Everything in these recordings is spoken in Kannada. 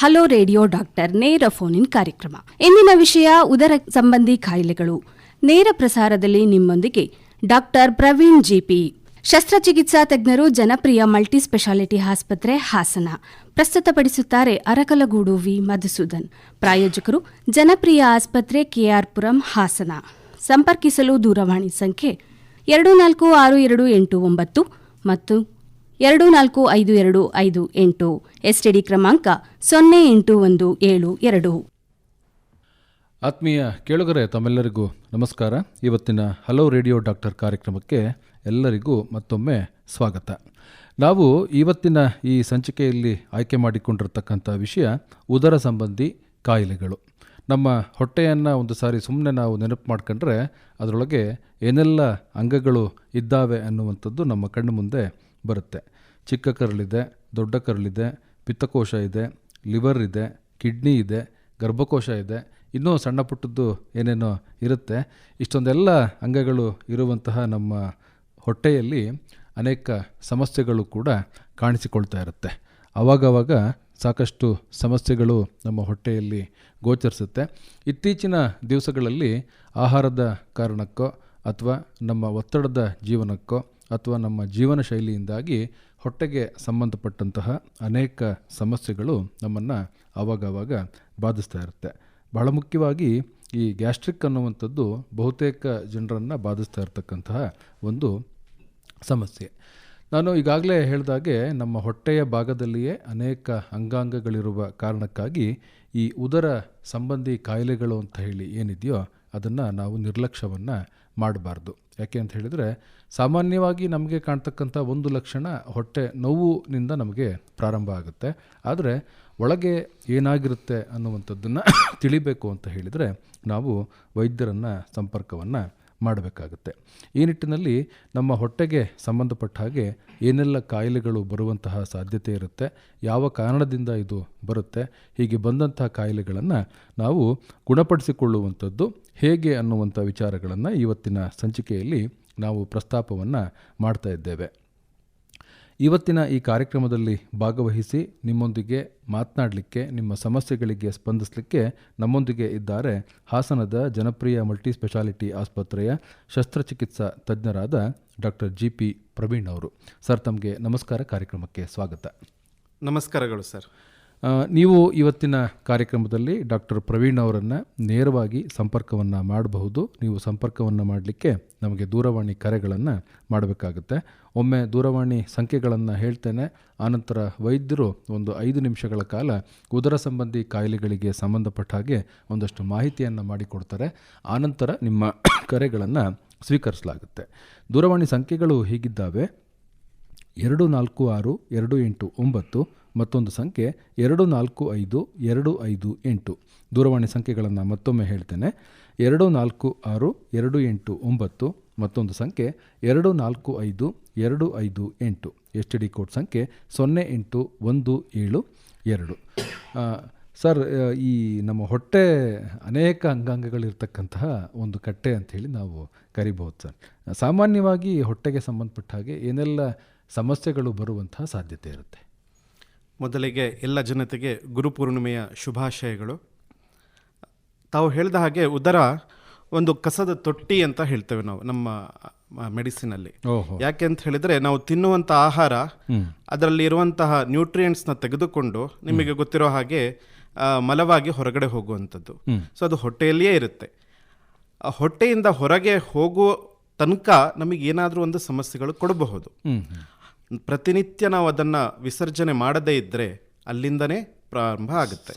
ಹಲೋ ರೇಡಿಯೋ ಡಾಕ್ಟರ್ ನೇರ ಫೋನ್ ಇನ್ ಕಾರ್ಯಕ್ರಮ. ಇಂದಿನ ವಿಷಯ ಉದರ ಸಂಬಂಧಿ ಕಾಯಿಲೆಗಳು. ನೇರ ಪ್ರಸಾರದಲ್ಲಿ ನಿಮ್ಮೊಂದಿಗೆ ಡಾಕ್ಟರ್ ಪ್ರವೀಣ್ ಜಿಪಿ, ಶಸ್ತ್ರಚಿಕಿತ್ಸಾ ತಜ್ಞರು, ಜನಪ್ರಿಯ ಮಲ್ಟಿ ಸ್ಪೆಷಾಲಿಟಿ ಆಸ್ಪತ್ರೆ ಹಾಸನ. ಪ್ರಸ್ತುತಪಡಿಸುತ್ತಾರೆ ಅರಕಲಗೂಡು ವಿ ಮಧುಸೂದನ್. ಪ್ರಾಯೋಜಕರು ಜನಪ್ರಿಯ ಆಸ್ಪತ್ರೆ ಕೆಆರ್ ಪುರಂ ಹಾಸನ. ಸಂಪರ್ಕಿಸಲು ದೂರವಾಣಿ ಸಂಖ್ಯೆ 246289 ಮತ್ತು 245258. ಎಸ್ಟಿಡಿ ಕ್ರಮಾಂಕ 081772. ಆತ್ಮೀಯ ಕೇಳುಗರೆ, ತಮ್ಮೆಲ್ಲರಿಗೂ ನಮಸ್ಕಾರ. ಇವತ್ತಿನ ಹಲೋ ರೇಡಿಯೋ ಡಾಕ್ಟರ್ ಕಾರ್ಯಕ್ರಮಕ್ಕೆ ಎಲ್ಲರಿಗೂ ಮತ್ತೊಮ್ಮೆ ಸ್ವಾಗತ. ನಾವು ಇವತ್ತಿನ ಈ ಸಂಚಿಕೆಯಲ್ಲಿ ಆಯ್ಕೆ ಮಾಡಿಕೊಂಡಿರತಕ್ಕಂಥ ವಿಷಯ ಉದರ ಸಂಬಂಧಿ ಕಾಯಿಲೆಗಳು. ನಮ್ಮ ಹೊಟ್ಟೆಯನ್ನು ಒಂದು ಸಾರಿ ಸುಮ್ಮನೆ ನಾವು ನೆನಪು ಮಾಡ್ಕೊಂಡ್ರೆ ಅದರೊಳಗೆ ಏನೆಲ್ಲ ಅಂಗಗಳು ಇದ್ದಾವೆ ಅನ್ನುವಂಥದ್ದು ನಮ್ಮ ಕಣ್ಣು ಮುಂದೆ ಬರುತ್ತೆ. ಚಿಕ್ಕ ಕರಳಿದೆ, ದೊಡ್ಡ ಕರಳಿದೆ, ಪಿತ್ತಕೋಶ ಇದೆ, ಲಿವರ್ ಇದೆ, ಕಿಡ್ನಿ ಇದೆ, ಗರ್ಭಕೋಶ ಇದೆ, ಇನ್ನೂ ಸಣ್ಣ ಪುಟ್ಟದ್ದು ಏನೇನೋ ಇರುತ್ತೆ. ಇಷ್ಟೊಂದೆಲ್ಲ ಅಂಗಗಳು ಇರುವಂತಹ ನಮ್ಮ ಹೊಟ್ಟೆಯಲ್ಲಿ ಅನೇಕ ಸಮಸ್ಯೆಗಳು ಕೂಡ ಕಾಣಿಸಿಕೊಳ್ತಾ ಇರುತ್ತೆ. ಆವಾಗವಾಗ ಸಾಕಷ್ಟು ಸಮಸ್ಯೆಗಳು ನಮ್ಮ ಹೊಟ್ಟೆಯಲ್ಲಿ ಗೋಚರಿಸುತ್ತೆ. ಇತ್ತೀಚಿನ ದಿವಸಗಳಲ್ಲಿ ಆಹಾರದ ಕಾರಣಕ್ಕೋ ಅಥವಾ ನಮ್ಮ ಒತ್ತಡದ ಜೀವನಕ್ಕೋ ಅಥವಾ ನಮ್ಮ ಜೀವನ ಶೈಲಿಯಿಂದಾಗಿ ಹೊಟ್ಟೆಗೆ ಸಂಬಂಧಪಟ್ಟಂತಹ ಅನೇಕ ಸಮಸ್ಯೆಗಳು ನಮ್ಮನ್ನು ಆವಾಗವಾಗ ಬಾಧಿಸ್ತಾ ಇರುತ್ತೆ. ಬಹಳ ಮುಖ್ಯವಾಗಿ ಈ ಗ್ಯಾಸ್ಟ್ರಿಕ್ ಅನ್ನುವಂಥದ್ದು ಬಹುತೇಕ ಜನರನ್ನು ಬಾಧಿಸ್ತಾ ಇರತಕ್ಕಂತಹ ಒಂದು ಸಮಸ್ಯೆ. ನಾನು ಈಗಾಗಲೇ ಹೇಳಿದಾಗೆ ನಮ್ಮ ಹೊಟ್ಟೆಯ ಭಾಗದಲ್ಲಿಯೇ ಅನೇಕ ಅಂಗಾಂಗಗಳಿರುವ ಕಾರಣಕ್ಕಾಗಿ ಈ ಉದರ ಸಂಬಂಧಿ ಕಾಯಿಲೆಗಳು ಅಂತ ಹೇಳಿ ಏನಿದೆಯೋ ಅದನ್ನು ನಾವು ನಿರ್ಲಕ್ಷ್ಯವನ್ನು ಮಾಡಬಾರ್ದು. ಯಾಕೆ ಅಂತ ಹೇಳಿದರೆ, ಸಾಮಾನ್ಯವಾಗಿ ನಮಗೆ ಕಾಣ್ತಕ್ಕಂಥ ಒಂದು ಲಕ್ಷಣ ಹೊಟ್ಟೆ ನೋವಿನಿಂದ ನಮಗೆ ಪ್ರಾರಂಭ ಆಗುತ್ತೆ. ಆದರೆ ಒಳಗೆ ಏನಾಗಿರುತ್ತೆ ಅನ್ನುವಂಥದ್ದನ್ನು ತಿಳಿಬೇಕು ಅಂತ ಹೇಳಿದರೆ ನಾವು ವೈದ್ಯರನ್ನು ಸಂಪರ್ಕವನ್ನು ಮಾಡಬೇಕಾಗುತ್ತೆ. ಈ ನಿಟ್ಟಿನಲ್ಲಿ ನಮ್ಮ ಹೊಟ್ಟೆಗೆ ಸಂಬಂಧಪಟ್ಟ ಹಾಗೆ ಏನೆಲ್ಲ ಕಾಯಿಲೆಗಳು ಬರುವಂತಹ ಸಾಧ್ಯತೆ ಇರುತ್ತೆ, ಯಾವ ಕಾರಣದಿಂದ ಇದು ಬರುತ್ತೆ, ಹೀಗೆ ಬಂದಂತಹ ಕಾಯಿಲೆಗಳನ್ನು ನಾವು ಗುಣಪಡಿಸಿಕೊಳ್ಳುವಂಥದ್ದು ಹೇಗೆ ಅನ್ನುವಂಥ ವಿಚಾರಗಳನ್ನು ಇವತ್ತಿನ ಸಂಚಿಕೆಯಲ್ಲಿ ನಾವು ಪ್ರಸ್ತಾಪವನ್ನು ಮಾಡ್ತಾ ಇದ್ದೇವೆ. ಇವತ್ತಿನ ಈ ಕಾರ್ಯಕ್ರಮದಲ್ಲಿ ಭಾಗವಹಿಸಿ ನಿಮ್ಮೊಂದಿಗೆ ಮಾತನಾಡಲಿಕ್ಕೆ, ನಿಮ್ಮ ಸಮಸ್ಯೆಗಳಿಗೆ ಸ್ಪಂದಿಸಲಿಕ್ಕೆ ನಮ್ಮೊಂದಿಗೆ ಇದ್ದಾರೆ ಹಾಸನದ ಜನಪ್ರಿಯ ಮಲ್ಟಿ ಸ್ಪೆಷಾಲಿಟಿ ಆಸ್ಪತ್ರೆಯ ಶಸ್ತ್ರಚಿಕಿತ್ಸಾ ತಜ್ಞರಾದ ಡಾಕ್ಟರ್ ಜಿಪಿ ಪ್ರವೀಣ್ ಅವರು. ಸರ್, ತಮಗೆ ನಮಸ್ಕಾರ, ಕಾರ್ಯಕ್ರಮಕ್ಕೆ ಸ್ವಾಗತ. ನಮಸ್ಕಾರಗಳು ಸರ್. ನೀವು ಇವತ್ತಿನ ಕಾರ್ಯಕ್ರಮದಲ್ಲಿ ಡಾಕ್ಟರ್ ಪ್ರವೀಣ್ ಅವರನ್ನು ನೇರವಾಗಿ ಸಂಪರ್ಕವನ್ನು ಮಾಡಬಹುದು. ನೀವು ಸಂಪರ್ಕವನ್ನು ಮಾಡಲಿಕ್ಕೆ ನಮಗೆ ದೂರವಾಣಿ ಕರೆಗಳನ್ನು ಮಾಡಬೇಕಾಗುತ್ತೆ. ಒಮ್ಮೆ ದೂರವಾಣಿ ಸಂಖ್ಯೆಗಳನ್ನು ಹೇಳ್ತೇನೆ, ಆನಂತರ ವೈದ್ಯರು ಒಂದು 5 ನಿಮಿಷಗಳ ಕಾಲ ಉದರ ಸಂಬಂಧಿ ಕಾಯಿಲೆಗಳಿಗೆ ಸಂಬಂಧಪಟ್ಟ ಹಾಗೆ ಒಂದಷ್ಟು ಮಾಹಿತಿಯನ್ನು ಮಾಡಿಕೊಡ್ತಾರೆ. ಆನಂತರ ನಿಮ್ಮ ಕರೆಗಳನ್ನು ಸ್ವೀಕರಿಸಲಾಗುತ್ತೆ. ದೂರವಾಣಿ ಸಂಖ್ಯೆಗಳು ಹೀಗಿದ್ದಾವೆ: 246289, ಮತ್ತೊಂದು ಸಂಖ್ಯೆ 245258. ದೂರವಾಣಿ ಸಂಖ್ಯೆಗಳನ್ನು ಮತ್ತೊಮ್ಮೆ ಹೇಳ್ತೇನೆ: 246289, ಮತ್ತೊಂದು ಸಂಖ್ಯೆ 245258. STD ಕೋಡ್ ಸಂಖ್ಯೆ 08172. ಸರ್, ಈ ನಮ್ಮ ಹೊಟ್ಟೆ ಅನೇಕ ಅಂಗಾಂಗಗಳಿರ್ತಕ್ಕಂತಹ ಒಂದು ಕಟ್ಟೆ ಅಂಥೇಳಿ ನಾವು ಕರಿಬಹುದು ಸರ್. ಸಾಮಾನ್ಯವಾಗಿ ಹೊಟ್ಟೆಗೆ ಸಂಬಂಧಪಟ್ಟ ಹಾಗೆ ಏನೆಲ್ಲ ಸಮಸ್ಯೆಗಳು ಬರುವಂತಹ ಸಾಧ್ಯತೆ ಇರುತ್ತೆ? ಮೊದಲಿಗೆ ಎಲ್ಲ ಜನತೆಗೆ ಗುರುಪೂರ್ಣಿಮೆಯ ಶುಭಾಶಯಗಳು. ತಾವು ಹೇಳಿದ ಹಾಗೆ ಉದರ ಒಂದು ಕಸದ ತೊಟ್ಟಿ ಅಂತ ಹೇಳ್ತೇವೆ ನಾವು ನಮ್ಮ ಮೆಡಿಸಿನಲ್ಲಿ. ಯಾಕೆ ಅಂತ ಹೇಳಿದರೆ, ನಾವು ತಿನ್ನುವಂಥ ಆಹಾರ ಅದರಲ್ಲಿ ಇರುವಂತಹ ನ್ಯೂಟ್ರಿಯೆಂಟ್ಸ್ನ ತೆಗೆದುಕೊಂಡು ನಿಮಗೆ ಗೊತ್ತಿರೋ ಹಾಗೆ ಮಲವಾಗಿ ಹೊರಗಡೆ ಹೋಗುವಂಥದ್ದು. ಸೊ ಅದು ಹೊಟ್ಟೆಯಲ್ಲಿಯೇ ಇರುತ್ತೆ. ಹೊಟ್ಟೆಯಿಂದ ಹೊರಗೆ ಹೋಗುವ ತನಕ ನಮಗೇನಾದರೂ ಒಂದು ಸಮಸ್ಯೆಗಳು ಕೊಡಬಹುದು. ಪ್ರತಿನಿತ್ಯ ನಾವು ಅದನ್ನು ವಿಸರ್ಜನೆ ಮಾಡದೇ ಇದ್ದರೆ ಅಲ್ಲಿಂದನೇ ಪ್ರಾರಂಭ ಆಗುತ್ತೆ,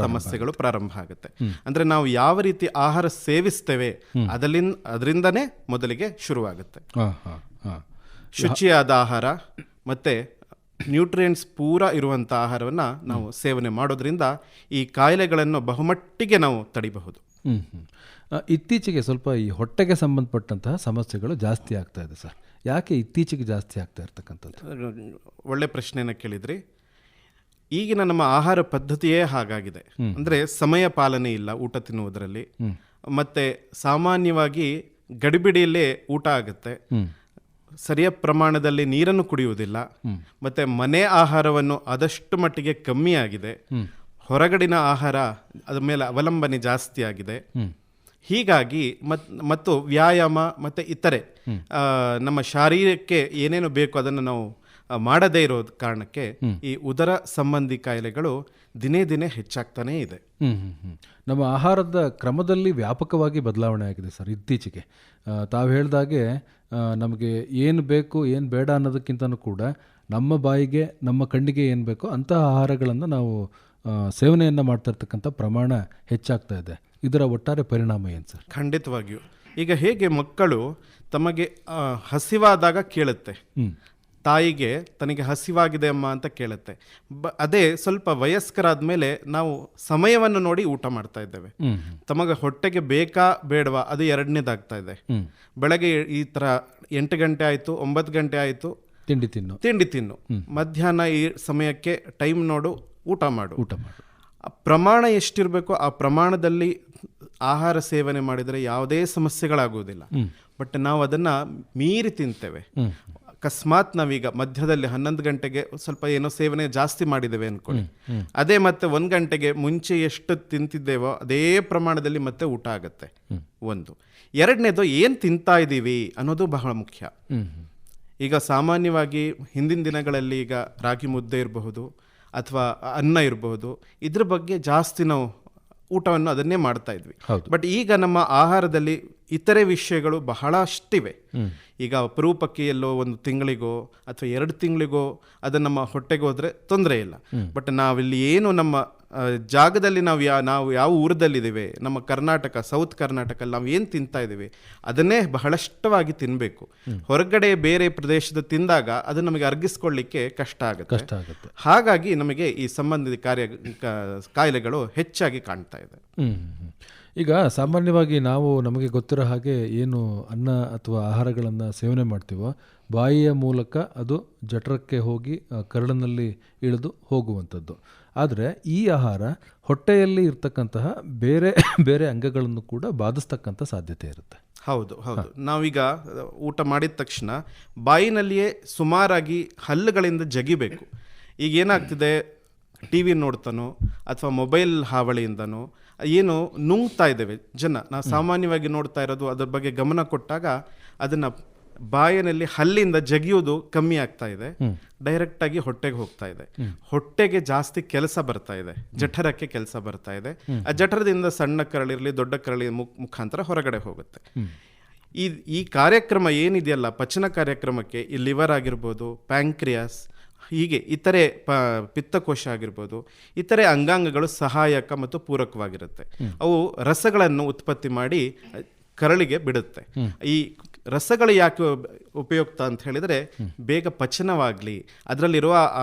ಸಮಸ್ಯೆಗಳು ಪ್ರಾರಂಭ ಆಗುತ್ತೆ. ಅಂದರೆ ನಾವು ಯಾವ ರೀತಿ ಆಹಾರ ಸೇವಿಸ್ತೇವೆ ಅದರಿಂದನೇ ಮೊದಲಿಗೆ ಶುರುವಾಗುತ್ತೆ. ಶುಚಿಯಾದ ಆಹಾರ ಮತ್ತು ನ್ಯೂಟ್ರಿಯೆಂಟ್ಸ್ ಪೂರ ಇರುವಂಥ ಆಹಾರವನ್ನು ನಾವು ಸೇವನೆ ಮಾಡೋದ್ರಿಂದ ಈ ಕಾಯಿಲೆಗಳನ್ನು ಬಹುಮಟ್ಟಿಗೆ ನಾವು ತಡಿಬಹುದು. ಇತ್ತೀಚೆಗೆ ಸ್ವಲ್ಪ ಈ ಹೊಟ್ಟೆಗೆ ಸಂಬಂಧಪಟ್ಟಂತಹ ಸಮಸ್ಯೆಗಳು ಜಾಸ್ತಿ ಆಗ್ತಾ ಇದೆ ಸರ್. ಯಾಕೆ ಇತ್ತೀಚೆಗೆ ಜಾಸ್ತಿ ಆಗ್ತಾ ಇರ್ತಕ್ಕಂಥದ್ದು? ಒಳ್ಳೆ ಪ್ರಶ್ನೆಯನ್ನು ಕೇಳಿದ್ರಿ. ಈಗಿನ ನಮ್ಮ ಆಹಾರ ಪದ್ಧತಿಯೇ ಹಾಗಾಗಿದೆ. ಅಂದರೆ ಸಮಯ ಪಾಲನೆ ಇಲ್ಲ ಊಟ ತಿನ್ನುವುದರಲ್ಲಿ. ಮತ್ತು ಸಾಮಾನ್ಯವಾಗಿ ಗಡಿಬಿಡಿಯಲ್ಲೇ ಊಟ ಆಗುತ್ತೆ. ಸರಿಯಾದ ಪ್ರಮಾಣದಲ್ಲಿ ನೀರನ್ನು ಕುಡಿಯುವುದಿಲ್ಲ. ಮತ್ತು ಮನೆ ಆಹಾರವನ್ನು ಆದಷ್ಟು ಮಟ್ಟಿಗೆ ಕಮ್ಮಿ ಆಗಿದೆ. ಹೊರಗಡಿನ ಆಹಾರ ಅದ್ರ ಮೇಲೆ ಅವಲಂಬನೆ ಜಾಸ್ತಿ ಆಗಿದೆ. ಹೀಗಾಗಿ ಮತ್ತು ವ್ಯಾಯಾಮ ಮತ್ತು ಇತರೆ ನಮ್ಮ ಶಾರೀರಕ್ಕೆ ಏನೇನು ಬೇಕು ಅದನ್ನು ನಾವು ಮಾಡದೇ ಇರೋ ಕಾರಣಕ್ಕೆ ಈ ಉದರ ಸಂಬಂಧಿ ಕಾಯಿಲೆಗಳು ದಿನೇ ದಿನೇ ಹೆಚ್ಚಾಗ್ತಾನೇ ಇದೆ. ನಮ್ಮ ಆಹಾರದ ಕ್ರಮದಲ್ಲಿ ವ್ಯಾಪಕವಾಗಿ ಬದಲಾವಣೆ ಆಗಿದೆ ಸರ್ ಇತ್ತೀಚೆಗೆ. ತಾವು ಹೇಳಿದಾಗೆ ನಮಗೆ ಏನು ಬೇಕು ಏನು ಬೇಡ ಅನ್ನೋದಕ್ಕಿಂತನೂ ಕೂಡ ನಮ್ಮ ಬಾಯಿಗೆ ನಮ್ಮ ಕಣ್ಣಿಗೆ ಏನು ಬೇಕೋ ಅಂತಹ ಆಹಾರಗಳನ್ನು ನಾವು ಸೇವನೆಯನ್ನು ಮಾಡ್ತಾ ಇರ್ತಕ್ಕಂಥ ಪ್ರಮಾಣ ಹೆಚ್ಚಾಗ್ತಾ ಇದೆ. ಇದರ ಒಟ್ಟಾರೆ ಪರಿಣಾಮ ಏನು ಸರ್? ಖಂಡಿತವಾಗಿಯೂ ಈಗ ಹೇಗೆ ಮಕ್ಕಳು ತಮಗೆ ಹಸಿವಾದಾಗ ಕೇಳುತ್ತೆ, ತಾಯಿಗೆ ತನಗೆ ಹಸಿವಾಗಿದೆ ಅಮ್ಮ ಅಂತ ಕೇಳುತ್ತೆ. ಅದೇ ಸ್ವಲ್ಪ ವಯಸ್ಕರಾದ ಮೇಲೆ ನಾವು ಸಮಯವನ್ನು ನೋಡಿ ಊಟ ಮಾಡ್ತಾ ಇದ್ದೇವೆ. ತಮಗೆ ಹೊಟ್ಟೆಗೆ ಬೇಕಾ ಬೇಡವಾ ಅದು ಎರಡನೇದಾಗ್ತಾ ಇದೆ. ಬೆಳಗ್ಗೆ ಈ ಥರ 8 ಗಂಟೆ ಆಯಿತು 9 ಗಂಟೆ ಆಯಿತು ತಿಂಡಿ ತಿನ್ನು, ಮಧ್ಯಾಹ್ನ ಈ ಸಮಯಕ್ಕೆ ಟೈಮ್ ನೋಡು ಊಟ ಮಾಡು. ಪ್ರಮಾಣ ಎಷ್ಟಿರಬೇಕು ಆ ಪ್ರಮಾಣದಲ್ಲಿ ಆಹಾರ ಸೇವನೆ ಮಾಡಿದರೆ ಯಾವುದೇ ಸಮಸ್ಯೆಗಳಾಗುವುದಿಲ್ಲ. ಬಟ್ ನಾವು ಅದನ್ನು ಮೀರಿ ತಿಂತೇವೆ. ಅಕಸ್ಮಾತ್ ನಾವೀಗ ಮಧ್ಯದಲ್ಲಿ 11 ಗಂಟೆಗೆ ಸ್ವಲ್ಪ ಏನೋ ಸೇವನೆ ಜಾಸ್ತಿ ಮಾಡಿದ್ದೇವೆ ಅಂದ್ಕೊಳ್ಳಿ, ಅದೇ ಮತ್ತೆ 1 ಗಂಟೆಗೆ ಮುಂಚೆ ಎಷ್ಟು ತಿಂತಿದ್ದೇವೋ ಅದೇ ಪ್ರಮಾಣದಲ್ಲಿ ಮತ್ತೆ ಊಟ ಆಗುತ್ತೆ. ಒಂದು. ಎರಡನೇದು ಏನು ತಿಂತಾ ಇದ್ದೀವಿ ಅನ್ನೋದು ಬಹಳ ಮುಖ್ಯ. ಈಗ ಸಾಮಾನ್ಯವಾಗಿ ಹಿಂದಿನ ದಿನಗಳಲ್ಲಿ ಈಗ ರಾಗಿ ಮುದ್ದೆ ಇರಬಹುದು ಅಥವಾ ಅನ್ನ ಇರಬಹುದು, ಇದ್ರ ಬಗ್ಗೆ ಜಾಸ್ತಿ ನಾವು ಊಟವನ್ನು ಅದನ್ನೇ ಮಾಡ್ತಾ ಇದ್ವಿ. ಬಟ್ ಈಗ ನಮ್ಮ ಆಹಾರದಲ್ಲಿ ಇತರೆ ವಿಷಯಗಳು ಬಹಳಷ್ಟಿವೆ. ಈಗ ಅಪರೂಪಕ್ಕೆ ಎಲ್ಲೋ 1 ತಿಂಗಳಿಗೋ ಅಥವಾ 2 ತಿಂಗಳಿಗೋ ಅದು ನಮ್ಮ ಹೊಟ್ಟೆಗೆ ಹೋದರೆ ತೊಂದರೆ ಇಲ್ಲ. ಬಟ್ ನಾವಿಲ್ಲಿ ಏನು ನಮ್ಮ ಜಾಗದಲ್ಲಿ ನಾವು ಯಾವ ಊರದಲ್ಲಿದ್ದೇವೆ, ನಮ್ಮ ಕರ್ನಾಟಕ ಸೌತ್ ಕರ್ನಾಟಕಲ್ಲಿ ನಾವು ಏನು ತಿಂತಾ ಇದ್ದೀವಿ ಅದನ್ನೇ ಬಹಳಷ್ಟವಾಗಿ ತಿನ್ನಬೇಕು. ಹೊರಗಡೆ ಬೇರೆ ಪ್ರದೇಶದ ತಿಂದಾಗ ಅದು ನಮಗೆ ಅರ್ಗಿಸ್ಕೊಳ್ಳಿಕ್ಕೆ ಕಷ್ಟ ಆಗುತ್ತೆ. ಹಾಗಾಗಿ ನಮಗೆ ಈ ಸಂಬಂಧಿತ ಕಾಯಿಲೆಗಳು ಹೆಚ್ಚಾಗಿ ಕಾಣ್ತಾ ಇದೆ. ಈಗ ಸಾಮಾನ್ಯವಾಗಿ ನಾವು ನಮಗೆ ಗೊತ್ತಿರೋ ಹಾಗೆ ಏನು ಅನ್ನ ಅಥವಾ ಆಹಾರಗಳನ್ನು ಸೇವನೆ ಮಾಡ್ತೀವೋ ಬಾಯಿಯ ಮೂಲಕ ಅದು ಜಠರಕ್ಕೆ ಹೋಗಿ ಕರಳಿನಲ್ಲಿ ಇಳಿದು ಹೋಗುವಂಥದ್ದು. ಆದರೆ ಈ ಆಹಾರ ಹೊಟ್ಟೆಯಲ್ಲಿ ಇರ್ತಕ್ಕಂತಹ ಬೇರೆ ಬೇರೆ ಅಂಗಗಳನ್ನು ಕೂಡ ಬಾಧಿಸ್ತಕ್ಕಂಥ ಸಾಧ್ಯತೆ ಇರುತ್ತೆ. ಹೌದು. ನಾವೀಗ ಊಟ ಮಾಡಿದ ತಕ್ಷಣ ಬಾಯಿನಲ್ಲಿಯೇ ಸುಮಾರಾಗಿ ಹಲ್ಲುಗಳಿಂದ ಜಗಿಬೇಕು. ಈಗ ಏನಾಗ್ತಿದೆ, ಟಿ ವಿ ನೋಡ್ತಾನೋ ಅಥವಾ ಮೊಬೈಲ್ ಹಾವಳಿಯಿಂದನೋ ಏನು ನುಂಗ್ತಾ ಇದ್ದೇವೆ ಜನ. ನಾವು ಸಾಮಾನ್ಯವಾಗಿ ನೋಡ್ತಾ ಇರೋದು ಅದ್ರ ಬಗ್ಗೆ ಗಮನ ಕೊಟ್ಟಾಗ ಅದನ್ನು ಬಾಯಿನಲ್ಲಿ ಹಲ್ಲಿಂದ ಜಗಿಯೋದು ಕಮ್ಮಿ ಆಗ್ತಾ ಇದೆ, ಡೈರೆಕ್ಟಾಗಿ ಹೊಟ್ಟೆಗೆ ಹೋಗ್ತಾ ಇದೆ. ಹೊಟ್ಟೆಗೆ ಜಾಸ್ತಿ ಕೆಲಸ ಬರ್ತಾ ಇದೆ, ಜಠರಕ್ಕೆ ಕೆಲಸ ಬರ್ತಾ ಇದೆ. ಆ ಜಠರದಿಂದ ಸಣ್ಣ ಕರಳಿರಲಿ ದೊಡ್ಡ ಕರಳಿ ಮುಖಾಂತರ ಹೊರಗಡೆ ಹೋಗುತ್ತೆ. ಈ ಕಾರ್ಯಕ್ರಮ ಏನಿದೆಯಲ್ಲ ಪಚನ ಕಾರ್ಯಕ್ರಮಕ್ಕೆ ಈ ಲಿವರ್ ಆಗಿರ್ಬೋದು, ಪ್ಯಾಂಕ್ರಿಯಾಸ್, ಹೀಗೆ ಇತರೆ ಪಿತ್ತಕೋಶ ಆಗಿರ್ಬೋದು, ಇತರೆ ಅಂಗಾಂಗಗಳು ಸಹಾಯಕ ಮತ್ತು ಪೂರಕವಾಗಿರುತ್ತೆ. ಅವು ರಸಗಳನ್ನು ಉತ್ಪತ್ತಿ ಮಾಡಿ ಕರಳಿಗೆ ಬಿಡುತ್ತೆ. ಈ ರಸಗಳು ಯಾಕೆ ಉಪಯುಕ್ತ ಅಂತ ಹೇಳಿದರೆ ಬೇಗ ಪಚನವಾಗಲಿ, ಅದರಲ್ಲಿರುವ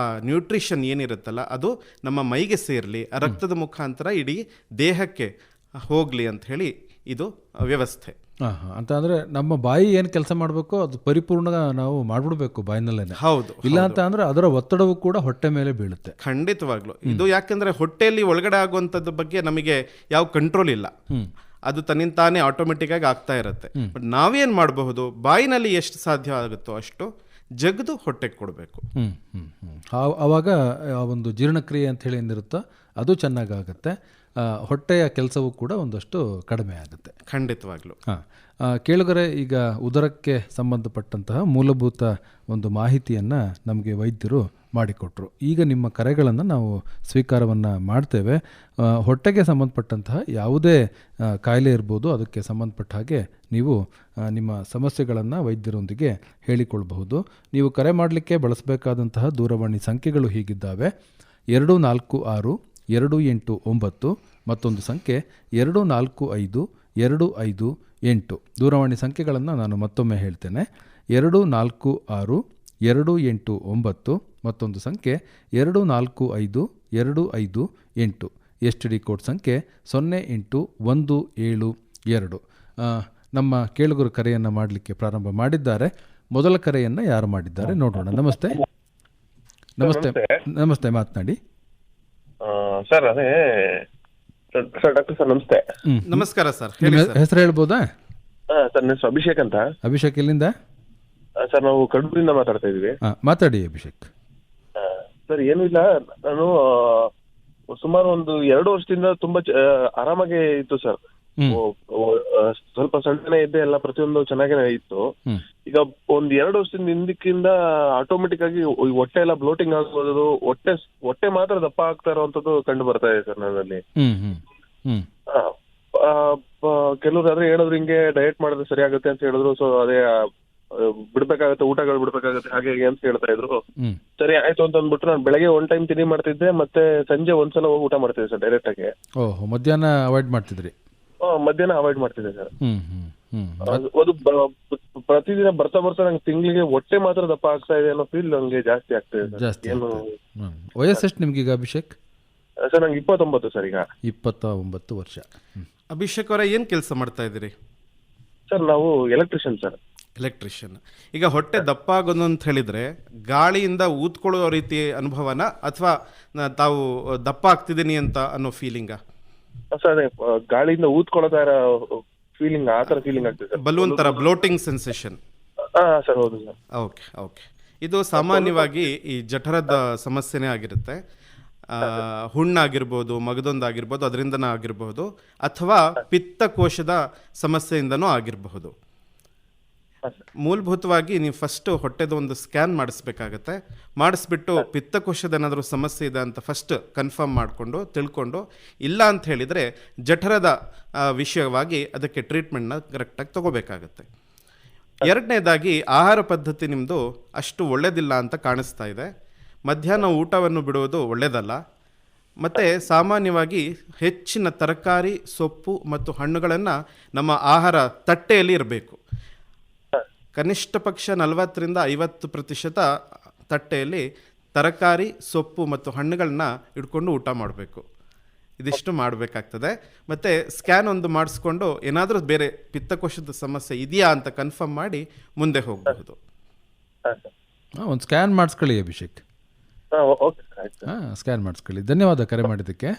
ನ್ಯೂಟ್ರಿಷನ್ ಏನಿರುತ್ತಲ್ಲ ಅದು ನಮ್ಮ ಮೈಗೆ ಸೇರಲಿ, ರಕ್ತದ ಮುಖಾಂತರ ಇಡೀ ದೇಹಕ್ಕೆ ಹೋಗಲಿ ಅಂತ ಹೇಳಿ ಇದು ವ್ಯವಸ್ಥೆ. ಅಂತ ಅಂದ್ರೆ ನಮ್ಮ ಬಾಯಿ ಏನು ಕೆಲಸ ಮಾಡಬೇಕು ಅದು ಪರಿಪೂರ್ಣ ನಾವು ಮಾಡ್ಬಿಡ್ಬೇಕು ಬಾಯಿನಲ್ಲೇನೆ. ಹೌದು. ಇಲ್ಲ ಅಂತ ಅಂದ್ರೆ ಅದರ ಒತ್ತಡವು ಕೂಡ ಹೊಟ್ಟೆ ಮೇಲೆ ಬೀಳುತ್ತೆ. ಖಂಡಿತವಾಗ್ಲು. ಇದು ಯಾಕೆಂದ್ರೆ ಹೊಟ್ಟೆಯಲ್ಲಿ ಒಳಗಡೆ ಆಗುವಂಥದ್ದು ಬಗ್ಗೆ ನಮಗೆ ಯಾವ ಕಂಟ್ರೋಲ್ ಇಲ್ಲ, ಅದು ತನ್ನಿಂದ ತಾನೇ ಆಟೋಮೆಟಿಕ್ ಆಗಿ ಆಗ್ತಾ ಇರುತ್ತೆ. ಬಟ್ ನಾವೇನು ಮಾಡಬಹುದು, ಬಾಯಿನಲ್ಲಿ ಎಷ್ಟು ಸಾಧ್ಯ ಆಗುತ್ತೋ ಅಷ್ಟು ಜಗದು ಹೊಟ್ಟೆಗೆ ಕೊಡಬೇಕು. ಆವಾಗ ಆ ಒಂದು ಜೀರ್ಣಕ್ರಿಯೆ ಅಂತ ಹೇಳಿ ಏನಿರುತ್ತೋ ಅದು ಚೆನ್ನಾಗಾಗುತ್ತೆ, ಹೊಟ್ಟೆಯ ಕೆಲಸವೂ ಕೂಡ ಒಂದಷ್ಟು ಕಡಿಮೆ ಆಗುತ್ತೆ. ಖಂಡಿತವಾಗ್ಲು. ಕೇಳುಗರೆ, ಈಗ ಉದರಕ್ಕೆ ಸಂಬಂಧಪಟ್ಟಂತಹ ಮೂಲಭೂತ ಒಂದು ಮಾಹಿತಿಯನ್ನು ನಮಗೆ ವೈದ್ಯರು ಮಾಡಿಕೊಟ್ರು. ಈಗ ನಿಮ್ಮ ಕರೆಗಳನ್ನು ನಾವು ಸ್ವೀಕಾರವನ್ನು ಮಾಡ್ತೇವೆ. ಹೊಟ್ಟೆಗೆ ಸಂಬಂಧಪಟ್ಟಂತಹ ಯಾವುದೇ ಕಾಯಿಲೆ ಇರ್ಬೋದು, ಅದಕ್ಕೆ ಸಂಬಂಧಪಟ್ಟ ಹಾಗೆ ನೀವು ನಿಮ್ಮ ಸಮಸ್ಯೆಗಳನ್ನು ವೈದ್ಯರೊಂದಿಗೆ ಹೇಳಿಕೊಳ್ಬಹುದು. ನೀವು ಕರೆ ಮಾಡಲಿಕ್ಕೆ ಬಳಸಬೇಕಾದಂತಹ ದೂರವಾಣಿ ಸಂಖ್ಯೆಗಳು ಹೀಗಿದ್ದಾವೆ: 246-289, ಮತ್ತೊಂದು ಸಂಖ್ಯೆ 245-258. ದೂರವಾಣಿ ಸಂಖ್ಯೆಗಳನ್ನು ನಾನು ಮತ್ತೊಮ್ಮೆ ಹೇಳ್ತೇನೆ: 246-289, ಮತ್ತೊಂದು ಸಂಖ್ಯೆ 245-258. STD ಕೋಡ್ ಸಂಖ್ಯೆ 08172. ನಮ್ಮ ಕೇಳುಗರು ಕರೆಯನ್ನು ಮಾಡಲಿಕ್ಕೆ ಪ್ರಾರಂಭ ಮಾಡಿದ್ದಾರೆ. ಮೊದಲ ಕರೆಯನ್ನು ಯಾರು ಮಾಡಿದ್ದಾರೆ ನೋಡೋಣ. ನಮಸ್ತೆ. ಮಾತನಾಡಿ ಸರ್. ಅದೇ ಸರ್, ಡಾಕ್ಟರ್ ಸರ್ ನಮಸ್ತೆ. ನಮಸ್ಕಾರ ಸರ್. ಹೆಸರು ಹೇಳ್ಬೋದಾ? ಸರ್ ನನ್ನ ಹೆಸರು ಅಭಿಷೇಕ್ ಅಂತ. ಅಭಿಷೇಕ್, ಎಲ್ಲಿಂದ ಸರ್? ನಾವು ಕಡೂರಿಂದ ಮಾತಾಡ್ತಾ ಇದೀವಿ. ಮಾತಾಡಿ ಅಭಿಷೇಕ್. ಸರ್ ಏನು ಇಲ್ಲ, ನಾನು ಸುಮಾರು ಒಂದು 2 ವರ್ಷದಿಂದ ತುಂಬಾ ಆರಾಮಾಗಿ ಇತ್ತು ಸರ್. ಸ್ವಲ್ಪ ಸಣ್ಣನೆ ಇದ್ದೆ, ಎಲ್ಲ ಪ್ರತಿಯೊಂದು ಚೆನ್ನಾಗೇ ಇತ್ತು. ಈಗ ಒಂದ್ 2 ವರ್ಷದಿಂದ ಹಿಂದಕ್ಕಿಂದ ಆಟೋಮೆಟಿಕ್ ಆಗಿ ಹೊಟ್ಟೆ ಎಲ್ಲ ಬ್ಲೋಟಿಂಗ್ ಆಗೋದು, ಹೊಟ್ಟೆ ಮಾತ್ರ ದಪ್ಪ ಆಗ್ತಾ ಇರುವಂತದ್ದು ಕಂಡು ಬರ್ತಾ ಇದೆ ಸರ್ ನನ್ನಲ್ಲಿ. ಕೆಲವ್ರು ಆದ್ರೆ ಹೇಳಿದ್ರು ಹಿಂಗೆ ಡಯಟ್ ಮಾಡಿದ್ರೆ ಸರಿ ಆಗುತ್ತೆ ಅಂತ ಹೇಳಿದ್ರು. ಸೊ ಅದೇ ಬಿಡ್ಬೇಕಾಗತ್ತೆ, ಊಟಗಳು ಬಿಡ್ಬೇಕಾಗತ್ತೆ, ಹಾಗೆ ಹೀಗೆ ಅಂತ ಹೇಳ್ತಾ ಇದ್ರು. ಸರಿ ಆಯ್ತು ಅಂತ ಅಂದ್ಬಿಟ್ಟು ನಾನು ಬೆಳಗ್ಗೆ 1 ಟೈಮ್ ತಿಂಡಿ ಮಾಡ್ತಿದ್ದೆ, ಮತ್ತೆ ಸಂಜೆ ಒಂದ್ಸಲ ಹೋಗಿ ಊಟ ಮಾಡ್ತಿದ್ದೆ ಸರ್ ಡೈರೆಕ್ಟ್ ಆಗಿ. ಮಧ್ಯಾಹ್ನ ಅವಾಯ್ಡ್ ಮಾಡ್ತಿದ್ರಿ? ಮಧ್ಯಾಹ್ನ ಅವಾಯ್ಡ್ ಮಾಡ್ತಿದ್ದೆ ಸರ್. ಅದು ಪ್ರತಿದಿನ ಬರ್ತಾ ನಂಗೆ ತಿಂಗಳಿಗೆ ಹೊಟ್ಟೆ ಮಾತ್ರ ದಪ್ಪ ಆಗ್ತಾ ಇದೆ ಅನ್ನೋ ಫೀಲ್ ನಂಗೆ ಜಾಸ್ತಿ ಆಗ್ತಾ ಇದೆ. ವಯಸ್ಸೆಷ್ಟು ನಿಮ್ಗೀಗ ಅಭಿಷೇಕ್? ಸರ್ ನಂಗೆ 29 ಸರ್. ಈಗ 29 ವರ್ಷ. ಅಭಿಷೇಕ್ ಅವರ ಏನು ಕೆಲಸ ಮಾಡ್ತಾ ಇದ್ದೀರಿ? ಸರ್ ನಾವು ಎಲೆಕ್ಟ್ರಿಷಿಯನ್ ಸರ್. ಎಲೆಕ್ಟ್ರಿಷಿಯನ್. ಈಗ ಹೊಟ್ಟೆ ದಪ್ಪ ಆಗೋದು ಅಂತ ಹೇಳಿದರೆ ಗಾಳಿಯಿಂದ ಊದ್ಕೊಳ್ಳೋ ರೀತಿ ಅನುಭವನ, ಅಥವಾ ತಾವು ದಪ್ಪ ಆಗ್ತಿದ್ದೀನಿ ಅಂತ ಅನ್ನೋ ಫೀಲಿಂಗ? ಸರ್ ಅದೇ ಗಾಳಿಯಿಂದ ಊದ್ಕೊಳ್ಳೋದ ಫೀಲಿಂಗ್, ಆ ಥರ ಫೀಲಿಂಗ್ ಆಗ್ತದೆ ಸರ್. ಬಲೂನ್ ಥರ ಬ್ಲೋಟಿಂಗ್ ಸೆನ್ಸೇಷನ್? ಸರ್ ಹೌದು ಸರ್. ಓಕೆ. ಇದು ಸಾಮಾನ್ಯವಾಗಿ ಈ ಜಠರದ ಸಮಸ್ಯೆನೇ ಆಗಿರುತ್ತೆ. ಹುಣ್ಣಾಗಿರ್ಬೋದು, ಮಗದೊಂದಾಗಿರ್ಬೋದು, ಅದರಿಂದನೇ ಆಗಿರಬಹುದು, ಅಥವಾ ಪಿತ್ತಕೋಶದ ಸಮಸ್ಯೆಯಿಂದನೂ ಆಗಿರಬಹುದು. ಮೂಲಭೂತವಾಗಿ ನೀವು ಫಸ್ಟ್ ಹೊಟ್ಟೆದ ಒಂದು ಸ್ಕ್ಯಾನ್ ಮಾಡಿಸ್ಬೇಕಾಗತ್ತೆ. ಮಾಡಿಸ್ಬಿಟ್ಟು ಪಿತ್ತಕೋಶದ ಏನಾದರೂ ಸಮಸ್ಯೆ ಇದೆ ಅಂತ ಫಸ್ಟ್ ಕನ್ಫರ್ಮ್ ಮಾಡಿಕೊಂಡು ತಿಳ್ಕೊಂಡು, ಇಲ್ಲ ಅಂತ ಹೇಳಿದರೆ ಜಠರದ ವಿಷಯವಾಗಿ ಅದಕ್ಕೆ ಟ್ರೀಟ್ಮೆಂಟ್ನ ಕರೆಕ್ಟಾಗಿ ತಗೋಬೇಕಾಗತ್ತೆ. ಎರಡನೇದಾಗಿ ಆಹಾರ ಪದ್ಧತಿ ನಿಮ್ಮದು ಅಷ್ಟು ಒಳ್ಳೆಯದಿಲ್ಲ ಅಂತ ಕಾಣಿಸ್ತಾ ಇದೆ. ಮಧ್ಯಾಹ್ನ ಊಟವನ್ನು ಬಿಡುವುದು ಒಳ್ಳೆಯದಲ್ಲ. ಮತ್ತು ಸಾಮಾನ್ಯವಾಗಿ ಹೆಚ್ಚಿನ ತರಕಾರಿ, ಸೊಪ್ಪು ಮತ್ತು ಹಣ್ಣುಗಳನ್ನು ನಮ್ಮ ಆಹಾರ ತಟ್ಟೆಯಲ್ಲಿ ಇರಬೇಕು. ಕನಿಷ್ಠ ಪಕ್ಷ 40-50% ತಟ್ಟೆಯಲ್ಲಿ ತರಕಾರಿ, ಸೊಪ್ಪು ಮತ್ತು ಹಣ್ಣುಗಳನ್ನ ಇಟ್ಕೊಂಡು ಊಟ ಮಾಡಬೇಕು. ಇದಿಷ್ಟು ಮಾಡಬೇಕಾಗ್ತದೆ. ಮತ್ತು ಸ್ಕ್ಯಾನ್ ಒಂದು ಮಾಡಿಸ್ಕೊಂಡು ಏನಾದರೂ ಬೇರೆ ಪಿತ್ತಕೋಶದ ಸಮಸ್ಯೆ ಇದೆಯಾ ಅಂತ ಕನ್ಫರ್ಮ್ ಮಾಡಿ ಮುಂದೆ ಹೋಗಬಹುದು. ಒಂದು ಸ್ಕ್ಯಾನ್ ಮಾಡಿಸ್ಕೊಳ್ಳಿ ಅಭಿಷೇಕ್. ಸ್ಕ್ಯಾನ್ ಮಾಡಿಸ್ಕೊಳ್ಳಿ. ಧನ್ಯವಾದ ಕರೆ ಮಾಡಿದ್ದಕ್ಕೆ.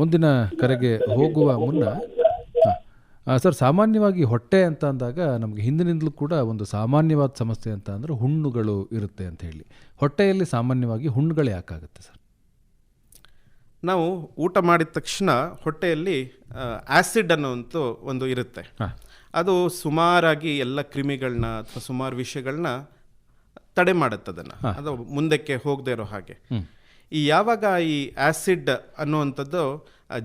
ಮುಂದಿನ ಕರೆಗೆ ಹೋಗುವ ಮುನ್ನ ಸರ್, ಸಾಮಾನ್ಯವಾಗಿ ಹೊಟ್ಟೆ ಅಂತ ಅಂದಾಗ ನಮಗೆ ಹಿಂದಿನಿಂದಲೂ ಕೂಡ ಒಂದು ಸಾಮಾನ್ಯವಾದ ಸಮಸ್ಯೆ ಅಂತ ಅಂದರೆ ಹುಣ್ಣುಗಳು ಇರುತ್ತೆ ಅಂತ ಹೇಳಿ. ಹೊಟ್ಟೆಯಲ್ಲಿ ಸಾಮಾನ್ಯವಾಗಿ ಹುಣ್ಣುಗಳು ಯಾಕಾಗುತ್ತೆ ಸರ್? ನಾವು ಊಟ ಮಾಡಿದ ತಕ್ಷಣ ಹೊಟ್ಟೆಯಲ್ಲಿ ಆ್ಯಸಿಡ್ ಅನ್ನೋಂಥ ಒಂದು ಇರುತ್ತೆ. ಅದು ಸುಮಾರಾಗಿ ಎಲ್ಲ ಕ್ರಿಮಿಗಳನ್ನ ಅಥವಾ ಸುಮಾರು ವಿಷಯಗಳನ್ನ ತಡೆ ಮಾಡುತ್ತೆ, ಅದನ್ನು ಅದು ಮುಂದಕ್ಕೆ ಹೋಗದೆ ಇರೋ ಹಾಗೆ. ಯಾವಾಗ ಈ ಆ್ಯಸಿಡ್ ಅನ್ನುವಂಥದ್ದು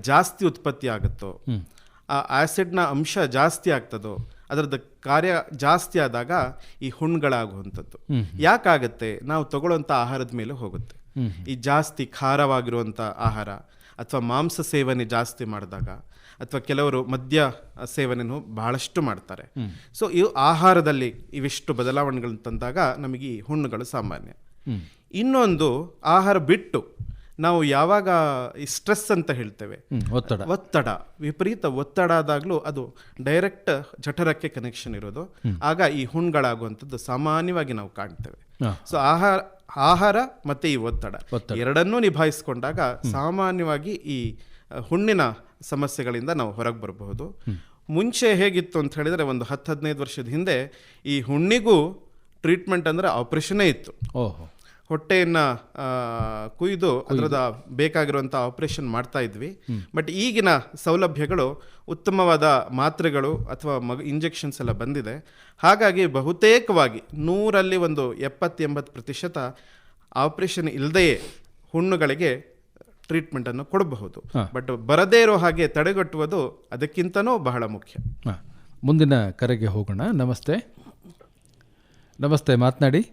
ಜಾಸ್ತಿ ಉತ್ಪತ್ತಿ ಆಗುತ್ತೋ, ಆ ಆ್ಯಸಿಡ್ನ ಅಂಶ ಜಾಸ್ತಿ ಆಗ್ತದೋ, ಅದರದ್ದು ಕಾರ್ಯ ಜಾಸ್ತಿ ಆದಾಗ ಈ ಹುಣ್ಣುಗಳಾಗುವಂಥದ್ದು. ಯಾಕಾಗತ್ತೆ? ನಾವು ತಗೊಳ್ಳೋಂಥ ಆಹಾರದ ಮೇಲೆ ಹೋಗುತ್ತೆ. ಈ ಜಾಸ್ತಿ ಖಾರವಾಗಿರುವಂಥ ಆಹಾರ, ಅಥವಾ ಮಾಂಸ ಸೇವನೆ ಜಾಸ್ತಿ ಮಾಡಿದಾಗ, ಅಥವಾ ಕೆಲವರು ಮದ್ಯ ಸೇವನೆಯನ್ನು ಬಹಳಷ್ಟು ಮಾಡ್ತಾರೆ. ಸೊ ಈ ಆಹಾರದಲ್ಲಿ ಇವಿಷ್ಟು ಬದಲಾವಣೆಗಳನ್ನು ತಂದಾಗ ನಮಗೆ ಈ ಹುಣ್ಣುಗಳು ಸಾಮಾನ್ಯ. ಇನ್ನೊಂದು, ಆಹಾರ ಬಿಟ್ಟು ನಾವು ಯಾವಾಗ ಈ ಸ್ಟ್ರೆಸ್ ಅಂತ ಹೇಳ್ತೇವೆ, ಒತ್ತಡ, ವಿಪರೀತ ಒತ್ತಡ ಆದಾಗಲೂ ಅದು ಡೈರೆಕ್ಟ್ ಜಠರಕ್ಕೆ ಕನೆಕ್ಷನ್ ಇರೋದು. ಆಗ ಈ ಹುಣ್ಣುಗಳಾಗುವಂಥದ್ದು ಸಾಮಾನ್ಯವಾಗಿ ನಾವು ಕಾಣ್ತೇವೆ. ಸೊ ಆಹಾರ ಮತ್ತು ಈ ಒತ್ತಡ ಎರಡನ್ನೂ ನಿಭಾಯಿಸ್ಕೊಂಡಾಗ ಸಾಮಾನ್ಯವಾಗಿ ಈ ಹುಣ್ಣಿನ ಸಮಸ್ಯೆಗಳಿಂದ ನಾವು ಹೊರಗೆ ಬರಬಹುದು. ಮುಂಚೆ ಹೇಗಿತ್ತು ಅಂತ ಹೇಳಿದರೆ, ಒಂದು 10-15 ವರ್ಷದ ಹಿಂದೆ ಈ ಹುಣ್ಣಿಗೂ ಟ್ರೀಟ್ಮೆಂಟ್ ಅಂದರೆ ಆಪರೇಷನ್ನೇ ಇತ್ತು. ಹೊಟ್ಟೆಯನ್ನು ಕುಯ್ದು ಅದರದ ಬೇಕಾಗಿರುವಂಥ ಆಪರೇಷನ್ ಮಾಡ್ತಾ ಇದ್ವಿ. ಬಟ್ ಈಗಿನ ಸೌಲಭ್ಯಗಳು, ಉತ್ತಮವಾದ ಮಾತ್ರೆಗಳು ಅಥವಾ ಇಂಜೆಕ್ಷನ್ಸ್ ಎಲ್ಲ ಬಂದಿದೆ. ಹಾಗಾಗಿ ಬಹುತೇಕವಾಗಿ 100ರಲ್ಲಿ ಒಂದು 70-80% ಆಪರೇಷನ್ ಇಲ್ಲದೆಯೇ ಹುಣ್ಣುಗಳಿಗೆ ಟ್ರೀಟ್ಮೆಂಟನ್ನು ಕೊಡಬಹುದು. ಬಟ್ ಬರದೇ ಇರೋ ಹಾಗೆ ತಡೆಗಟ್ಟುವುದು ಅದಕ್ಕಿಂತನೂ ಬಹಳ ಮುಖ್ಯ. ಮುಂದಿನ ಕರೆಗೆ ಹೋಗೋಣ. ನಮಸ್ತೆ. ಮಾತನಾಡಿ.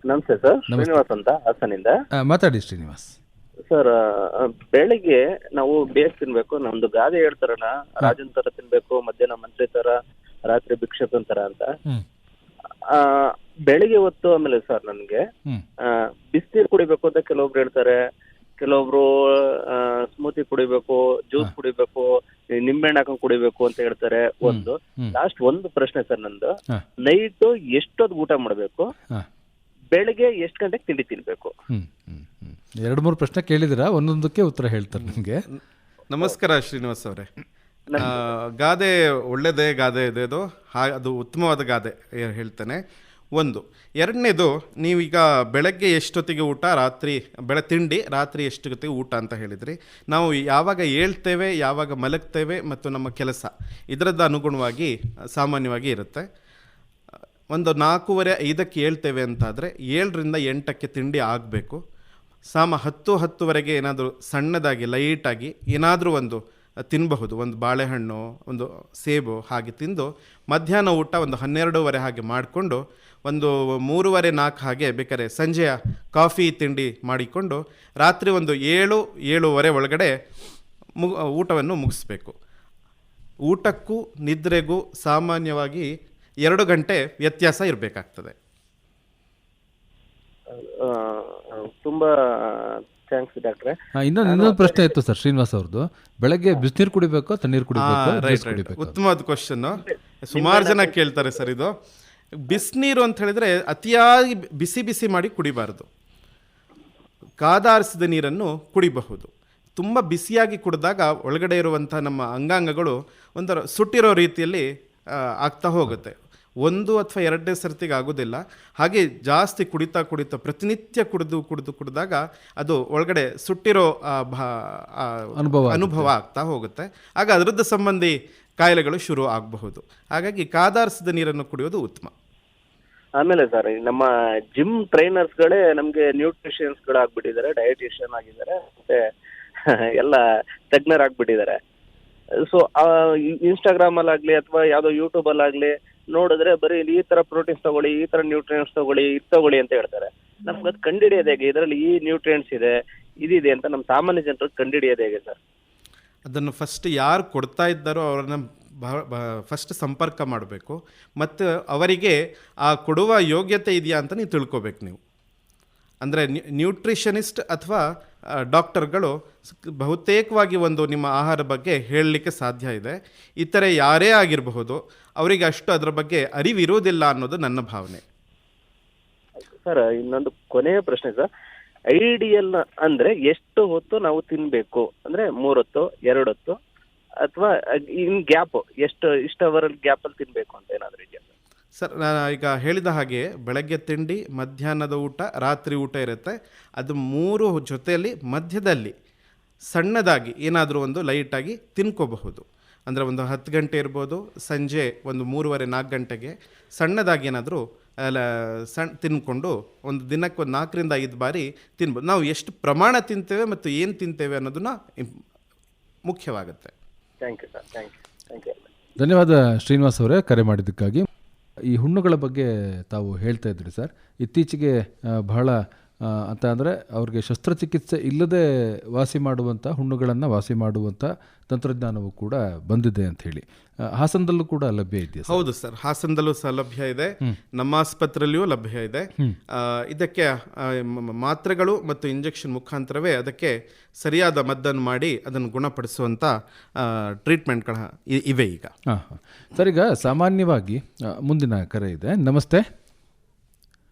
ನಮಸ್ತೆ ಸರ್, ಶ್ರೀನಿವಾಸ್ ಅಂತ ಹಾಸನಿಂದ. ಮಾತಾಡಿ ಶ್ರೀನಿವಾಸ್. ಸರ್, ಬೆಳಿಗ್ಗೆ ನಾವು ಬೇಸ್ ತಿನ್ಬೇಕು. ನಮ್ದು ಗಾದೆ ಹೇಳ್ತಾರಲ್ಲ, ರಾಜನ್ ತರ ತಿನ್ಬೇಕು, ಮಧ್ಯಾಹ್ನ ಮಂತ್ರಿ ತರ, ರಾತ್ರಿ ಭಿಕ್ಷಕನ್ ತರ ಅಂತ. ಬೆಳಿಗ್ಗೆ ಹೊತ್ತು ಆಮೇಲೆ ಸರ್ ನನ್ಗೆ ಬಿಸಿನೀರು ಕುಡಿಬೇಕು ಅಂತ ಕೆಲವೊಬ್ರು ಹೇಳ್ತಾರೆ, ಕೆಲವೊಬ್ರು ಸ್ಮೂತಿ ಕುಡಿಬೇಕು, ಜ್ಯೂಸ್ ಕುಡಿಬೇಕು, ನಿಂಬೆಹಣ್ಣು ಹಾಕೊಂಡ್ ಕುಡಿಬೇಕು ಅಂತ ಹೇಳ್ತಾರೆ. ಲಾಸ್ಟ್ ಒಂದು ಪ್ರಶ್ನೆ ಸರ್ ನಂದು, ನೈಟ್ ಎಷ್ಟೊತ್ತು ಊಟ ಮಾಡ್ಬೇಕು, ಬೆಳಿಗ್ಗೆ ಎಷ್ಟು ಗಂಟೆಗೆ ತಿಂಡಿ ತಿನ್ಬೇಕು? 2-3 ಪ್ರಶ್ನೆ ಕೇಳಿದಿರಾ, ಒಂದೊಂದಕ್ಕೆ ಉತ್ತರ ಹೇಳ್ತಾರೆ ನಿಮಗೆ. ನಮಸ್ಕಾರ ಶ್ರೀನಿವಾಸ್ ಅವರೇ. ಗಾದೆ ಒಳ್ಳೆಯದೇ ಗಾದೆ ಇದೆ ಅದು. ಅದು ಉತ್ತಮವಾದ ಗಾದೆ ಹೇಳ್ತೇನೆ. ಎರಡನೇದು, ನೀವೀಗ ಬೆಳಗ್ಗೆ ಎಷ್ಟೊತ್ತಿಗೆ ಊಟ, ತಿಂಡಿ, ರಾತ್ರಿ ಎಷ್ಟೊತ್ತಿಗೆ ಊಟ ಅಂತ ಹೇಳಿದ್ರಿ. ನಾವು ಯಾವಾಗ ಏಳ್ತೇವೆ, ಯಾವಾಗ ಮಲಗ್ತೇವೆ ಮತ್ತು ನಮ್ಮ ಕೆಲಸ ಇದರದ್ದು ಅನುಗುಣವಾಗಿ ಸಾಮಾನ್ಯವಾಗಿ ಇರುತ್ತೆ. ಒಂದು 4:45 ಏಳ್ತೇವೆ ಅಂತಾದರೆ 7ರಿಂದ 8ಕ್ಕೆ ತಿಂಡಿ ಆಗಬೇಕು. 10-10ವರೆಗೆ ಏನಾದರೂ ಸಣ್ಣದಾಗಿ ಲೈಟಾಗಿ ಏನಾದರೂ ಒಂದು ತಿನ್ನಬಹುದು. ಒಂದು ಬಾಳೆಹಣ್ಣು, ಒಂದು ಸೇಬು ಹಾಗೆ ತಿಂದು ಮಧ್ಯಾಹ್ನ ಊಟ ಒಂದು 12:30 ಹಾಗೆ ಮಾಡಿಕೊಂಡು ಒಂದು 3:30-4 ಹಾಗೆ ಬೇಕಾದ್ರೆ ಸಂಜೆಯ ಕಾಫಿ ತಿಂಡಿ ಮಾಡಿಕೊಂಡು ರಾತ್ರಿ ಒಂದು 7-7:30 ಒಳಗಡೆ ಊಟವನ್ನು ಮುಗಿಸ್ಬೇಕು. ಊಟಕ್ಕೂ ನಿದ್ರೆಗೂ ಸಾಮಾನ್ಯವಾಗಿ 2 ಗಂಟೆ ವ್ಯತ್ಯಾಸ ಇರಬೇಕಾಗ್ತದೆ. ತುಂಬಾ ಥ್ಯಾಂಕ್ಸ್ ಡಾಕ್ಟ್ರೆ. ಇನ್ನೊಂದು ಪ್ರಶ್ನೆ ಇತ್ತು ಸರ್ ಶ್ರೀನಿವಾಸ್ ಅವ್ರದ್ದು. ಬೆಳಗ್ಗೆ ಬಿಸಿನೀರು ಕುಡಿಬೇಕು, ತಣ್ಣೀರು ಕುಡಿಬೇಕು? ಉತ್ತಮವಾದ ಕ್ವಶನ್, ಸುಮಾರು ಜನ ಕೇಳ್ತಾರೆ ಸರ್ ಇದು. ಬಿಸಿನೀರು ಅಂತ ಹೇಳಿದ್ರೆ ಅತಿಯಾಗಿ ಬಿಸಿ ಮಾಡಿ ಕುಡಿಬಾರ್ದು. ಕಾದಾರಿಸಿದ ನೀರನ್ನು ಕುಡಿಬಹುದು. ತುಂಬ ಬಿಸಿಯಾಗಿ ಕುಡಿದಾಗ ಒಳಗಡೆ ಇರುವಂಥ ನಮ್ಮ ಅಂಗಾಂಗಗಳು ಒಂಥರ ಸುಟ್ಟಿರೋ ರೀತಿಯಲ್ಲಿ ಆಗ್ತಾ ಹೋಗುತ್ತೆ. 1 ಅಥವಾ 2 ಸರ್ತಿಗೆ ಆಗೋದಿಲ್ಲ. ಹಾಗೆ ಜಾಸ್ತಿ ಕುಡಿತಾ ಪ್ರತಿನಿತ್ಯ ಕುಡಿದಾಗ ಅದು ಒಳಗಡೆ ಸುಟ್ಟಿರೋ ಅನುಭವ ಆಗ್ತಾ ಹೋಗುತ್ತೆ. ಆಗ ಅದರದ್ದು ಸಂಬಂಧಿ ಕಾಯಿಲೆಗಳು ಶುರು ಆಗಬಹುದು. ಹಾಗಾಗಿ ಕಾದಾರಿಸಿದ ನೀರನ್ನು ಕುಡಿಯೋದು ಉತ್ತಮ. ಆಮೇಲೆ ಸರ್, ನಮ್ಮ ಜಿಮ್ ಟ್ರೈನರ್ಸ್ಗಳೇ ನಮಗೆ ನ್ಯೂಟ್ರಿಷಿಯನ್ಸ್ಗಳಾಗ್ಬಿಟ್ಟಿದ್ದಾರೆ, ಡಯಟಿಷಿಯನ್ ಆಗಿದ್ದಾರೆ, ಮತ್ತೆ ಎಲ್ಲ ತಜ್ಞರಾಗ್ಬಿಟ್ಟಿದ್ದಾರೆ. ಸೊ ಇನ್ಸ್ಟಾಗ್ರಾಮಲ್ಲಾಗಲಿ ಅಥವಾ ಯಾವುದೋ ಯೂಟ್ಯೂಬಲ್ಲಾಗಲಿ ನೋಡಿದ್ರೆ ಬರೀ ಈ ಥರ ಪ್ರೋಟೀನ್ಸ್ ತಗೊಳ್ಳಿ, ಈ ಥರ ನ್ಯೂಟ್ರಿಯೆಂಟ್ಸ್ ತಗೊಳ್ಳಿ, ಇದು ತಗೊಳ್ಳಿ ಅಂತ ಹೇಳ್ತಾರೆ. ನಮ್ಗೆ ಅದು ಕಂಡುಹಿಡಿಯೋದು ಹೇಗೆ? ಇದರಲ್ಲಿ ಈ ನ್ಯೂಟ್ರಿಯೆಂಟ್ಸ್ ಇದೆ, ಇದಿದೆ ಅಂತ ನಮ್ಮ ಸಾಮಾನ್ಯ ಜನರಿಗೆ ಕಂಡುಹಿಡಿಯೋದು ಹೇಗೆ ಸರ್? ಅದನ್ನು ಫಸ್ಟ್ ಯಾರು ಕೊಡ್ತಾ ಇದ್ದಾರೋ ಅವ್ರನ್ನ ಫಸ್ಟ್ ಸಂಪರ್ಕ ಮಾಡಬೇಕು. ಮತ್ತು ಅವರಿಗೆ ಆ ಕೊಡುವ ಯೋಗ್ಯತೆ ಇದೆಯಾ ಅಂತ ನೀವು ತಿಳ್ಕೊಬೇಕು. ನೀವು ಅಂದರೆ ನ್ಯೂಟ್ರಿಷನಿಸ್ಟ್ ಅಥವಾ ಡಾಕ್ಟರ್ಗಳು ಬಹುತೇಕವಾಗಿ ಒಂದು ನಿಮ್ಮ ಆಹಾರ ಬಗ್ಗೆ ಹೇಳಲಿಕ್ಕೆ ಸಾಧ್ಯ ಇದೆ. ಇತರೆ ಯಾರೇ ಆಗಿರಬಹುದು, ಅವರಿಗೆ ಅಷ್ಟು ಅದರ ಬಗ್ಗೆ ಅರಿವಿರುವುದಿಲ್ಲ ಅನ್ನೋದು ನನ್ನ ಭಾವನೆ. ಸರ್, ಇನ್ನೊಂದು ಕೊನೆಯ ಪ್ರಶ್ನೆ ಸರ್. ಐಡಿಯಲ್ ಅಂದ್ರೆ ಎಷ್ಟು ಹೊತ್ತು ನಾವು ತಿನ್ಬೇಕು? ಅಂದ್ರೆ 3 ಹೊತ್ತು, 2 ಹೊತ್ತು, ಅಥವಾ ಇನ್ ಗ್ಯಾಪ್ ಇಷ್ಟು ಅವರ್ ಗ್ಯಾಪ್ ಅಲ್ಲಿ ತಿನ್ಬೇಕು ಅಂತ ಏನಾದ್ರು ಇದೆಯಾ ಸರ್? ನಾನು ಈಗ ಹೇಳಿದ ಹಾಗೆ ಬೆಳಗ್ಗೆ ತಿಂಡಿ, ಮಧ್ಯಾಹ್ನದ ಊಟ, ರಾತ್ರಿ ಊಟ ಇರುತ್ತೆ. ಅದು 3 ಜೊತೆಯಲ್ಲಿ ಮಧ್ಯದಲ್ಲಿ ಸಣ್ಣದಾಗಿ ಏನಾದರೂ ಒಂದು ಲೈಟಾಗಿ ತಿನ್ಕೋಬಹುದು. ಅಂದರೆ ಒಂದು 10 ಗಂಟೆ ಇರ್ಬೋದು, ಸಂಜೆ ಒಂದು 3:30-4 ಗಂಟೆಗೆ ಸಣ್ಣದಾಗಿ ಏನಾದರೂ ತಿನ್ಕೊಂಡು ಒಂದು ದಿನಕ್ಕೆ ಒಂದು 4-5 ಬಾರಿ ತಿನ್ಬೋದು. ನಾವು ಎಷ್ಟು ಪ್ರಮಾಣ ತಿಂತೇವೆ ಮತ್ತು ಏನು ತಿಂತೇವೆ ಅನ್ನೋದನ್ನ ಮುಖ್ಯವಾಗುತ್ತೆ. Thank you sir. Thank you. ಧನ್ಯವಾದ ಶ್ರೀನಿವಾಸ್ ಅವರೇ ಕರೆ ಮಾಡಿದ್ದಕ್ಕಾಗಿ. ಈ ಹುಣ್ಣುಗಳ ಬಗ್ಗೆ ತಾವು ಹೇಳ್ತಾ ಇದ್ರಿ ಸರ್. ಇತ್ತೀಚೆಗೆ ಬಹಳ ಅಂತ ಅಂದರೆ ಅವ್ರಿಗೆ ಶಸ್ತ್ರಚಿಕಿತ್ಸೆ ಇಲ್ಲದೆ ವಾಸಿ ಮಾಡುವಂಥ ಹುಣ್ಣುಗಳನ್ನು ವಾಸಿ ಮಾಡುವಂಥ ತಂತ್ರಜ್ಞಾನವೂ ಕೂಡ ಬಂದಿದೆ ಅಂತ ಹೇಳಿ ಹಾಸನದಲ್ಲೂ ಕೂಡ ಲಭ್ಯ ಇದೆಯಾ? ಹೌದು ಸರ್, ಹಾಸನದಲ್ಲೂ ಸೌಲಭ್ಯ ಇದೆ, ನಮ್ಮ ಆಸ್ಪತ್ರೆಯಲ್ಲಿಯೂ ಲಭ್ಯ ಇದೆ. ಇದಕ್ಕೆ ಮಾತ್ರೆಗಳು ಮತ್ತು ಇಂಜೆಕ್ಷನ್ ಮುಖಾಂತರವೇ ಅದಕ್ಕೆ ಸರಿಯಾದ ಮದ್ದನ್ನು ಮಾಡಿ ಅದನ್ನು ಗುಣಪಡಿಸುವಂಥ ಟ್ರೀಟ್ಮೆಂಟ್ಗಳ ಇವೆ ಈಗ. ಸರ್, ಈಗ ಸಾಮಾನ್ಯವಾಗಿ ಮುಂದಿನ ಕರೆ ಇದೆ. ನಮಸ್ತೆ.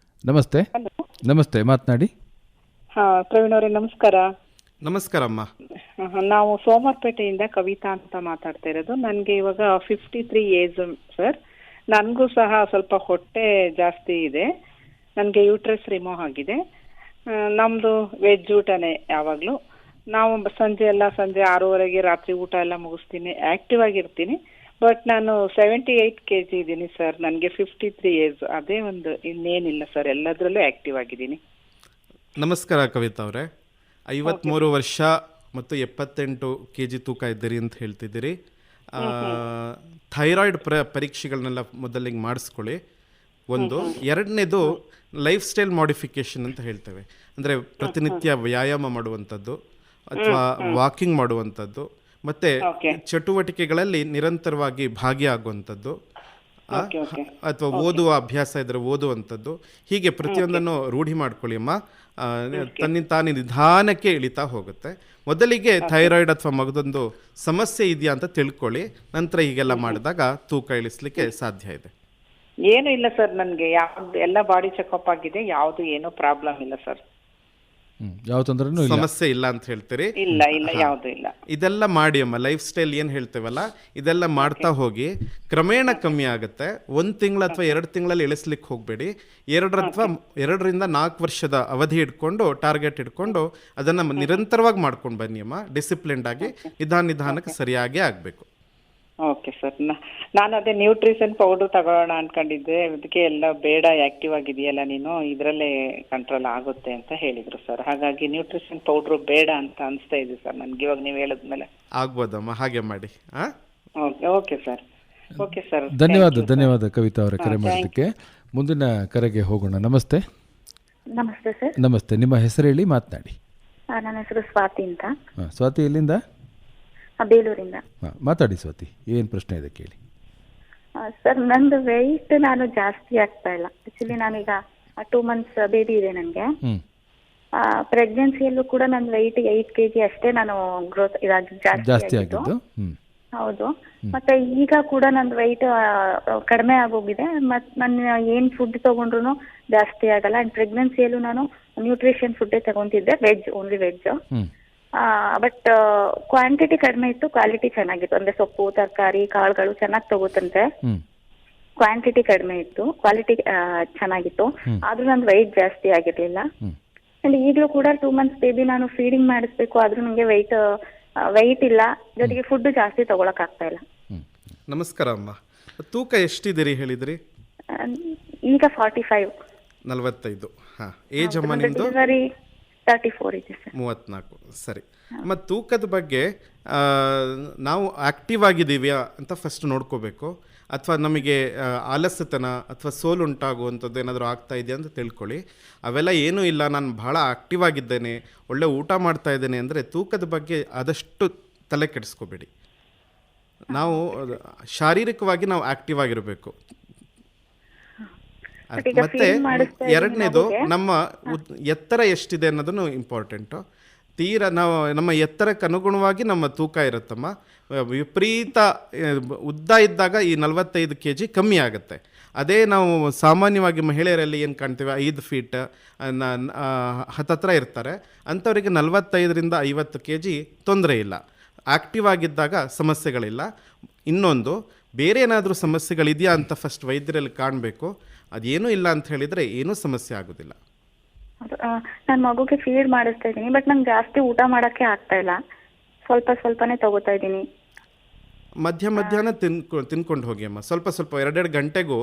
ನಮಸ್ತೆ, ಮಾತನಾಡಿ. ಪ್ರವೀಣ್ ಅವರೇ ನಮಸ್ಕಾರ. ನಮಸ್ಕಾರ ಅಮ್ಮ. ನಾವು ಸೋಮವಾರಪೇಟೆಯಿಂದ ಕವಿತಾ ಅಂತ ಮಾತಾಡ್ತಾ ಇರೋದು. ನನಗೆ ಇವಾಗ 53 ಏಜ್ ಸರ್. ನನಗೂ ಸಹ ಸ್ವಲ್ಪ ಹೊಟ್ಟೆ ಜಾಸ್ತಿ ಇದೆ. ನನಗೆ ಯೂಟ್ರಸ್ ರಿಮೂವ್ ಆಗಿದೆ. ನಮ್ಮದು ವೆಜ್ ಊಟನೇ ಯಾವಾಗಲೂ. ನಾವು ಸಂಜೆ 6:30 ರಾತ್ರಿ ಊಟ ಎಲ್ಲ ಮುಗಿಸ್ತೀನಿ, ಆಕ್ಟಿವ್ ಆಗಿರ್ತೀನಿ. ಬಟ್ ನಾನು 78 kg ಇದ್ದೀನಿ ಸರ್. ನನಗೆ 53 ಏಜ್. ಅದೇ ಒಂದು, ಇನ್ನೇನಿಲ್ಲ ಸರ್, ಎಲ್ಲದರಲ್ಲೂ ಆಕ್ಟಿವ್ ಆಗಿದ್ದೀನಿ. ನಮಸ್ಕಾರ ಕವಿತಾ ಅವರೇ. 53 ವರ್ಷ ಮತ್ತು 78 kg ತೂಕ ಇದ್ದೀರಿ ಅಂತ ಹೇಳ್ತಿದ್ದೀರಿ. ಥೈರಾಯ್ಡ್ ಪರೀಕ್ಷೆಗಳನ್ನೆಲ್ಲ ಮೊದಲಿಗೆ ಮಾಡಿಸ್ಕೊಳ್ಳಿ. ಒಂದು. ಎರಡನೇದು ಲೈಫ್ ಸ್ಟೈಲ್ ಮಾಡಿಫಿಕೇಶನ್ ಅಂತ ಹೇಳ್ತೇವೆ. ಅಂದರೆ ಪ್ರತಿನಿತ್ಯ ವ್ಯಾಯಾಮ ಮಾಡುವಂಥದ್ದು ಅಥವಾ ವಾಕಿಂಗ್ ಮಾಡುವಂಥದ್ದು, ಮತ್ತು ಚಟುವಟಿಕೆಗಳಲ್ಲಿ ನಿರಂತರವಾಗಿ ಭಾಗಿಯಾಗುವಂಥದ್ದು, ಅಥವಾ ಓದುವ ಅಭ್ಯಾಸ ಇದ್ದರೆ ಓದುವಂಥದ್ದು. ಹೀಗೆ ಪ್ರತಿಯೊಂದನ್ನು ರೂಢಿ ಮಾಡ್ಕೊಳ್ಳಿ ಅಮ್ಮ. ತಾನೇ ನಿಧಾನಕ್ಕೆ ಇಳಿತಾ ಹೋಗುತ್ತೆ. ಮೊದಲಿಗೆ ಥೈರಾಯ್ಡ್ ಅಥವಾ ಮಗದೊಂದು ಸಮಸ್ಯೆ ಇದೆಯಾ ಅಂತ ತಿಳ್ಕೊಳ್ಳಿ. ನಂತರ ಹೀಗೆಲ್ಲ ಮಾಡಿದಾಗ ತೂಕ ಇಳಿಸ್ಲಿಕ್ಕೆ ಸಾಧ್ಯ ಇದೆ. ಏನು ಇಲ್ಲ ಸರ್, ನನಗೆ ಯಾವ್ದು ಎಲ್ಲ ಬಾಡಿ ಚೆಕಪ್ ಆಗಿದೆ, ಯಾವುದು ಏನೂ ಪ್ರಾಬ್ಲಮ್ ಇಲ್ಲ ಸರ್. ಯಾವ ತೊಂದರೆನೂ ಇಲ್ಲ. ಸಮಸ್ಯೆ ಇಲ್ಲ ಅಂತ ಹೇಳ್ತೀರಿ. ಇಲ್ಲ ಇಲ್ಲ ಯಾವ್ದು ಇಲ್ಲ. ಇದೆಲ್ಲ ಮಾಡಿ ಅಮ್ಮ, ಲೈಫ್ ಸ್ಟೈಲ್ ಏನು ಹೇಳ್ತೇವಲ್ಲ ಇದೆಲ್ಲ ಮಾಡ್ತಾ ಹೋಗಿ ಕ್ರಮೇಣ ಕಮ್ಮಿ ಆಗುತ್ತೆ. 1 ತಿಂಗಳು ಅಥವಾ 2 ತಿಂಗಳಲ್ಲಿ ಇಳಿಸ್ಲಿಕ್ಕೆ ಹೋಗಬೇಡಿ. 2 ರಿಂದ 4 ವರ್ಷದ ಅವಧಿ ಇಟ್ಕೊಂಡು ಟಾರ್ಗೆಟ್ ಇಟ್ಕೊಂಡು ಅದನ್ನು ನಿರಂತರವಾಗಿ ಮಾಡ್ಕೊಂಡು ಬನ್ನಿ ಅಮ್ಮ. ಡಿಸಿಪ್ಲಿನ್ಡ್ ಆಗಿ ನಿಧಾನಕ್ಕೆ ಸರಿಯಾಗಿ ಆಗಬೇಕು. Okay sir. ನಾನು ಅದೇ ನ್ಯೂಟ್ರಿಷನ್ ಪೌಡರ್ ತಗೊಳ್ಳೋಣ ಅನ್ಕೊಂಡಿದ್ದೆ, ಅದಕ್ಕೆ ಎಲ್ಲ ಬೇಡ, ಆಕ್ಟಿವ್ ಆಗಿದೆಯಲ್ಲ ನೀನು, ಇದರಲ್ಲೇ ಕಂಟ್ರೋಲ್ ಆಗುತ್ತೆ ಅಂತ ಹೇಳಿದ್ರು ಸರ್. ಹಾಗಾಗಿ ನ್ಯೂಟ್ರಿಷನ್ ಪೌಡ್ರು ಬೇಡ ಅಂತ ಅನಿಸ್ತಾ ಇದೆ ಸರ್ ನನಗೆ ಇವಾಗ ನೀವು ಹೇಳಿದ್ಮೇಲೆ. ಆಗ್ಬೋದಮ್ಮ, ಹಾಗೆ ಮಾಡಿ. Okay sir. ಓಕೆ ಸರ್, ಧನ್ಯವಾದ ಕವಿತಾ ಅವರ ಕರೆ ಮಾಡೋದಕ್ಕೆ. ಮುಂದಿನ ಕರೆಗೆ ಹೋಗೋಣ. ನಮಸ್ತೆ. ನಮಸ್ತೆ ಸರ್. ನಮಸ್ತೆ, ನಿಮ್ಮ ಹೆಸರು ಹೇಳಿ, ಮಾತನಾಡಿ. ನನ್ನ ಹೆಸರು ಸ್ವಾತಿ ಅಂತ. ಸ್ವಾತಿ, ಎಲ್ಲಿಂದ? ಬೇಲೂರಿಂದ. ಮಾತಾಡಿ ಸ್ವಾತಿ, ಏನು ಪ್ರಶ್ನೆ ಇದೆ ಕೇಳಿ. ಸರ್, ನಂದು ವೆಯ್ಟ್ ನಾನು ಜಾಸ್ತಿ ಆಗ್ತಾ ಇಲ್ಲ. ಆಕ್ಚುಲಿ ನಾನೀಗ 2 months ಬೇಬಿ ಇದೆ ನನಗೆ. ಪ್ರೆಗ್ನೆನ್ಸಿಯಲ್ಲೂ ಕೂಡ ನನ್ನ ವೆಯ್ಟ್ 8 kg ಅಷ್ಟೇ ನಾನು ಗ್ರೋತ್ ಜಾಸ್ತಿ ಆಗಿದ್ದು. ಹೌದು. ಮತ್ತೆ ಈಗ ಕೂಡ ನಂದು ವೆಯ್ಟ್ ಕಡಿಮೆ ಆಗೋಗಿದೆ. ಮತ್ತೆ ನಾನು ಏನ್ ಫುಡ್ ತಗೊಂಡ್ರು ಜಾಸ್ತಿ ಆಗಲ್ಲ. ಅಂಡ್ ಪ್ರೆಗ್ನೆನ್ಸಿಯಲ್ಲೂ ನಾನು ನ್ಯೂಟ್ರಿಷನ್ ಫುಡ್ಡೇ ತಗೊಂತಿದ್ದೆ, ಓನ್ಲಿ ವೆಜ್. ಬಟ್ ಕ್ವಾಂಟಿಟಿ ಕಡಿಮೆ ಇತ್ತು, ಕ್ವಾಲಿಟಿ ಚೆನ್ನಾಗಿತ್ತು. ಅಂದ್ರೆ ಸೊಪ್ಪು, ತರಕಾರಿ, ಕಾಳುಗಳು ಚೆನ್ನಾಗಿ ತಗೋತಂತೆ. ಕ್ವಾಂಟಿಟಿ ಕಡಿಮೆ ಇತ್ತು, ಕ್ವಾಲಿಟಿ ಚೆನ್ನಾಗಿತ್ತು. ಆದ್ರೂ ನಂದು ವೆಯ್ಟ್ ಜಾಸ್ತಿ ಆಗಿರ್ಲಿಲ್ಲ. ಅಂಡ್ ಈಗಲೂ ಕೂಡ 2 months ಬೇಬಿ ನಾನು ಫೀಡಿಂಗ್ ಮಾಡಿಸ್ಬೇಕು, ಆದ್ರೂ ನಂಗೆ ವೆಯ್ಟ್ ಇಲ್ಲ, ಜೊತೆಗೆ ಫುಡ್ ಜಾಸ್ತಿ ತಗೊಳಕ್ ಆಗ್ತಾ ಇಲ್ಲ. ನಮಸ್ಕಾರ ಅಮ್ಮ, ತೂಕ ಎಷ್ಟಿದ್ದೀರಿ ಹೇಳಿದ್ರಿ? ಈಗ 45. 45. ಏಜ್ ಅಮ್ಮ ನಿಮ್ದು? 34 ಇದೆ ಸರ್. 34. ಸರಿ ಅಮ್ಮ, ತೂಕದ ಬಗ್ಗೆ ನಾವು ಆಕ್ಟಿವ್ ಆಗಿದ್ದೀವ್ಯಾ ಅಂತ ಫಸ್ಟ್ ನೋಡ್ಕೋಬೇಕು. ಅಥವಾ ನಮಗೆ ಆಲಸ್ಯತನ ಅಥವಾ ಸೋಲು ಉಂಟಾಗುವಂಥದ್ದು ಏನಾದರೂ ಆಗ್ತಾ ಇದೆಯಾ ಅಂತ ತಿಳ್ಕೊಳ್ಳಿ. ಅವೆಲ್ಲ ಏನೂ ಇಲ್ಲ, ನಾನು ಭಾಳ ಆಕ್ಟಿವ್ ಆಗಿದ್ದೇನೆ, ಒಳ್ಳೆ ಊಟ ಮಾಡ್ತಾ ಇದ್ದೇನೆ ಅಂದರೆ ತೂಕದ ಬಗ್ಗೆ ಆದಷ್ಟು ತಲೆ ಕೆಡಿಸ್ಕೋಬೇಡಿ. ನಾವು ಶಾರೀರಿಕವಾಗಿ ನಾವು ಆಕ್ಟಿವ್ ಆಗಿರಬೇಕು. ಮತ್ತೆ ಎರಡನೇದು, ನಮ್ಮ ಎತ್ತರ ಎಷ್ಟಿದೆ ಅನ್ನೋದನ್ನು ಇಂಪಾರ್ಟೆಂಟು. ನಾವು ನಮ್ಮ ಎತ್ತರಕ್ಕೆ ಅನುಗುಣವಾಗಿ ನಮ್ಮ ತೂಕ ಇರುತ್ತಮ್ಮ. ವಿಪರೀತ ಉದ್ದ ಇದ್ದಾಗ ಈ 45 kg ಕಮ್ಮಿ ಆಗುತ್ತೆ. ಅದೇ ನಾವು ಸಾಮಾನ್ಯವಾಗಿ ಮಹಿಳೆಯರಲ್ಲಿ ಏನು ಕಾಣ್ತೀವಿ, 5 feet ಹತ್ತತ್ರ ಇರ್ತಾರೆ, ಅಂಥವರಿಗೆ 45ರಿಂದ 50 kg ತೊಂದರೆ ಇಲ್ಲ. ಆಕ್ಟಿವ್ ಆಗಿದ್ದಾಗ ಸಮಸ್ಯೆಗಳಿಲ್ಲ. ಇನ್ನೊಂದು, ಬೇರೆ ಏನಾದರೂ ಸಮಸ್ಯೆಗಳಿದೆಯಾ ಅಂತ ಫಸ್ಟ್ ವೈದ್ಯರಲ್ಲಿ ಕಾಣಬೇಕು. ಅದೇನೂ ಇಲ್ಲ ಅಂತ ಹೇಳಿದರೆ ಏನೂ ಸಮಸ್ಯೆ ಆಗೋದಿಲ್ಲ. ನಾನು ಮಗುಗೆ ಫೀಡ್ ಮಾಡಿಸ್ತಾ ಇದ್ದೀನಿ, ಬಟ್ ನಂಗೆ ಜಾಸ್ತಿ ಊಟ ಮಾಡೋಕ್ಕೆ ಆಗ್ತಾ ಇಲ್ಲ. ಸ್ವಲ್ಪನೇ ತಗೋತಾ ಇದ್ದೀನಿ. ಮಧ್ಯಾಹ್ನ ತಿನ್ಕೊಂಡು ಹೋಗಿ ಅಮ್ಮ. ಸ್ವಲ್ಪ 2 ಗಂಟೆಗೂ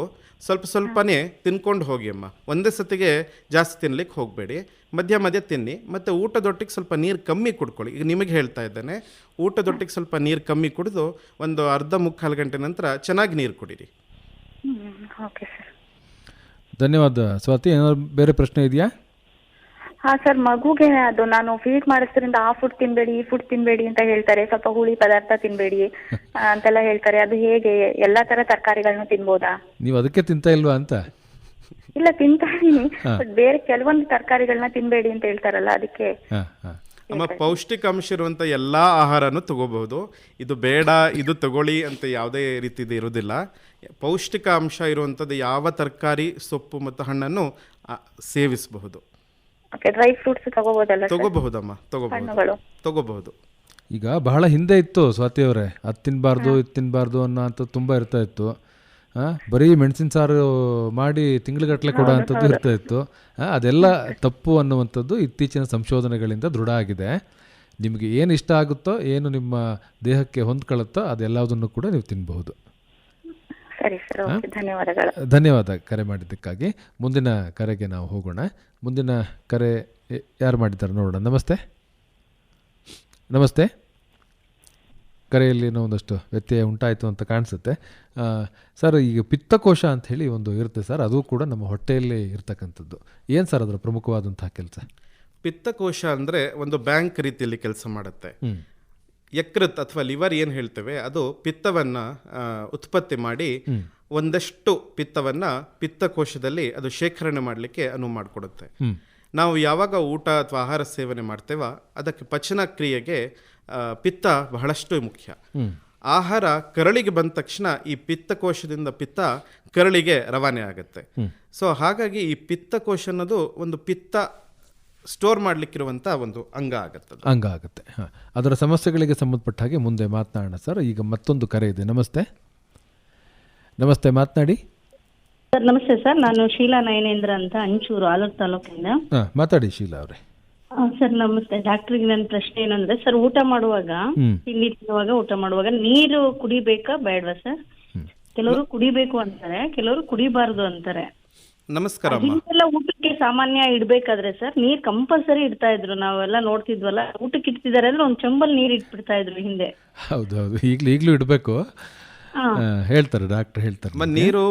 ಸ್ವಲ್ಪನೇ ತಿನ್ಕೊಂಡು ಹೋಗಿ ಅಮ್ಮ. ಒಂದೇ ಸತಿಗೆ ಜಾಸ್ತಿ ತಿನ್ಲಿಕ್ಕೆ ಹೋಗಬೇಡಿ. ಮಧ್ಯ ತಿನ್ನಿ. ಮತ್ತು ಊಟದೊಟ್ಟಿಗೆ ಸ್ವಲ್ಪ ನೀರು ಕಮ್ಮಿ ಕುಡ್ಕೊಳ್ಳಿ. ಈಗ ನಿಮಗೆ ಹೇಳ್ತಾ ಇದ್ದೇನೆ, ಊಟದೊಟ್ಟಿಗೆ ಸ್ವಲ್ಪ ನೀರು ಕಮ್ಮಿ ಕುಡಿದು ಒಂದು ಅರ್ಧ-ಮುಕ್ಕಾಲು ಗಂಟೆ ನಂತರ ಚೆನ್ನಾಗಿ ನೀರು ಕುಡೀರಿ. Okay sir. ಧನ್ಯವಾದ ಸ್ವಾತಿ. ಏನಾದ್ರು ಬೇರೆ ಪ್ರಶ್ನೆ ಇದೆಯಾ? ಸರ್, ಮಗುಗೆ ಅದು ನಾನು ಫೀಡ್ ಮಾಡಿಸ್ದ್ರಿಂದ ಆ ಫುಡ್ ತಿನ್ಬೇಡಿ, ಈ ಫುಡ್ ತಿನ್ಬೇಡಿ ಅಂತ ಹೇಳ್ತಾರೆ. ಸ್ವಲ್ಪ ಹುಳಿ ಪದಾರ್ಥ ತಿನ್ಬೇಡಿ ಅಂತೆಲ್ಲ ಹೇಳ್ತಾರೆ. ಅದು ಹೇಗೆ? ಎಲ್ಲಾ ತರ ತರಕಾರಿಗಳನ್ನ ತಿನ್ಬೋದಾ? ನೀವು ಅದಕ್ಕೆ ತಿಂತಾ ಇಲ್ವಾ ಅಂತ? ಇಲ್ಲ, ತಿಂತಾ ಇದೀನಿ, ಬಟ್ ಬೇರೆ ಕೆಲವೊಂದು ತರಕಾರಿಗಳನ್ನ ತಿನ್ಬೇಡಿ ಅಂತ ಹೇಳ್ತಾರಲ್ಲ, ಅದಕ್ಕೆ. ಅಮ್ಮ, ಪೌಷ್ಟಿಕಾಂಶ ಇರುವಂಥ ಎಲ್ಲ ಆಹಾರನೂ ತಗೋಬಹುದು. ಇದು ಬೇಡ, ಇದು ತಗೊಳ್ಳಿ ಅಂತ ಯಾವುದೇ ರೀತಿದು ಇರೋದಿಲ್ಲ. ಪೌಷ್ಟಿಕಾಂಶ ಇರುವಂಥದ್ದು ಯಾವ ತರಕಾರಿ, ಸೊಪ್ಪು ಮತ್ತು ಹಣ್ಣನ್ನು ಸೇವಿಸಬಹುದು. ಡ್ರೈ ಫ್ರೂಟ್ಸ್ ತಗೋಬಹುದಮ್ಮ, ತಗೋಬಹುದು. ಈಗ ಬಹಳ ಹಿಂದೆ ಇತ್ತು ಸ್ವಾತಿ ಅವರೇ, ಅದು ತಿನ್ನಬಾರ್ದು ಇದು ತಿನ್ನಬಾರ್ದು ಅನ್ನೋ ಅಂಥದ್ದು ತುಂಬ ಇರ್ತಾ ಇತ್ತು. ಬರೀ ಮೆಣಸಿನ ಸಾರು ಮಾಡಿ ತಿಂಗ್ಳುಗಟ್ಟಲೆ ಕೊಡೋ ಅಂಥದ್ದು ಇರ್ತಾ ಇತ್ತು. ಅದೆಲ್ಲ ತಪ್ಪು ಅನ್ನುವಂಥದ್ದು ಇತ್ತೀಚಿನ ಸಂಶೋಧನೆಗಳಿಂದ ದೃಢ ಆಗಿದೆ. ನಿಮಗೆ ಏನು ಇಷ್ಟ ಆಗುತ್ತೋ, ಏನು ನಿಮ್ಮ ದೇಹಕ್ಕೆ ಹೊಂದ್ಕೊಳ್ಳುತ್ತೋ ಅದೆಲ್ಲದನ್ನು ಕೂಡ ನೀವು ತಿನ್ನಬಹುದು. ಧನ್ಯವಾದ ಕರೆ ಮಾಡಿದ್ದಕ್ಕಾಗಿ. ಮುಂದಿನ ಕರೆಗೆ ನಾವು ಹೋಗೋಣ. ಮುಂದಿನ ಕರೆ ಯಾರು ಮಾಡಿದ್ದಾರೆ ನೋಡೋಣ. ನಮಸ್ತೆ. ಕರೆಯಲ್ಲಿ ಒಂದಷ್ಟು ವ್ಯತ್ಯಯ ಉಂಟಾಯಿತು ಅಂತ ಕಾಣಿಸುತ್ತೆ. ಸರ್, ಈಗ ಪಿತ್ತಕೋಶ ಅಂತ ಹೇಳಿ ಒಂದು ಇರುತ್ತೆ ಸರ್, ಅದು ಕೂಡ ನಮ್ಮ ಹೊಟ್ಟೆಯಲ್ಲಿ ಇರ್ತಕ್ಕಂಥದ್ದು. ಏನು ಸರ್ ಅದರ ಪ್ರಮುಖವಾದಂತಹ ಕೆಲಸ? ಪಿತ್ತಕೋಶ ಅಂದರೆ ಒಂದು ಬ್ಯಾಂಕ್ ರೀತಿಯಲ್ಲಿ ಕೆಲಸ ಮಾಡುತ್ತೆ. ಯಕೃತ್ ಅಥವಾ ಲಿವರ್ ಏನು ಹೇಳ್ತೇವೆ, ಅದು ಪಿತ್ತವನ್ನು ಉತ್ಪತ್ತಿ ಮಾಡಿ ಒಂದಷ್ಟು ಪಿತ್ತವನ್ನು ಪಿತ್ತಕೋಶದಲ್ಲಿ ಅದು ಶೇಖರಣೆ ಮಾಡಲಿಕ್ಕೆ ಅನುವು ಮಾಡಿಕೊಡುತ್ತೆ. ನಾವು ಯಾವಾಗ ಊಟ ಅಥವಾ ಆಹಾರ ಸೇವನೆ ಮಾಡ್ತೇವೋ ಅದಕ್ಕೆ ಪಚನ ಕ್ರಿಯೆಗೆ ಪಿತ್ತ ಬಹಳಷ್ಟು ಮುಖ್ಯ. ಆಹಾರ ಕರಳಿಗೆ ಬಂದ ತಕ್ಷಣ ಈ ಪಿತ್ತಕೋಶದಿಂದ ಪಿತ್ತ ಕರಳಿಗೆ ರವಾನೆ ಆಗುತ್ತೆ. ಸೊ ಹಾಗಾಗಿ ಈ ಪಿತ್ತಕೋಶ ಅನ್ನೋದು ಒಂದು ಪಿತ್ತ ಸ್ಟೋರ್ ಮಾಡಲಿಕ್ಕಿರುವಂಥ ಒಂದು ಅಂಗ ಆಗುತ್ತೆ. ಹಾಂ, ಅದರ ಸಮಸ್ಯೆಗಳಿಗೆ ಸಂಬಂಧಪಟ್ಟ ಹಾಗೆ ಮುಂದೆ ಮಾತನಾಡೋಣ ಸರ್. ಈಗ ಮತ್ತೊಂದು ಕರೆ ಇದೆ. ನಮಸ್ತೆ, ಮಾತನಾಡಿ ಸರ್. ನಮಸ್ತೆ ಸರ್, ನಾನು ಶೀಲಾ ನಯನೇಂದ್ರ ಅಂತ ಅಂಚೂರು ಆಲೂರು ತಾಲೂಕಿಂದ. ಮಾತಾಡಿ ಶೀಲಾ ಅವರೇ. ಸರ್ ನಮಸ್ತೆ. ಡಾಕ್ಟ್ರಿಗೆ ನನ್ನ ಪ್ರಶ್ನೆ ಏನಂದ್ರೆ ಸರ್, ಊಟ ಮಾಡುವಾಗ ತಿಂಡಿ ತಿನ್ನುವಾಗ ಊಟ ಮಾಡುವಾಗ ನೀರು ಕುಡಿಬೇಕಾ ಬೇಡವಾ ಸರ್? ಕೆಲವರು ಕುಡಿಬೇಕು ಅಂತಾರೆ, ಕೆಲವರು ಕುಡಿಬಾರ್ದು ಅಂತಾರೆ. ನಮಸ್ಕಾರ. ಹಿಂಗೆಲ್ಲ ಊಟಕ್ಕೆ ಸಾಮಾನ್ಯ ಇಡ್ಬೇಕಾದ್ರೆ ಸರ್ ನೀರ್ ಕಂಪಲ್ಸರಿ ಇಡ್ತಾ ಇದ್ರು, ನಾವೆಲ್ಲ ನೋಡ್ತಿದ್ವಲ್ಲ. ಊಟಕ್ಕೆ ಇಡ್ತಿದಾರೆ ಅಂದ್ರೆ ಒಂದ್ ಚಂಬಲ್ ನೀರ್ ಇಟ್ಬಿಡ್ತಾ ಇದ್ರು ಹಿಂದೆ. ಹೌದು, ಈಗಲೂ ಇಡಬೇಕು ಹೇಳ್ತಾರೆ ಡಾಕ್ಟರ್ ಹೇಳ್ತಾರೆ. ನೀರು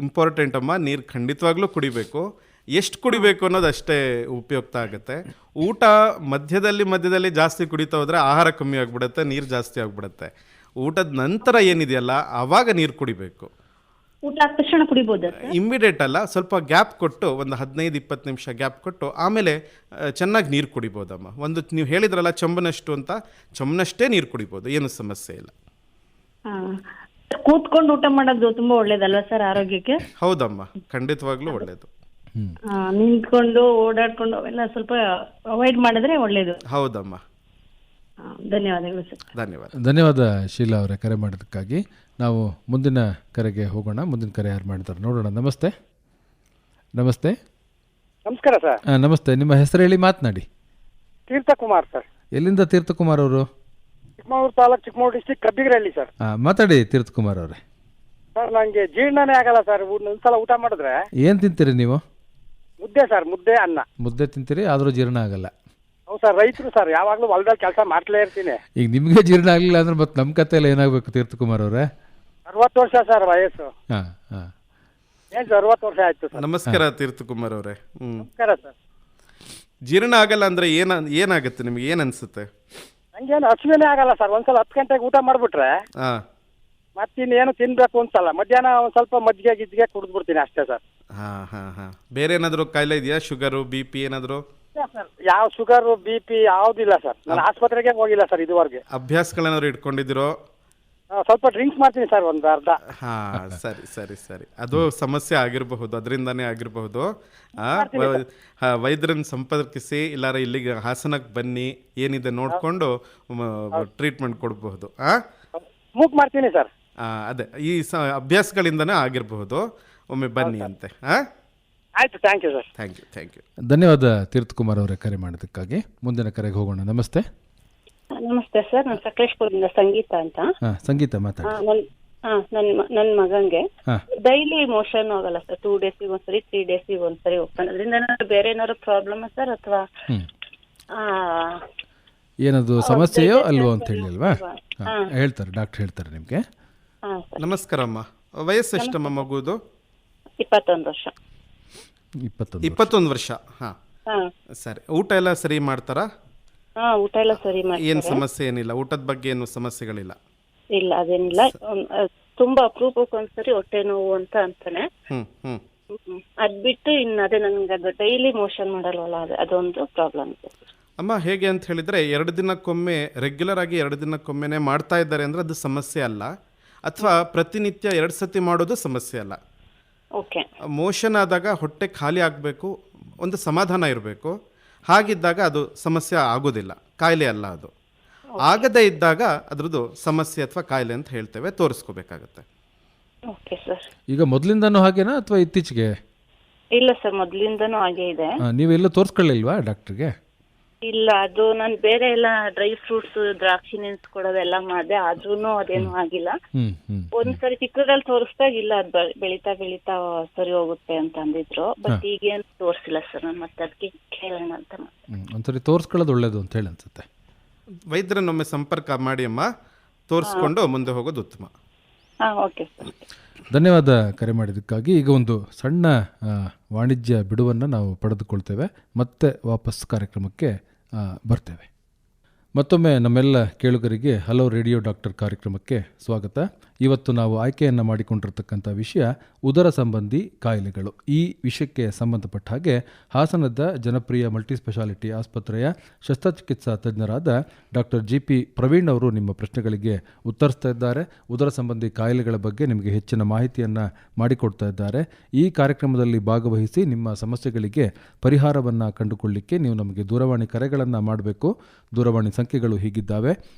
ಇಂಪಾರ್ಟೆಂಟ್ ಅಮ್ಮ. ನೀರು ಖಂಡಿತವಾಗ್ಲೂ ಕುಡಿಬೇಕು. ಎಷ್ಟು ಕುಡಿಬೇಕು ಅನ್ನೋದು ಅಷ್ಟೇ ಉಪಯುಕ್ತ ಆಗುತ್ತೆ. ಊಟ ಮಧ್ಯದಲ್ಲಿ ಜಾಸ್ತಿ ಕುಡಿತಾ ಹೋದ್ರೆ ಆಹಾರ ಕಮ್ಮಿ ಆಗ್ಬಿಡುತ್ತೆ, ನೀರು ಜಾಸ್ತಿ ಆಗ್ಬಿಡುತ್ತೆ. ಊಟದ ನಂತರ ಏನಿದೆಯಲ್ಲ ಆವಾಗ ನೀರು ಕುಡಿಬೇಕು. ಊಟ ಆದ ತಕ್ಷಣ ಕುಡಿಬೋದಾ? ಇಮ್ಮಿಡಿಯೇಟ್ ಅಲ್ಲ, ಸ್ವಲ್ಪ ಗ್ಯಾಪ್ ಕೊಟ್ಟು, ಒಂದು 15-20 ನಿಮಿಷ ಗ್ಯಾಪ್ ಕೊಟ್ಟು ಆಮೇಲೆ ಚೆನ್ನಾಗಿ ನೀರು ಕುಡಿಬೋದಮ್ಮ. ನೀವು ಹೇಳಿದ್ರಲ್ಲ ಚಂಬನಷ್ಟು ಅಂತ, ಚಂಬನಷ್ಟೇ ನೀರು ಕುಡಿಬೋದು, ಏನು ಸಮಸ್ಯೆ ಇಲ್ಲ. ಕೂತ್ಕೊಂಡು ಊಟ ಮಾಡೋದು ತುಂಬಾ ಒಳ್ಳೇದಲ್ವಾ ಸರ್ ಆರೋಗ್ಯಕ್ಕೆ? ಹೌದಮ್ಮ, ಖಂಡಿತವಾಗ್ಲೂ ಒಳ್ಳೇದು. ನಿಂತ್ಕೊಂಡು ಓಡಾಡ್ಕೊಂಡು ಅವೆಲ್ಲ ಸ್ವಲ್ಪ ಅವಾಯ್ಡ್ ಮಾಡಿದ್ರೆ ಒಳ್ಳೇದು. ಹೌದಮ್ಮ. ಧನ್ಯವಾದಗಳು ಸರ್. ಧನ್ಯವಾದ ಶೀಲಾ ಅವರೇ ಕರೆ ಮಾಡೋದಕ್ಕಾಗಿ. ನಾವು ಮುಂದಿನ ಕರೆಗೆ ಹೋಗೋಣ. ಮುಂದಿನ ಕರೆ ಯಾರು ಮಾಡ್ತಾರೆ ನೋಡೋಣ. ನಮಸ್ತೆ. ನಮಸ್ಕಾರ ಸರ್. ನಮಸ್ತೆ, ನಿಮ್ಮ ಹೆಸರು ಹೇಳಿ, ಮಾತನಾಡಿ. ತೀರ್ಥಕುಮಾರ್ ಸರ್. ಎಲ್ಲಿಂದ ತೀರ್ಥಕುಮಾರ್ ಅವರು? Chikkamagaluru taluk, Chikkamagaluru district, Kabbigarahalli sir. ಮಾತಾಡಿ ತೀರ್ಥಕುಮಾರ್ ಅವರೇ. ಸರ್ ನನಗೆ ಜೀರ್ಣನೇ ಆಗಲ್ಲ ಸರ್. ಒಂದ್ಸಲ ಊಟ ಮಾಡಿದ್ರೆ. ಏನು ತಿಂತೀರಿ ನೀವು? ಮುದ್ದೆ ಸರ್, ಮುದ್ದೆ ಅನ್ನ. ಮುದ್ದೆ ತಿಂತೀರಿ, ಆದರೂ ಜೀರ್ಣ ಆಗಲ್ಲ? ಹೌದು ಸರ್, ರೈತರು ಸರ್, ಯಾವಾಗಲೂ ಹೊಲದಲ್ಲಿ ಕೆಲಸ ಮಾಡ್ಲೇ ಇರ್ತೀನಿ. ಈಗ ನಿಮಗೆ ಜೀರ್ಣ ಆಗಲಿಲ್ಲ ಅಂದ್ರೆ ಮತ್ತೆ ನಮ್ಮ ಕತೆ ಎಲ್ಲ ಏನಾಗಬೇಕು ತೀರ್ಥಕುಮಾರ್ ಅವರೇ? 60 ವರ್ಷ ಸರ್ ವಯಸ್ಸು. ಏನು ಸರ್, 60 ವರ್ಷ ಆಯ್ತು ಸರ್. ನಮಸ್ಕಾರ ತೀರ್ಥಕುಮಾರ್ ಅವರೇ. ನಮಸ್ಕಾರ ಸರ್. ಜೀರ್ಣ ಆಗಲ್ಲ ಅಂದ್ರೆ ಏನಾಗುತ್ತೆ ನಿಮ್ಗೆ? ಏನು ಅನ್ಸುತ್ತೆ? ನಂಗೇನು ಹಸಿವೇನೇ ಆಗಲ್ಲ ಸರ್. ಒಂದ್ಸಲ 10 ಗಂಟೆಗೆ ಊಟ ಮಾಡ್ಬಿಟ್ರೆ ಮತ್ತಿನ್ನೇನು ತಿನ್ಬೇಕು ಅನ್ಸಲ್ಲ. ಮಧ್ಯಾಹ್ನ ಒಂದ್ ಸ್ವಲ್ಪ ಮಜ್ಜಿಗೆ ಗಿಜ್ಜಿಗೆ ಕುಡಿದ್ಬಿಡ್ತೀನಿ ಅಷ್ಟೇ ಸರ್. ಬೇರೆ ಏನಾದ್ರು ಕಾಯಿಲೆ ಇದೆಯಾ? ಶುಗರು, BP ಏನಾದ್ರು? ಯಾವ ಶುಗರ್, BP ಯಾವ್ದಿಲ್ಲ ಸರ್. ನಾನು ಆಸ್ಪತ್ರೆಗೆ ಹೋಗಿಲ್ಲ ಸರ್ ಇದುವರೆಗೆ. ಅಭ್ಯಾಸಗಳೇನಾದ್ರು ಇಟ್ಕೊಂಡಿದ್ದೀರೋ? ಸ್ವಲ್ಪ ಡ್ರಿಂಕ್ಸ್ ಮಾಡ್ತೀನಿ ಸರ್, ಒಂದು ಅರ್ಧ. ಸರಿ. ಅದು ಸಮಸ್ಯೆ ಆಗಿರಬಹುದು, ಅದರಿಂದಾನೇ ಆಗಿರಬಹುದು. ವೈದ್ಯರನ್ನು ಸಂಪರ್ಕಿಸಿ, ಇಲ್ಲಾರ ಇಲ್ಲಿಗೆ ಹಾಸನಕ್ಕೆ ಬನ್ನಿ, ಏನಿದೆ ನೋಡ್ಕೊಂಡು ಟ್ರೀಟ್ಮೆಂಟ್ ಕೊಡಬಹುದು. ಮೂಕ್ ಮಾಡ್ತೀನಿ ಸರ್. ಅದೇ ಈ ಅಭ್ಯಾಸಗಳಿಂದನೇ ಆಗಿರಬಹುದು. ಒಮ್ಮೆ ಬನ್ನಿ ಅಂತೆ. ಆಯ್ತು, thank you sir. Thank you. ಧನ್ಯವಾದ ತೀರ್ಥಕುಮಾರ್ ಅವರೇ ಕರೆ ಮಾಡೋದಕ್ಕಾಗಿ. ಮುಂದಿನ ಕರೆಗೆ ಹೋಗೋಣ. ನಮಸ್ತೆ ಸರ್, ನಾನು ಸಕಲೇಶ್ಪುರದಿಂದ ಸಂಗೀತ ಅಂತ. ಸಂಗೀತ ಮಾತಾಡಿ. ನನ್ನ ಮಗಂಗೆ ಡೈಲಿ ಮೋಷನ್ ಹೋಗಲ್ಲ ಸರ್. 2 ಡೇಸಿಗೆ ಒಂದ್ಸರಿ, 3 ಡೇಸಿಗೆ ಒಂದ್ಸರಿ ಹೋಗ್ತಾನೆ. ಅದರಿಂದ ಬೇರೆ ಏನಾದ್ರು ಪ್ರಾಬ್ಲಮ್ ಸರ್ ಅಥವಾ ಏನದು ಸಮಸ್ಯೆಯೋ ಅಲ್ವೋ ಅಂತ ಹೇಳಿ ಅಲ್ವಾ? ಹೇಳ್ತಾರೆ, ಡಾಕ್ಟರ್ ಹೇಳ್ತಾರೆ ನಿಮಗೆ. ನಮಸ್ಕಾರಮ್ಮ. ವಯಸ್ಸು ಎಷ್ಟಮ್ಮ ಮಗುದು? 21 ವರ್ಷ. 21 ವರ್ಷ. ಸರಿ. ಊಟ ಎಲ್ಲ ಸರಿ ಮಾಡ್ತಾರಾ? ಊಟ ಎಲ್ಲ ಸರಿ ಮಾಡ್ತಾರೆ. ಏನು ಸಮಸ್ಯೆ ಏನಿಲ್ಲ? ಊಟದ ಬಗ್ಗೆ ಏನು ಸಮಸ್ಯೆಗಳಿಲ್ಲ? ಇಲ್ಲ, ಅದೇನಿಲ್ಲ. ತುಂಬಾ ಅಪರೂಪಕ್ಕೆ ಒಂದ್ಸರಿ ಹೊಟ್ಟೆ ನೋವು ಅಂತ ಅಂತಾನೆ. ಅದ್ ಬಿಟ್ಟು ಇನ್ನು ಅದೇ ನನ್ಗೆ ಅದು ಡೈಲಿ ಮೋಷನ್ ಮಾಡಲ್ವಲ್ಲ, ಅದೊಂದು ಪ್ರಾಬ್ಲಮ್ ಇದೆ. ಅಮ್ಮ, ಹೇಗೆ ಅಂತ ಹೇಳಿದ್ರೆ 2 ದಿನಕ್ಕೊಮ್ಮೆ ರೆಗ್ಯುಲರ್ ಆಗಿ 2 ದಿನಕ್ಕೊಮ್ಮೆನೆ ಮಾಡ್ತಾ ಇದ್ದಾರೆ ಅಂದ್ರೆ ಅದು ಸಮಸ್ಯೆ ಅಲ್ಲ. ಅಥವಾ ಪ್ರತಿನಿತ್ಯ 2 ಸತಿ ಮಾಡೋದು ಸಮಸ್ಯೆ ಅಲ್ಲ. ಮೋಷನ್ ಆದಾಗ ಹೊಟ್ಟೆ ಖಾಲಿ ಆಗಬೇಕು, ಒಂದು ಸಮಾಧಾನ ಇರಬೇಕು. ಹಾಗಿದ್ದಾಗ ಅದು ಸಮಸ್ಯೆ ಆಗೋದಿಲ್ಲ, ಕಾಯಿಲೆ ಅಲ್ಲ ಅದು. ಆಗದೇ ಇದ್ದಾಗ ಅದ್ರದ್ದು ಸಮಸ್ಯೆ ಅಥವಾ ಕಾಯಿಲೆ ಅಂತ ಹೇಳ್ತೇವೆ, ತೋರಿಸ್ಕೋಬೇಕಾಗತ್ತೆ. ಈಗ ಮೊದಲಿಂದನೂ ಹಾಗೇನಾ ಅಥವಾ ಇತ್ತೀಚೆಗೆ? ಇಲ್ಲ ಸರ್, ಮೊದಲಿಂದನೂ ಹಾಗೆ ಇದೆ. ನೀವೆಲ್ಲ ತೋರಿಸ್ಕೊಳ್ಳಿಲ್ವಾ ಡಾಕ್ಟರ್ಗೆ? ಇಲ್ಲ, ಅದು ನಾನು ಬೇರೆ ಎಲ್ಲ ಡ್ರೈ ಫ್ರೂಟ್ಸ್, ದ್ರಾಕ್ಷಿ ನೆನ್ಸ್ಕೊಡೋದೆಲ್ಲ ಮಾಡಿದೆ, ಆದ್ರೂ ಅದೇನು ಆಗಿಲ್ಲ. ಒಂದ್ಸರಿ ಚಿಕ್ಕದ್ರಲ್ಲಿ ತೋರಿಸ್ದಾಗ ಇಲ್ಲ, ಅದು ಬೆಳೀತಾ ಸರಿ ಹೋಗುತ್ತೆ ಅಂತ ಅಂದಿದ್ರು. ಬಟ್ ಈಗೇನು ತೋರಿಸಿಲ್ಲ ಸರ್. ನಾನು ಮತ್ತೆ ಅದಕ್ಕೆ ಕೇಳೋಣ ಅಂತ. ಒಂದ್ಸರಿ ತೋರಿಸ್ಕೊಳ್ಳೋದು ಒಳ್ಳೇದು ಅಂತ ಹೇಳಿ ಅನ್ಸುತ್ತೆ. ವೈದ್ಯರನ್ನೊಮ್ಮೆ ಸಂಪರ್ಕ ಮಾಡಿ ಅಮ್ಮ, ತೋರಿಸ್ಕೊಂಡು ಮುಂದೆ ಹೋಗೋದು ಉತ್ತಮ. Okay sir. ಧನ್ಯವಾದ ಕರೆ ಮಾಡಿದ್ದಕ್ಕಾಗಿ. ಈಗ ಒಂದು ಸಣ್ಣ ವಾಣಿಜ್ಯ ಬಿಡುವನ್ನು ನಾವು ಪಡೆದುಕೊಳ್ತೇವೆ, ಮತ್ತೆ ವಾಪಸ್ ಕಾರ್ಯಕ್ರಮಕ್ಕೆ ಬರ್ತೇವೆ. ಮತ್ತೊಮ್ಮೆ ನಮ್ಮೆಲ್ಲ ಕೇಳುಗರಿಗೆ ಹಲೋ ರೇಡಿಯೋ ಡಾಕ್ಟರ್ ಕಾರ್ಯಕ್ರಮಕ್ಕೆ ಸ್ವಾಗತ. ಇವತ್ತು ನಾವು ಆಯ್ಕೆಯನ್ನು ಮಾಡಿಕೊಂಡಿರ್ತಕ್ಕಂಥ ವಿಷಯ ಉದರ ಸಂಬಂಧಿ ಕಾಯಿಲೆಗಳು. ಈ ವಿಷಯಕ್ಕೆ ಸಂಬಂಧಪಟ್ಟ ಹಾಗೆ ಹಾಸನದ ಜನಪ್ರಿಯ ಮಲ್ಟಿಸ್ಪೆಷಾಲಿಟಿ ಆಸ್ಪತ್ರೆಯ ಶಸ್ತ್ರಚಿಕಿತ್ಸಾ ತಜ್ಞರಾದ ಡಾಕ್ಟರ್ JP ಪ್ರವೀಣ್ ಅವರು ನಿಮ್ಮ ಪ್ರಶ್ನೆಗಳಿಗೆ ಉತ್ತರಿಸ್ತಾ ಇದ್ದಾರೆ. ಉದರ ಸಂಬಂಧಿ ಕಾಯಿಲೆಗಳ ಬಗ್ಗೆ ನಿಮಗೆ ಹೆಚ್ಚಿನ ಮಾಹಿತಿಯನ್ನು ಮಾಡಿಕೊಡ್ತಾ ಇದ್ದಾರೆ. ಈ ಕಾರ್ಯಕ್ರಮದಲ್ಲಿ ಭಾಗವಹಿಸಿ ನಿಮ್ಮ ಸಮಸ್ಯೆಗಳಿಗೆ ಪರಿಹಾರವನ್ನು ಕಂಡುಕೊಳ್ಳಿಕ್ಕೆ ನೀವು ನಮಗೆ ದೂರವಾಣಿ ಕರೆಗಳನ್ನು ಮಾಡಬೇಕು. ದೂರವಾಣಿ ಸಂಖ್ಯೆಗಳು ಹೀಗಿದ್ದಾವೆ: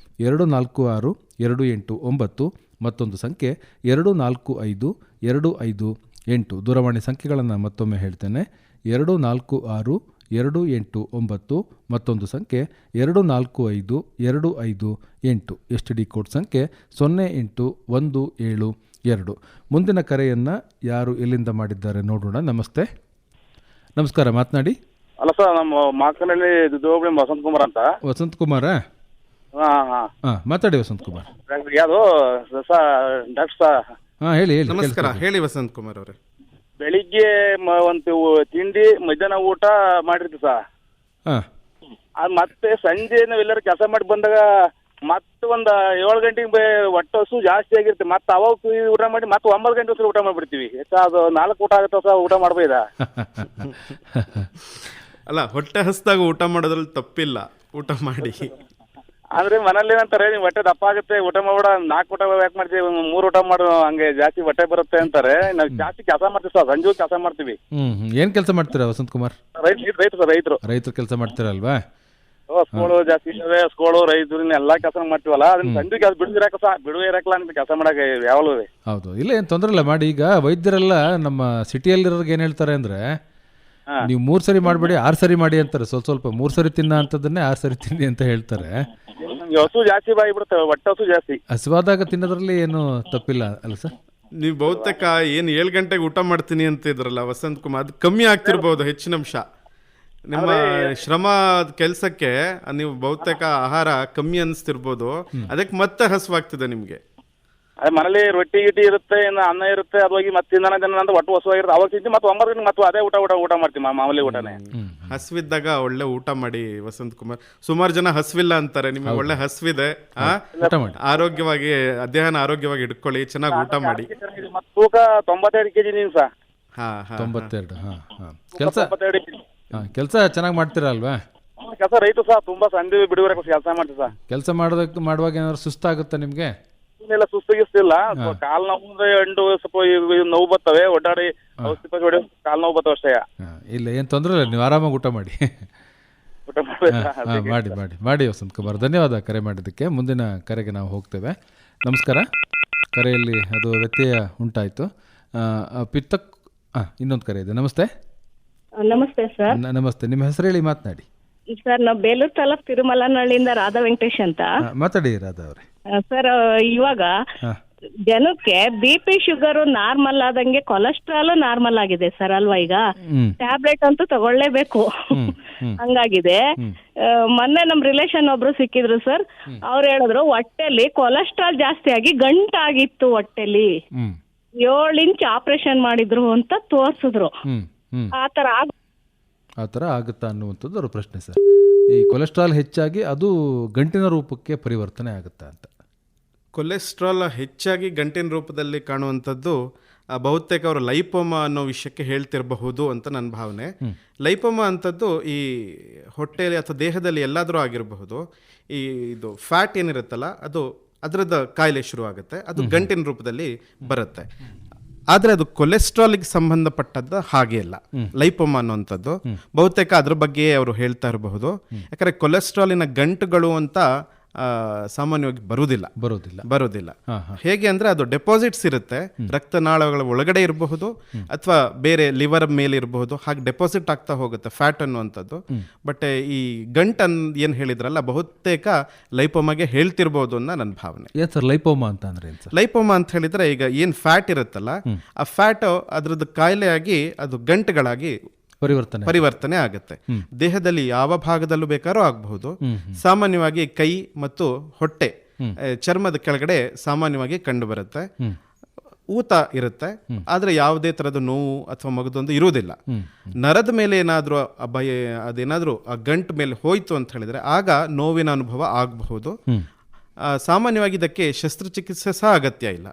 246-289, ಮತ್ತೊಂದು ಸಂಖ್ಯೆ 245-258. ದೂರವಾಣಿ ಸಂಖ್ಯೆಗಳನ್ನು ಮತ್ತೊಮ್ಮೆ ಹೇಳ್ತೇನೆ: 246-289, ಮತ್ತೊಂದು ಸಂಖ್ಯೆ 245-258. STD ಕೋಡ್ ಸಂಖ್ಯೆ 08172. ಮುಂದಿನ ಕರೆಯನ್ನು ಯಾರು ಎಲ್ಲಿಂದ ಮಾಡಿದ್ದಾರೆ ನೋಡೋಣ. ನಮಸ್ತೆ. ನಮಸ್ಕಾರ, ಮಾತನಾಡಿ. ಅಲ್ಲ ಸರ್, ನಮ್ಮ ಮಾಕನಲ್ಲಿ ಹೋಬಳಿ ವಸಂತ್ ಕುಮಾರ್ ಅಂತ. ವಸಂತ್ ಕುಮಾರ? ಮಾತಾಡಿ ವಸಂತ್ ಕುಮಾರ್. ಯಾವುದು ಡಾಕ್ಟರ್? ಹೇಳಿ. ನಮಸ್ಕಾರ, ಹೇಳಿ ವಸಂತ್ ಕುಮಾರ್ ಅವರೇ. ಬೆಳಿಗ್ಗೆ ಒಂದು ತಿಂಡಿ, ಮಧ್ಯಾಹ್ನ ಊಟ ಮಾಡಿರ್ತೀವಿ ಸರ್. ಅದು ಮತ್ತೆ ಸಂಜೆ ನಾವು ಎಲ್ಲರೂ ಕೆಲಸ ಮಾಡಿ ಬಂದಾಗ ಮತ್ತೆ ಒಂದು 7 ಗಂಟೆಗೆ ಹೊಟ್ಟೆ ಹಸು ಜಾಸ್ತಿ ಆಗಿರುತ್ತೆ. ಮತ್ತೆ ಅವಾಗ ಊಟ ಮಾಡಿ ಮತ್ತೆ 9 ಗಂಟೆ ಹೊಸ ಊಟ ಮಾಡಿಬಿಡ್ತೀವಿ. ಅದು 4 ಊಟ ಆಗುತ್ತೆ ಸರ್. ಊಟ ಮಾಡ್ಬೋದಾ? ಅಲ್ಲ, ಹೊಟ್ಟೆ ಹಸ್ದಾಗ ಊಟ ಮಾಡೋದ್ರಲ್ಲಿ ತಪ್ಪಿಲ್ಲ, ಊಟ ಮಾಡಿ. ಅಂದ್ರೆ ಮನೇಲಿ ಏನಂತಾರೆ, ನೀವು ಹೊಟ್ಟೆ ದಪ್ಪ ಆಗುತ್ತೆ, ಊಟ ಮಾಡ್ಬೇಡ, 4 ಊಟ ಯಾಕೆ ಮಾಡ್ತೀವಿ, 3 ಊಟ ಮಾಡು, ಹಂಗೆ ಜಾಸ್ತಿ ಹೊಟ್ಟೆ ಬರುತ್ತೆ ಅಂತಾರೆ. ನಾವು ಜಾಸ್ತಿ ಕೆಲಸ ಮಾಡ್ತೀವಿ ಸರ್, ಸಂಜೆ ಕೆಲಸ ಮಾಡ್ತೀವಿ. ಏನ್ ಕೆಲಸ ಮಾಡ್ತೀರಾ ವಸಂತ್ ಕುಮಾರ್? ರೈತರು ಕೆಲಸ ಮಾಡ್ತೀರಲ್ವಾ? ಸ್ಕೂಳು ಜಾಸ್ತಿ ಇದ್ದಾವೆ, ಸ್ಕೂಳು, ರೈತರು ಎಲ್ಲಾ ಕೆಲಸ ಮಾಡ್ತೀವಲ್ಲ, ಅದನ್ನ ಸಂಜೆ ಕೆಲಸ ಬಿಡುವೆ ಇರಕಲ್ಲ ಅಂತ ಕೆಲಸ ಮಾಡಕ್ಕೆ ಯಾವಲೂ. ಹೌದು, ಇಲ್ಲ, ಏನ್ ತೊಂದರೆ ಇಲ್ಲ, ಮಾಡಿ. ಈಗ ವೈದ್ಯರೆಲ್ಲ ನಮ್ಮ ಸಿಟಿಯಲ್ಲಿರೋರ್ಗೆ ಏನ್ ಹೇಳ್ತಾರೆ ಅಂದ್ರೆ, ನೀವು 3 ಸರಿ ಮಾಡಬೇಡಿ, 6 ಸರಿ ಮಾಡಿ ಅಂತಾರೆ. ಸ್ವಲ್ಪ 3 ಸರಿ ತಿನ್ನ ಅಂತದನ್ನೇ 6 ಸರಿ ತಿನ್ನಿ ಅಂತ ಹೇಳ್ತಾರೆ. ಹಸು ಜಾಸ್ತಿ ಬಾಯಿ ಬಿಡುತ್ತೆ, ಹೊಟ್ಟೆ ಹಸು ಜಾಸ್ತಿ. ಹಸಿವಾದಾಗ ತಿನ್ನೋದ್ರಲ್ಲಿ ಏನು ತಪ್ಪಿಲ್ಲ ಅಲ್ಲ ಸರ್? ನೀವು ಬಹುತೇಕ ಏನು 7 ಗಂಟೆಗೆ ಊಟ ಮಾಡ್ತೀನಿ ಅಂತ ಇದ್ರಲ್ಲ ವಸಂತ್ ಕುಮಾರ್, ಅದು ಕಮ್ಮಿ ಆಗ್ತಿರ್ಬೋದು, ಹೆಚ್ಚಿನ ಅಂಶ. ನಿಮ್ಮ ಶ್ರಮ ಕೆಲಸಕ್ಕೆ ನೀವು ಬಹುತೇಕ ಆಹಾರ ಕಮ್ಮಿ ಅನಿಸ್ತಿರ್ಬೋದು, ಅದಕ್ಕೆ ಮತ್ತೆ ಹಸುವಾಗ್ತದೆ ನಿಮ್ಗೆ. ಅದೇ ಮನೇಲಿ ರೊಟ್ಟಿ ಗಿಟ್ಟಿ ಇರುತ್ತೆ, ಅನ್ನ ಇರುತ್ತೆ, ಅದು ಹೋಗಿ ಮತ್ತೆ ತಿನ್ನ ಒಟ್ಟು ಹಸುವಾಗಿರುತ್ತೆ. ಅವಾಗ ತಿಂತೀವಿ, ಮತ್ತೆ 9 ಗಂಟೆ ಮತ್ತೆ ಅದೇ ಊಟ ಮಾಡ್ತೀವಿ, ಮಾಮೂಲಿ ಊಟನೇ. ಹಸುವಿದ್ದಾಗ ಒಳ್ಳೆ ಊಟ ಮಾಡಿ ವಸಂತ್ ಕುಮಾರ್. ಸುಮಾರು ಜನ ಹಸುವಿಲ್ಲ ಅಂತಾರೆ, ನಿಮ್ಗೆ ಒಳ್ಳೆ ಹಸುವಿದೆ. ಆರೋಗ್ಯವಾಗಿ ದೇಹನ ಆರೋಗ್ಯವಾಗಿ ಇಟ್ಕೊಳ್ಳಿ, ಚೆನ್ನಾಗಿ ಊಟ ಮಾಡಿ. ತೂಕ 92 kg ನೀನು ಸರ್. 92. ಕೆಲಸ ಚೆನ್ನಾಗಿ ಮಾಡ್ತೀರಾ ಅಲ್ವಾ? ಕೆಲಸ ರೈತ ಸರ್, ತುಂಬಾ ಸಂಜೆ ಬಿಡುಗಡೆ ಕೆಲಸ ಮಾಡ್ತೀವಿ ಸರ್. ಕೆಲಸ ಮಾಡುವಾಗ ಏನಾದ್ರು ಸುಸ್ತಾಗುತ್ತಾ ನಿಮ್ಗೆ? ಇಲ್ಲ, ಸುಸ್ತಿಗಿಸ್ತಿಲ್ಲ. ಕಾಲ್ ನೋವು, ಎಂಟು ಸ್ವಲ್ಪ ನೋವು ಬರ್ತವೆ, ಒಡ್ಡಾಡಿ ಔಷಧಿ ಹೊಡಿ ಕಾಲ್ ನೋವು ಬರ್ತವೆ ಅಷ್ಟೇ. ಇಲ್ಲ, ಏನ್ ತೊಂದರೆ ಇಲ್ಲ, ನೀವು ಆರಾಮಾಗಿ ಊಟ ಮಾಡಿ. ಮಾಡಿ ವಸಂತ್ ಕುಮಾರ್, ಧನ್ಯವಾದ ಕರೆ ಮಾಡಿದ್ದಕ್ಕೆ. ಮುಂದಿನ ಕರೆಗೆ ನಾವು ಹೋಗ್ತೇವೆ. ನಮಸ್ಕಾರ. ಕರೆಯಲ್ಲಿ ಅದು ವ್ಯತ್ಯಯ ಉಂಟಾಯಿತು. ಇನ್ನೊಂದು ಕರೆ ಇದೆ. ನಮಸ್ತೆ. ನಮಸ್ತೆ ಸರ್. ನಮಸ್ತೆ, ನಿಮ್ಮ ಹೆಸರು ಹೇಳಿ, ಮಾತನಾಡಿ. ಸರ್, ನಾವು ಬೇಲೂರು ತಾಲೂಕು ತಿರುಮಲನಹಳ್ಳಿಯಿಂದ ರಾಧಾ ವೆಂಕಟೇಶ್ ಅಂತ. ಮಾತಾಡಿ ರಾಧಾ ಅವರೇ. ಸರ್, ಇವಾಗ ಜನಕ್ಕೆ BP ಶುಗರ್ ನಾರ್ಮಲ್ ಆದಂಗೆ ಕೊಲೆಸ್ಟ್ರಾಲ್ ನಾರ್ಮಲ್ ಆಗಿದೆ ಸರ್ ಅಲ್ವಾ? ಈಗ ಟ್ಯಾಬ್ಲೆಟ್ ಅಂತೂ ತಗೊಳ್ಳೇಬೇಕು, ಹಂಗಾಗಿದೆ. ಮೊನ್ನೆ ನಮ್ ರಿಲೇಷನ್ ಒಬ್ರು ಸಿಕ್ಕಿದ್ರು ಸರ್, ಅವ್ರು ಹೇಳಿದ್ರು ಹೊಟ್ಟೆಲಿ ಕೊಲೆಸ್ಟ್ರಾಲ್ ಜಾಸ್ತಿ ಆಗಿ ಗಂಟಾಗಿತ್ತು ಹೊಟ್ಟೆಲಿ, 7 ಇಂಚ್ ಆಪರೇಷನ್ ಮಾಡಿದ್ರು ಅಂತ ತೋರ್ಸಿದ್ರು. ಆ ಥರ ಆಗುತ್ತಾ ಅನ್ನುವಂಥದ್ದು ಅವ್ರ ಪ್ರಶ್ನೆ ಸರ್. ಈ ಕೊಲೆಸ್ಟ್ರಾಲ್ ಹೆಚ್ಚಾಗಿ ಅದು ಗಂಟಿನ ರೂಪಕ್ಕೆ ಪರಿವರ್ತನೆ ಆಗುತ್ತಾ ಅಂತ. ಕೊಲೆಸ್ಟ್ರಾಲ್ ಹೆಚ್ಚಾಗಿ ಗಂಟಿನ ರೂಪದಲ್ಲಿ ಕಾಣುವಂಥದ್ದು ಬಹುತೇಕ ಅವರು ಲೈಪೋಮಾ ಅನ್ನೋ ವಿಷಯಕ್ಕೆ ಹೇಳ್ತಿರಬಹುದು ಅಂತ ನನ್ನ ಭಾವನೆ. ಲೈಪೋಮಾ ಅಂಥದ್ದು ಈ ಹೊಟ್ಟೆಯಲ್ಲಿ ಅಥವಾ ದೇಹದಲ್ಲಿ ಎಲ್ಲಾದರೂ ಆಗಿರಬಹುದು. ಇದು ಫ್ಯಾಟ್ ಏನಿರುತ್ತಲ್ಲ, ಅದು ಅದರದ್ದು ಕಾಯಿಲೆ ಶುರುವಾಗುತ್ತೆ, ಅದು ಗಂಟಿನ ರೂಪದಲ್ಲಿ ಬರುತ್ತೆ. ಆದರೆ ಅದು ಕೊಲೆಸ್ಟ್ರಾಲ್ಗೆ ಸಂಬಂಧಪಟ್ಟದ್ದು ಹಾಗೆ ಇಲ್ಲ. ಲೈಪೋಮಾ ಅನ್ನುವಂಥದ್ದು ಬಹುತೇಕ ಅದ್ರ ಬಗ್ಗೆ ಅವರು ಹೇಳ್ತಾ ಇರಬಹುದು. ಯಾಕಂದರೆ ಕೊಲೆಸ್ಟ್ರಾಲಿನ ಗಂಟುಗಳು ಅಂತ ಸಾಮಾನ್ಯವಾಗಿ ಬರುವುದಿಲ್ಲ. ಹೇಗೆ ಅಂದರೆ ಅದು ಡೆಪಾಸಿಟ್ಸ್ ಇರುತ್ತೆ, ರಕ್ತನಾಳಗಳ ಒಳಗಡೆ ಇರಬಹುದು ಅಥವಾ ಬೇರೆ ಲಿವರ್ ಮೇಲೆ ಇರಬಹುದು, ಹಾಗೆ ಡೆಪಾಸಿಟ್ ಆಗ್ತಾ ಹೋಗುತ್ತೆ ಫ್ಯಾಟ್ ಅನ್ನುವಂಥದ್ದು. ಬಟ್ ಈ ಗಂಟ್ ಏನು ಹೇಳಿದ್ರಲ್ಲ, ಬಹುತೇಕ ಲೈಪೋಮಾಗೆ ಹೇಳ್ತಿರ್ಬೋದು ಅನ್ನೋ ನನ್ನ ಭಾವನೆ. ಏನು ಸರ್ ಲೈಪೋಮಾ ಅಂತ ಅಂದರೆ? ಲೈಪೋಮಾ ಅಂತ ಹೇಳಿದ್ರೆ, ಈಗ ಏನು ಫ್ಯಾಟ್ ಇರುತ್ತಲ್ಲ, ಆ ಫ್ಯಾಟ್ ಅದ್ರದ್ದು ಕಾಯಿಲೆಯಾಗಿ ಅದು ಗಂಟುಗಳಾಗಿ ಪರಿವರ್ತನೆ ಆಗುತ್ತೆ. ದೇಹದಲ್ಲಿ ಯಾವ ಭಾಗದಲ್ಲೂ ಬೇಕಾದ್ರೂ ಆಗಬಹುದು. ಸಾಮಾನ್ಯವಾಗಿ ಕೈ ಮತ್ತು ಹೊಟ್ಟೆ, ಚರ್ಮದ ಕೆಳಗಡೆ ಸಾಮಾನ್ಯವಾಗಿ ಕಂಡು ಬರುತ್ತೆ. ಊತ ಇರುತ್ತೆ, ಆದ್ರೆ ಯಾವುದೇ ತರದ ನೋವು ಅಥವಾ ಮಗದೊಂದು ಇರುವುದಿಲ್ಲ. ನರದ ಮೇಲೆ ಏನಾದ್ರೂ ಅದೇನಾದ್ರೂ ಆ ಗಂಟು ಮೇಲೆ ಹೋಯ್ತು ಅಂತ ಹೇಳಿದ್ರೆ ಆಗ ನೋವಿನ ಅನುಭವ ಆಗಬಹುದು. ಸಾಮಾನ್ಯವಾಗಿ ಇದಕ್ಕೆ ಶಸ್ತ್ರಚಿಕಿತ್ಸೆ ಸಹ ಅಗತ್ಯ ಇಲ್ಲ.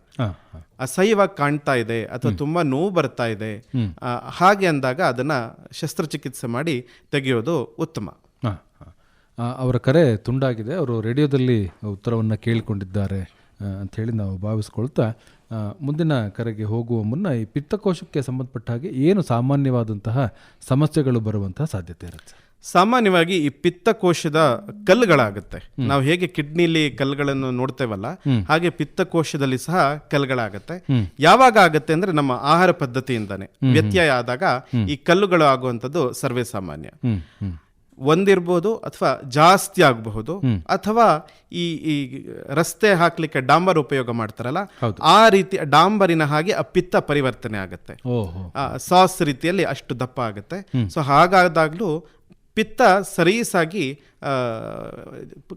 ಅಸಹ್ಯವಾಗಿ ಕಾಣ್ತಾ ಇದೆ ಅಥವಾ ತುಂಬ ನೋವು ಬರ್ತಾ ಇದೆ ಹಾಗೆ ಅಂದಾಗ ಅದನ್ನು ಶಸ್ತ್ರಚಿಕಿತ್ಸೆ ಮಾಡಿ ತೆಗೆಯೋದು ಉತ್ತಮ. ಅವರ ಕರೆ ತುಂಡಾಗಿದೆ, ಅವರು ರೇಡಿಯೋದಲ್ಲಿ ಉತ್ತರವನ್ನು ಕೇಳಿಕೊಂಡಿದ್ದಾರೆ ಅಂಥೇಳಿ ನಾವು ಭಾವಿಸ್ಕೊಳ್ತಾ ಮುಂದಿನ ಕರೆಗೆ ಹೋಗುವ ಮುನ್ನ ಈ ಪಿತ್ತಕೋಶಕ್ಕೆ ಸಂಬಂಧಪಟ್ಟ ಹಾಗೆ ಏನು ಸಾಮಾನ್ಯವಾದಂತಹ ಸಮಸ್ಯೆಗಳು ಬರುವಂತಹ ಸಾಧ್ಯತೆ ಇರುತ್ತೆ? ಸಾಮಾನ್ಯವಾಗಿ ಈ ಪಿತ್ತಕೋಶದ ಕಲ್ಲುಗಳಾಗುತ್ತೆ. ನಾವು ಹೇಗೆ ಕಿಡ್ನಿಲಿ ಕಲ್ಲುಗಳನ್ನು ನೋಡ್ತೇವಲ್ಲ ಹಾಗೆ ಪಿತ್ತಕೋಶದಲ್ಲಿ ಸಹ ಕಲ್ಲುಗಳಾಗತ್ತೆ. ಯಾವಾಗ ಆಗತ್ತೆ ಅಂದ್ರೆ ನಮ್ಮ ಆಹಾರ ಪದ್ಧತಿಯಿಂದಾನೆ ವ್ಯತ್ಯಯ ಆದಾಗ ಈ ಕಲ್ಲುಗಳು ಆಗುವಂಥದ್ದು ಸರ್ವೇ ಸಾಮಾನ್ಯ. ಒಂದಿರ್ಬೋದು ಅಥವಾ ಜಾಸ್ತಿ ಆಗಬಹುದು, ಅಥವಾ ಈ ರಸ್ತೆ ಹಾಕ್ಲಿಕ್ಕೆ ಡಾಂಬರ್ ಉಪಯೋಗ ಮಾಡ್ತಾರಲ್ಲ ಆ ರೀತಿ ಡಾಂಬರಿನ ಹಾಗೆ ಆ ಪಿತ್ತ ಪರಿವರ್ತನೆ ಆಗುತ್ತೆ, ಸಾಸ್ ರೀತಿಯಲ್ಲಿ ಅಷ್ಟು ದಪ್ಪ ಆಗುತ್ತೆ. ಸೊ ಹಾಗಾದಾಗ್ಲೂ ಪಿತ್ತ ಸರೀಸಾಗಿ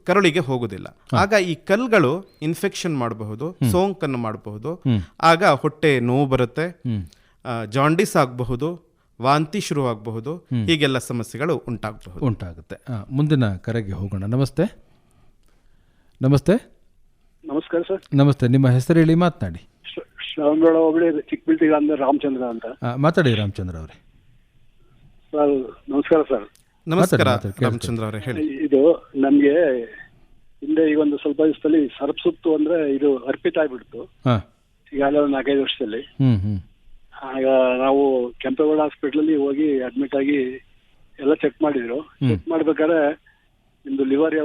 ಕರುಳಿಗೆ ಹೋಗುದಿಲ್ಲ. ಆಗ ಈ ಕಲ್ಲುಗಳು ಇನ್ಫೆಕ್ಷನ್ ಮಾಡಬಹುದು, ಸೋಂಕನ್ನು ಮಾಡಬಹುದು. ಆಗ ಹೊಟ್ಟೆ ನೋವು ಬರುತ್ತೆ, ಜಾಂಡಿಸ್ ಆಗಬಹುದು, ವಾಂತಿ ಶುರುವಾಗಬಹುದು, ಹೀಗೆಲ್ಲ ಸಮಸ್ಯೆಗಳು ಉಂಟಾಗುತ್ತೆ. ಮುಂದಿನ ಕರೆಗೆ ಹೋಗೋಣ. ನಮಸ್ತೆ. ನಮಸ್ತೆ. ನಮಸ್ಕಾರ ಸರ್. ನಮಸ್ತೆ, ನಿಮ್ಮ ಹೆಸರು ಹೇಳಿ, ಮಾತನಾಡಿ. ಶ್ರವಣಬೆಳಗೊಳ ಹೋಬಳಿ ಚಿಕ್ಕಬಿಲ್ಟಿ ಅಂದ್ರೆ ರಾಮಚಂದ್ರ ಅಂತ. ಮಾತಾಡಿ ರಾಮಚಂದ್ರ ಅವರೇ. ಸರ್ ನಮಸ್ಕಾರ ಸರ್. ನಮಸ್ಕಾರ ರಾಮಚಂದ್ರ ಅವರೇ, ಹೇಳಿ. ಇದು ನಮ್ಗೆ ಹಿಂದೆ ಈಗ ಒಂದು ಸ್ವಲ್ಪ ದಿವಸದಲ್ಲಿ ಸರ್ಪ್ ಸುತ್ತು ಅಂದ್ರೆ ಇದು ಅರ್ಪಿತ ಆಗ್ಬಿಡ್ತು, ಈಗಾಗಲೇ ಒಂದು 4-5 ವರ್ಷದಲ್ಲಿ. ಆಗ ನಾವು ಕೆಂಪೇಗೌಡ ಹಾಸ್ಪಿಟಲ್ ಹೋಗಿ ಅಡ್ಮಿಟ್ ಆಗಿ ಎಲ್ಲ ಚೆಕ್ ಮಾಡಿದ್ರು. ಚೆಕ್ ಮಾಡ್ಬೇಕಾದ್ರೆ ನಿಮ್ದು ಲಿವರ್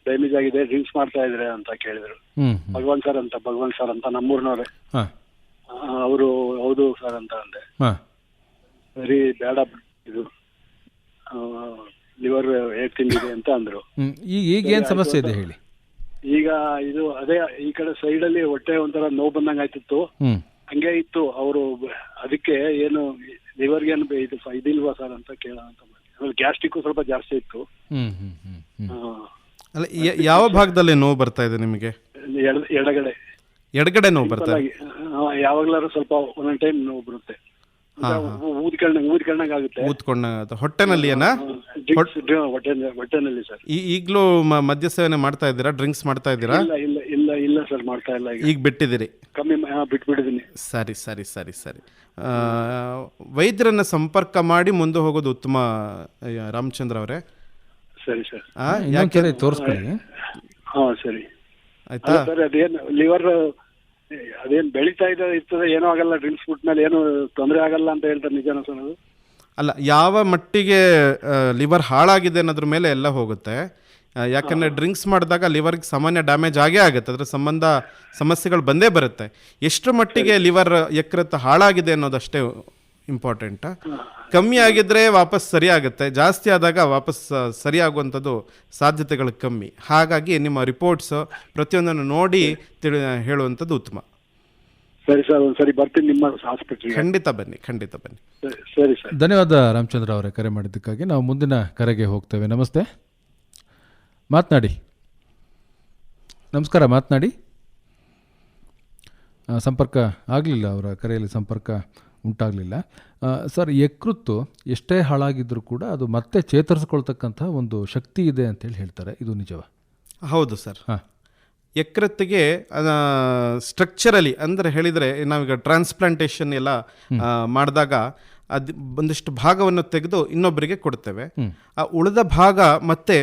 ಡ್ಯಾಮೇಜ್ ಆಗಿದೆ, ಡ್ರಿಂಕ್ಸ್ ಮಾಡ್ತಾ ಇದ್ರೆ ಅಂತ ಕೇಳಿದ್ರು. ಭಗವಾನ್ ಸರ್ ಅಂತ ನಮ್ಮೂರ್ನವ್ರೆ. ಅವರು ಹೌದು ಸರ್ ಅಂತ ಅಂದೆ. ವೆರಿ ಬೇಡ ಇದು ಲಿವರ್ ಹೇಗ್ ತಿಂದಿದೆ ಅಂತ ಅಂದ್ರು. ಈಗ ಏನ್ ಸಮಸ್ಯೆ ಇದೆ ಹೇಳಿ. ಈಗ ಇದು ಅದೇ ಈ ಕಡೆ ಸೈಡ್ ಅಲ್ಲಿ ಹೊಟ್ಟೆ ಒಂಥರ ನೋವು ಬಂದಂಗ ಆಯ್ತಿತ್ತು, ಹಂಗೆ ಇತ್ತು. ಅವರು ಅದಕ್ಕೆ ಏನು ಲಿವರ್ಗೆ ಏನು ಇದಿಲ್ವಾ ಸರ್ ಅಂತ ಕೇಳೋಣ ಅಂತ ಮಾಡಿ. ಆಮೇಲೆ ಗ್ಯಾಸ್ಟ್ರಿಕ್ ಸ್ವಲ್ಪ ಜಾಸ್ತಿ ಇತ್ತು. ಅಲ್ಲ, ಯಾವ ಭಾಗದಲ್ಲಿ ನೋವು ಬರ್ತಾ ಇದೆ ನಿಮಗೆ? ಎಡಗಡೆ ನೋವು ಬರ್ತಾ ಇದೆ. ಯಾವಾಗ್ಲಾರು ಸ್ವಲ್ಪ ಒಂದೊಂದು ಟೈಮ್ ನೋವು ಬರುತ್ತೆ, ಊದ್ಕೊಂಡಂಗ ಆಗುತ್ತೆ. ಹೊಟ್ಟೆನಲ್ಲಿ ಹೊಟ್ಟೆನಲ್ಲಿ ಸರ್. ಈಗಲೂ ಮದ್ಯ ಸೇವನೆ ಮಾಡ್ತಾ ಇದ್ದೀರಾ? ಡ್ರಿಂಕ್ಸ್ ಮಾಡ್ತಾ ಇದ್ದೀರಾ? ಇಲ್ಲ ಸರ್, ಮಾಡ್ತಾ ಇಲ್ಲ. ಈಗ ಬಿಟ್ಟಿದ್ದೀರಿ? ಕಮ್ಮಿ ಬಿಟ್ಬಿಟ್ಟಿದ್ದೀನಿ. ಸರಿ ಸರಿ ಸರಿ ಸರಿ. ವೈದ್ಯರನ್ನ ಸಂಪರ್ಕ ಮಾಡಿ ಮುಂದೆ ಹೋಗೋದು ಉತ್ತಮ ರಾಮಚಂದ್ರ ಅವರೇ. ಸರಿ ಸರ್. ಯಾಕೆ ತೋರಿಸ್ಕೊಳ್ಳಿ. ಹಾ ಸರಿ ಆಯ್ತಾ ಸರ್. ಅದೇನು ಲಿವರ್ ಅದೇನು ಬೆಳೀತಾ ಇರ್ತದೆ, ಏನೂ ಆಗಲ್ಲ, ಡ್ರಿಂಕ್ಸ್ ಬಿಟ್ಮೇಲೆ ಏನು ತೊಂದರೆ ಆಗಲ್ಲ ಅಂತ ಹೇಳ್ತಾರೆ. ನಿಜಾನ ಸರ್ ಅದು? ಅಲ್ಲ, ಯಾವ ಮಟ್ಟಿಗೆ ಲಿವರ್ ಹಾಳಾಗಿದೆ ಅನ್ನೋದ್ರ ಮೇಲೆ ಎಲ್ಲ ಹೋಗುತ್ತೆ. ಯಾಕಂದರೆ ಡ್ರಿಂಕ್ಸ್ ಮಾಡಿದಾಗ ಲಿವರ್ಗೆ ಸಾಮಾನ್ಯ ಡ್ಯಾಮೇಜ್ ಆಗೇ ಆಗುತ್ತೆ, ಅದರ ಸಂಬಂಧ ಸಮಸ್ಯೆಗಳು ಬಂದೇ ಬರುತ್ತೆ. ಎಷ್ಟು ಮಟ್ಟಿಗೆ ಲಿವರ್ ಯಕೃತ್ತು ಹಾಳಾಗಿದೆ ಅನ್ನೋದಷ್ಟೇ ಇಂಪಾರ್ಟೆಂಟ್. ಕಮ್ಮಿ ಆಗಿದ್ರೆ ವಾಪಸ್ ಸರಿ ಆಗುತ್ತೆ, ಜಾಸ್ತಿ ಆದಾಗ ವಾಪಸ್ ಸರಿ ಆಗುವಂಥದ್ದು ಸಾಧ್ಯತೆಗಳು ಕಮ್ಮಿ. ಹಾಗಾಗಿ ನಿಮ್ಮ ರಿಪೋರ್ಟ್ಸ್ ಪ್ರತಿಯೊಂದನ್ನು ನೋಡಿ ಹೇಳುವಂಥದ್ದು ಉತ್ತಮ. ಸರಿ ಸರ್, ಒಂದ್ಸರಿ ಬರ್ತೀನಿ ನಿಮ್ಮ ಹಾಸ್ಪಿಟಲ್. ಖಂಡಿತ ಬನ್ನಿ. ಸರಿ ಸರ್. ಧನ್ಯವಾದ ರಾಮಚಂದ್ರ ಅವರೇ ಕರೆ ಮಾಡಿದ್ದಕ್ಕಾಗಿ. ನಾವು ಮುಂದಿನ ಕರೆಗೆ ಹೋಗ್ತೇವೆ. ನಮಸ್ತೆ, ಮಾತನಾಡಿ. ನಮಸ್ಕಾರ, ಮಾತನಾಡಿ. ಸಂಪರ್ಕ ಆಗಲಿಲ್ಲ, ಅವರ ಕರೆಯಲ್ಲಿ ಸಂಪರ್ಕ ಉಂಟಾಗಲಿಲ್ಲ. ಸರ್, ಯಕೃತ್ತು ಎಷ್ಟೇ ಹಾಳಾಗಿದ್ದರೂ ಕೂಡ ಅದು ಮತ್ತೆ ಚೇತರಿಸ್ಕೊಳ್ತಕ್ಕಂಥ ಒಂದು ಶಕ್ತಿ ಇದೆ ಅಂತೇಳಿ ಹೇಳ್ತಾರೆ, ಇದು ನಿಜವಾ? ಹೌದು ಸರ್. ಯಕೃತ್ತಿಗೆ ಸ್ಟ್ರಕ್ಚರಲಿ ಅಂದರೆ ಹೇಳಿದರೆ, ನಾವೀಗ ಟ್ರಾನ್ಸ್ಪ್ಲಾಂಟೇಷನ್ ಎಲ್ಲ ಮಾಡಿದಾಗ ಅದು ಒಂದಿಷ್ಟು ಭಾಗವನ್ನು ತೆಗೆದು ಇನ್ನೊಬ್ಬರಿಗೆ ಕೊಡ್ತೇವೆ. ಆ ಉಳಿದ ಭಾಗ ಮತ್ತೆ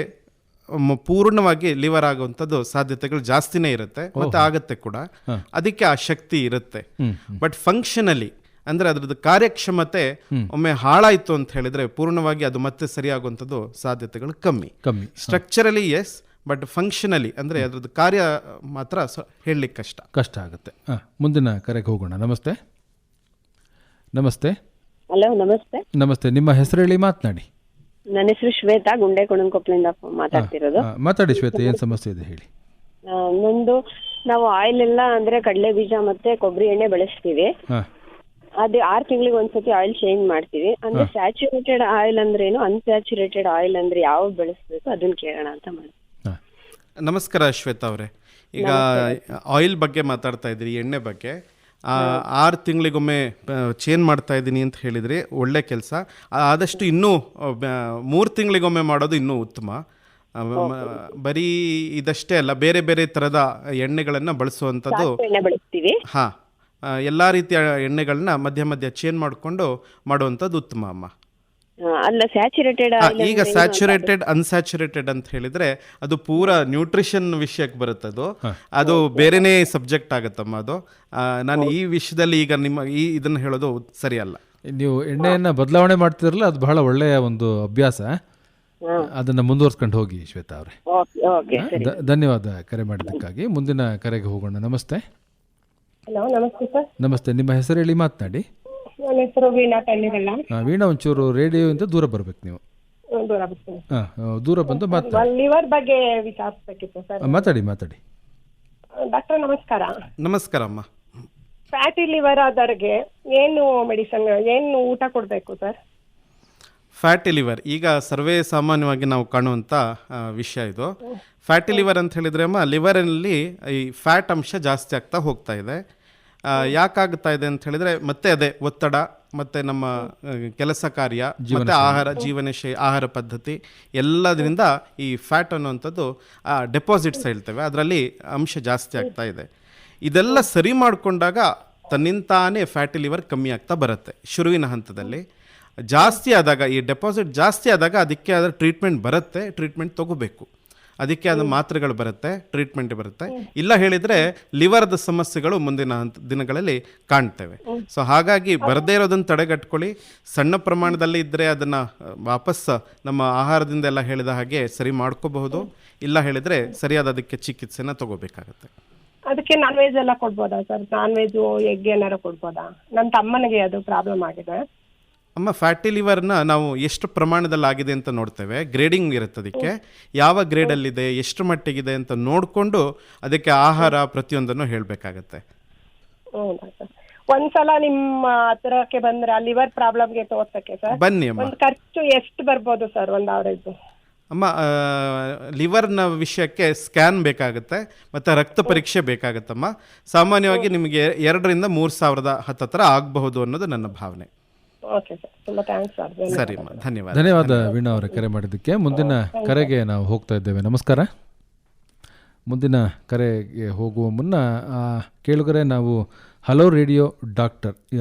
ಪೂರ್ಣವಾಗಿ ಲಿವರ್ ಆಗುವಂಥದ್ದು ಸಾಧ್ಯತೆಗಳು ಜಾಸ್ತಿನೇ ಇರುತ್ತೆ, ಮತ್ತೆ ಆಗತ್ತೆ ಕೂಡ. ಅದಕ್ಕೆ ಆ ಶಕ್ತಿ ಇರುತ್ತೆ. ಬಟ್ ಫಂಕ್ಷನಲಿ ಅಂದರೆ ಅದರದ್ದು ಕಾರ್ಯಕ್ಷಮತೆ ಒಮ್ಮೆ ಹಾಳಾಯಿತು ಅಂತ ಹೇಳಿದರೆ ಪೂರ್ಣವಾಗಿ ಅದು ಮತ್ತೆ ಸರಿಯಾಗುವಂಥದ್ದು ಸಾಧ್ಯತೆಗಳು ಕಮ್ಮಿ. ಸ್ಟ್ರಕ್ಚರಲಿ ಎಸ್, ಬಟ್ ಫಂಕ್ಷನಲಿ ಅಂದರೆ ಅದರದ್ದು ಕಾರ್ಯ ಮಾತ್ರ ಹೇಳಲಿಕ್ಕೆ ಕಷ್ಟ ಆಗುತ್ತೆ. ಮುಂದಿನ ಕರೆಗೆ ಹೋಗೋಣ. ನಮಸ್ತೆ. ಹಲೋ, ನಮಸ್ತೆ. ನಿಮ್ಮ ಹೆಸರು ಹೇಳಿ, ಮಾತನಾಡಿ. ನನ್ನ ಹೆಸರು ಶ್ವೇತಾ, ಗುಂಡೆಕೊಣಕೊಪ್ಪಲಿಂದ ಮಾತಾಡ್ತಿರೋದು. ಮಾತಾಡಿ ಶ್ವೇತಾ, ಏನು ಸಮಸ್ಯೆ ಇದೆ ಹೇಳಿ. ನಂದು ನಾವು ಆಯಿಲ್ ಎಲ್ಲ ಅಂದ್ರೆ ಕಡಲೆ ಬೀಜ ಮತ್ತೆ ಕೊಬ್ಬರಿ ಎಣ್ಣೆ ಬೆಳೆಸ್ತೀವಿ. ಅದೇ 6 ತಿಂಗಳಿಗೆ ಒಂದ್ಸತಿ ಆಯಿಲ್ ಚೇಂಜ್ ಮಾಡ್ತೀವಿ. ಅಂದ್ರೆ ಸ್ಯಾಚುರೇಟೆಡ್ ಆಯಿಲ್ ಅಂದ್ರೆ ಏನು, ಅನ್ಸ್ಯಾಚುರೇಟೆಡ್ ಆಯಿಲ್ ಅಂದ್ರೆ ಯಾವ್ದು ಬೆಳೆಸ್ಬೇಕು ಅದನ್ನ ಕೇಳೋಣ ಅಂತ ಮಾಡಿ. ನಮಸ್ಕಾರ ಶ್ವೇತಾ ಅವರೇ. ಈಗ ಆಯಿಲ್ ಬಗ್ಗೆ ಮಾತಾಡ್ತಾ ಇದ್ದೀರಿ, ಎಣ್ಣೆ ಬಗ್ಗೆ. 6 ತಿಂಗಳಿಗೊಮ್ಮೆ ಚೇಂಜ್ ಮಾಡ್ತಾ ಇದ್ದೀನಿ ಅಂತ ಹೇಳಿದ್ರಿ, ಒಳ್ಳೆ ಕೆಲಸ. ಆದಷ್ಟು ಇನ್ನೂ 3 ತಿಂಗಳಿಗೊಮ್ಮೆ ಮಾಡೋದು ಇನ್ನೂ ಉತ್ತಮ. ಬರೀ ಇದಷ್ಟೇ ಅಲ್ಲ, ಬೇರೆ ಬೇರೆ ಥರದ ಎಣ್ಣೆಗಳನ್ನು ಬಳಸುವಂಥದ್ದು. ಎಣ್ಣೆ ಬಳಸ್ತೀವಿ. ಹಾಂ, ಎಲ್ಲ ರೀತಿಯ ಎಣ್ಣೆಗಳನ್ನ ಮಧ್ಯ ಮಧ್ಯ ಚೇಂಜ್ ಮಾಡಿಕೊಂಡು ಮಾಡುವಂಥದ್ದು ಉತ್ತಮ ಅಮ್ಮ. ಅಲ್ಲ ಸ್ಯಾಚುರೇಟೆಡ್ ಈಗ ಸ್ಯಾಚುರೇಟೆಡ್ ಅನ್ಸ್ಯಾಚುರೇಟೆಡ್ ಅಂತ ಹೇಳಿದ್ರೆ ಅದು ಪೂರಾ ನ್ಯೂಟ್ರಿಷನ್ ವಿಷಯಕ್ಕೆ ಬರುತ್ತದು. ಅದು ಬೇರೆನೇ ಸಬ್ಜೆಕ್ಟ್ ಆಗುತ್ತಮ್ಮ. ಅದು ನಾನು ಈ ವಿಷಯದಲ್ಲಿ ಈಗ ಇದನ್ನು ಹೇಳೋದು ಸರಿಯಲ್ಲ. ನೀವು ಎಣ್ಣೆಯನ್ನು ಬದಲಾವಣೆ ಮಾಡ್ತಿರಲ್ಲ, ಅದು ಬಹಳ ಒಳ್ಳೆಯ ಒಂದು ಅಭ್ಯಾಸ. ಅದನ್ನು ಮುಂದುವರ್ಸ್ಕೊಂಡು ಹೋಗಿ ಶ್ವೇತಾ ಅವರೇ. ಧನ್ಯವಾದ ಕರೆ ಮಾಡಿದ್ದಕ್ಕಾಗಿ. ಮುಂದಿನ ಕರೆಗೆ ಹೋಗೋಣ. ನಮಸ್ತೆ. ಹಲೋ, ನಮಸ್ತೆ ಸರ್. ನಮಸ್ತೆ, ನಿಮ್ಮ ಹೆಸರು ಹೇಳಿ, ಮಾತನಾಡಿ. ನನ್ನ ಹೆಸರು ವೀಣಾ ಪಳ್ಳಿರಲ್ಲ. ವೀಣಾ, ಒಂಚೂರು ರೇಡಿಯೋಯಿಂದ ದೂರ ಬರ್ಬೇಕು ನೀವು. ದೂರ ಬರ್ತೀನಿ. ದೂರ ಬಂದು ಮಾತಾಡಿ. ಲಿವರ್ ಬಗ್ಗೆ ವಿಚಾರಿಸಬೇಕಿತ್ತು ಸರ್. ಮಾತಾಡಿ. ಡಾಕ್ಟರ್ ನಮಸ್ಕಾರ. ನಮಸ್ಕಾರ ಅಮ್ಮ. ಫ್ಯಾಟಿ ಲಿವರ್ ಆದವ್ರಿಗೆ ಏನು ಮೆಡಿಸನ್, ಏನು ಊಟ ಕೊಡಬೇಕು ಸರ್? ಫ್ಯಾಟಿ ಲಿವರ್ ಈಗ ಸರ್ವೇ ಸಾಮಾನ್ಯವಾಗಿ ನಾವು ಕಾಣುವಂಥ ವಿಷಯ ಇದು. ಫ್ಯಾಟಿ ಲಿವರ್ ಅಂತ ಹೇಳಿದ್ರೆ ಅಮ್ಮ, ಲಿವರಲ್ಲಿ ಈ ಫ್ಯಾಟ್ ಅಂಶ ಜಾಸ್ತಿ ಆಗ್ತಾ ಹೋಗ್ತಾ ಇದೆ. ಯಾಕಾಗ್ತಾ ಇದೆ ಅಂತ ಹೇಳಿದ್ರೆ ಮತ್ತೆ ಅದೇ ಒತ್ತಡ, ಮತ್ತು ನಮ್ಮ ಕೆಲಸ ಕಾರ್ಯ, ಮತ್ತು ಆಹಾರ ಪದ್ಧತಿ ಎಲ್ಲದರಿಂದ ಈ ಫ್ಯಾಟ್ ಅನ್ನುವಂಥದ್ದು ಡೆಪಾಸಿಟ್ಸ್ ಹೇಳ್ತೇವೆ, ಅದರಲ್ಲಿ ಅಂಶ ಜಾಸ್ತಿ ಆಗ್ತಾ ಇದೆ. ಇದೆಲ್ಲ ಸರಿ ಮಾಡಿಕೊಂಡಾಗ ತನ್ನಿಂತಾನೇ ಫ್ಯಾಟಿ ಲಿವರ್ ಕಮ್ಮಿ ಆಗ್ತಾ ಬರುತ್ತೆ. ಶುರುವಿನ ಹಂತದಲ್ಲಿ ಜಾಸ್ತಿ ಆದಾಗ, ಈ ಡೆಪಾಸಿಟ್ ಜಾಸ್ತಿ ಆದಾಗ ಅದಕ್ಕೆ ಆದ ಟ್ರೀಟ್ಮೆಂಟ್ ಬರುತ್ತೆ, ಟ್ರೀಟ್ಮೆಂಟ್ ತಗೋಬೇಕು. ಅದಕ್ಕೆ ಆದ ಮಾತ್ರೆಗಳು ಬರುತ್ತೆ, ಟ್ರೀಟ್ಮೆಂಟ್ ಬರುತ್ತೆ. ಇಲ್ಲ ಹೇಳಿದರೆ ಲಿವರ್ದ ಸಮಸ್ಯೆಗಳು ಮುಂದಿನ ದಿನಗಳಲ್ಲಿ ಕಾಣ್ತೇವೆ. ಸೊ ಹಾಗಾಗಿ ಬರದೇ ಇರೋದನ್ನು ತಡೆಗಟ್ಕೊಳ್ಳಿ. ಸಣ್ಣ ಪ್ರಮಾಣದಲ್ಲಿ ಇದ್ದರೆ ಅದನ್ನು ವಾಪಸ್ ನಮ್ಮ ಆಹಾರದಿಂದ ಎಲ್ಲ ಹೇಳಿದ ಹಾಗೆ ಸರಿ ಮಾಡ್ಕೋಬಹುದು. ಇಲ್ಲ ಹೇಳಿದರೆ ಸರಿಯಾದ ಅದಕ್ಕೆ ಚಿಕಿತ್ಸೆನ ತಗೋಬೇಕಾಗತ್ತೆ. ಅದಕ್ಕೆ ನಾನ್ ವೆಜ್ ಎಲ್ಲ ಕೊಡ್ಬೋದಾ ಸರ್? ನಾನ್ ವೆಜ್, ಎಗ್ ಏನಾರು ಕೊಡ್ಬೋದಾ? ನನ್ನ ತಮ್ಮನಿಗೆ ಅದು ಪ್ರಾಬ್ಲಮ್ ಆಗಿದೆ. ಅಮ್ಮ, ಫ್ಯಾಟಿ ಲಿವರ್ನ ನಾವು ಎಷ್ಟು ಪ್ರಮಾಣದಲ್ಲಿ ಆಗಿದೆ ಅಂತ ನೋಡ್ತೇವೆ. ಗ್ರೇಡಿಂಗ್ ಇರುತ್ತೆ, ಅದಕ್ಕೆ ಯಾವ ಗ್ರೇಡಲ್ಲಿದೆ, ಎಷ್ಟು ಮಟ್ಟಿಗಿದೆ ಅಂತ ನೋಡಿಕೊಂಡು ಅದಕ್ಕೆ ಆಹಾರ ಪ್ರತಿಯೊಂದನ್ನು ಹೇಳಬೇಕಾಗತ್ತೆ. ಒಂದ್ಸಲ ನಿಮ್ಮ ಹತ್ರಕ್ಕೆ ಬಂದ್ರೆ ಆ ಲಿವರ್ ಪ್ರಾಬ್ಲಮ್ಗೆ ತೋರ್ಸಕ್ಕೆ ಸರ್ ಬನ್ನಿ ಅಮ್ಮ. ಒಂದು ಖರ್ಚು ಎಷ್ಟು ಬರ್ಬೋದು ಸರ್ ಒಂದು ಅವರೇಜ್? ಅಮ್ಮ, ಲಿವರ್ನ ವಿಷಯಕ್ಕೆ ಸ್ಕ್ಯಾನ್ ಬೇಕಾಗುತ್ತೆ ಮತ್ತು ರಕ್ತ ಪರೀಕ್ಷೆ ಬೇಕಾಗುತ್ತಮ್ಮ. ಸಾಮಾನ್ಯವಾಗಿ ನಿಮಗೆ 2,000-3,000 ಹತ್ತಿರ ಆಗಬಹುದು ಅನ್ನೋದು ನನ್ನ ಭಾವನೆ. ಸರಿ ಅಮ್ಮ, ಧನ್ಯವಾದ ವೀಣಾ ಅವರ ಕರೆ ಮಾಡಿದ್ದಕ್ಕೆ. ಮುಂದಿನ ಕರೆಗೆ ನಾವು ಹೋಗ್ತಾ ಇದ್ದೇವೆ. ನಮಸ್ಕಾರ. ಮುಂದಿನ ಕರೆಗೆ ಹೋಗುವ ಮುನ್ನ ಕೇಳುಗರೆ, ನಾವು ಹಲೋ ರೇಡಿಯೋ ಡಾಕ್ಟರ್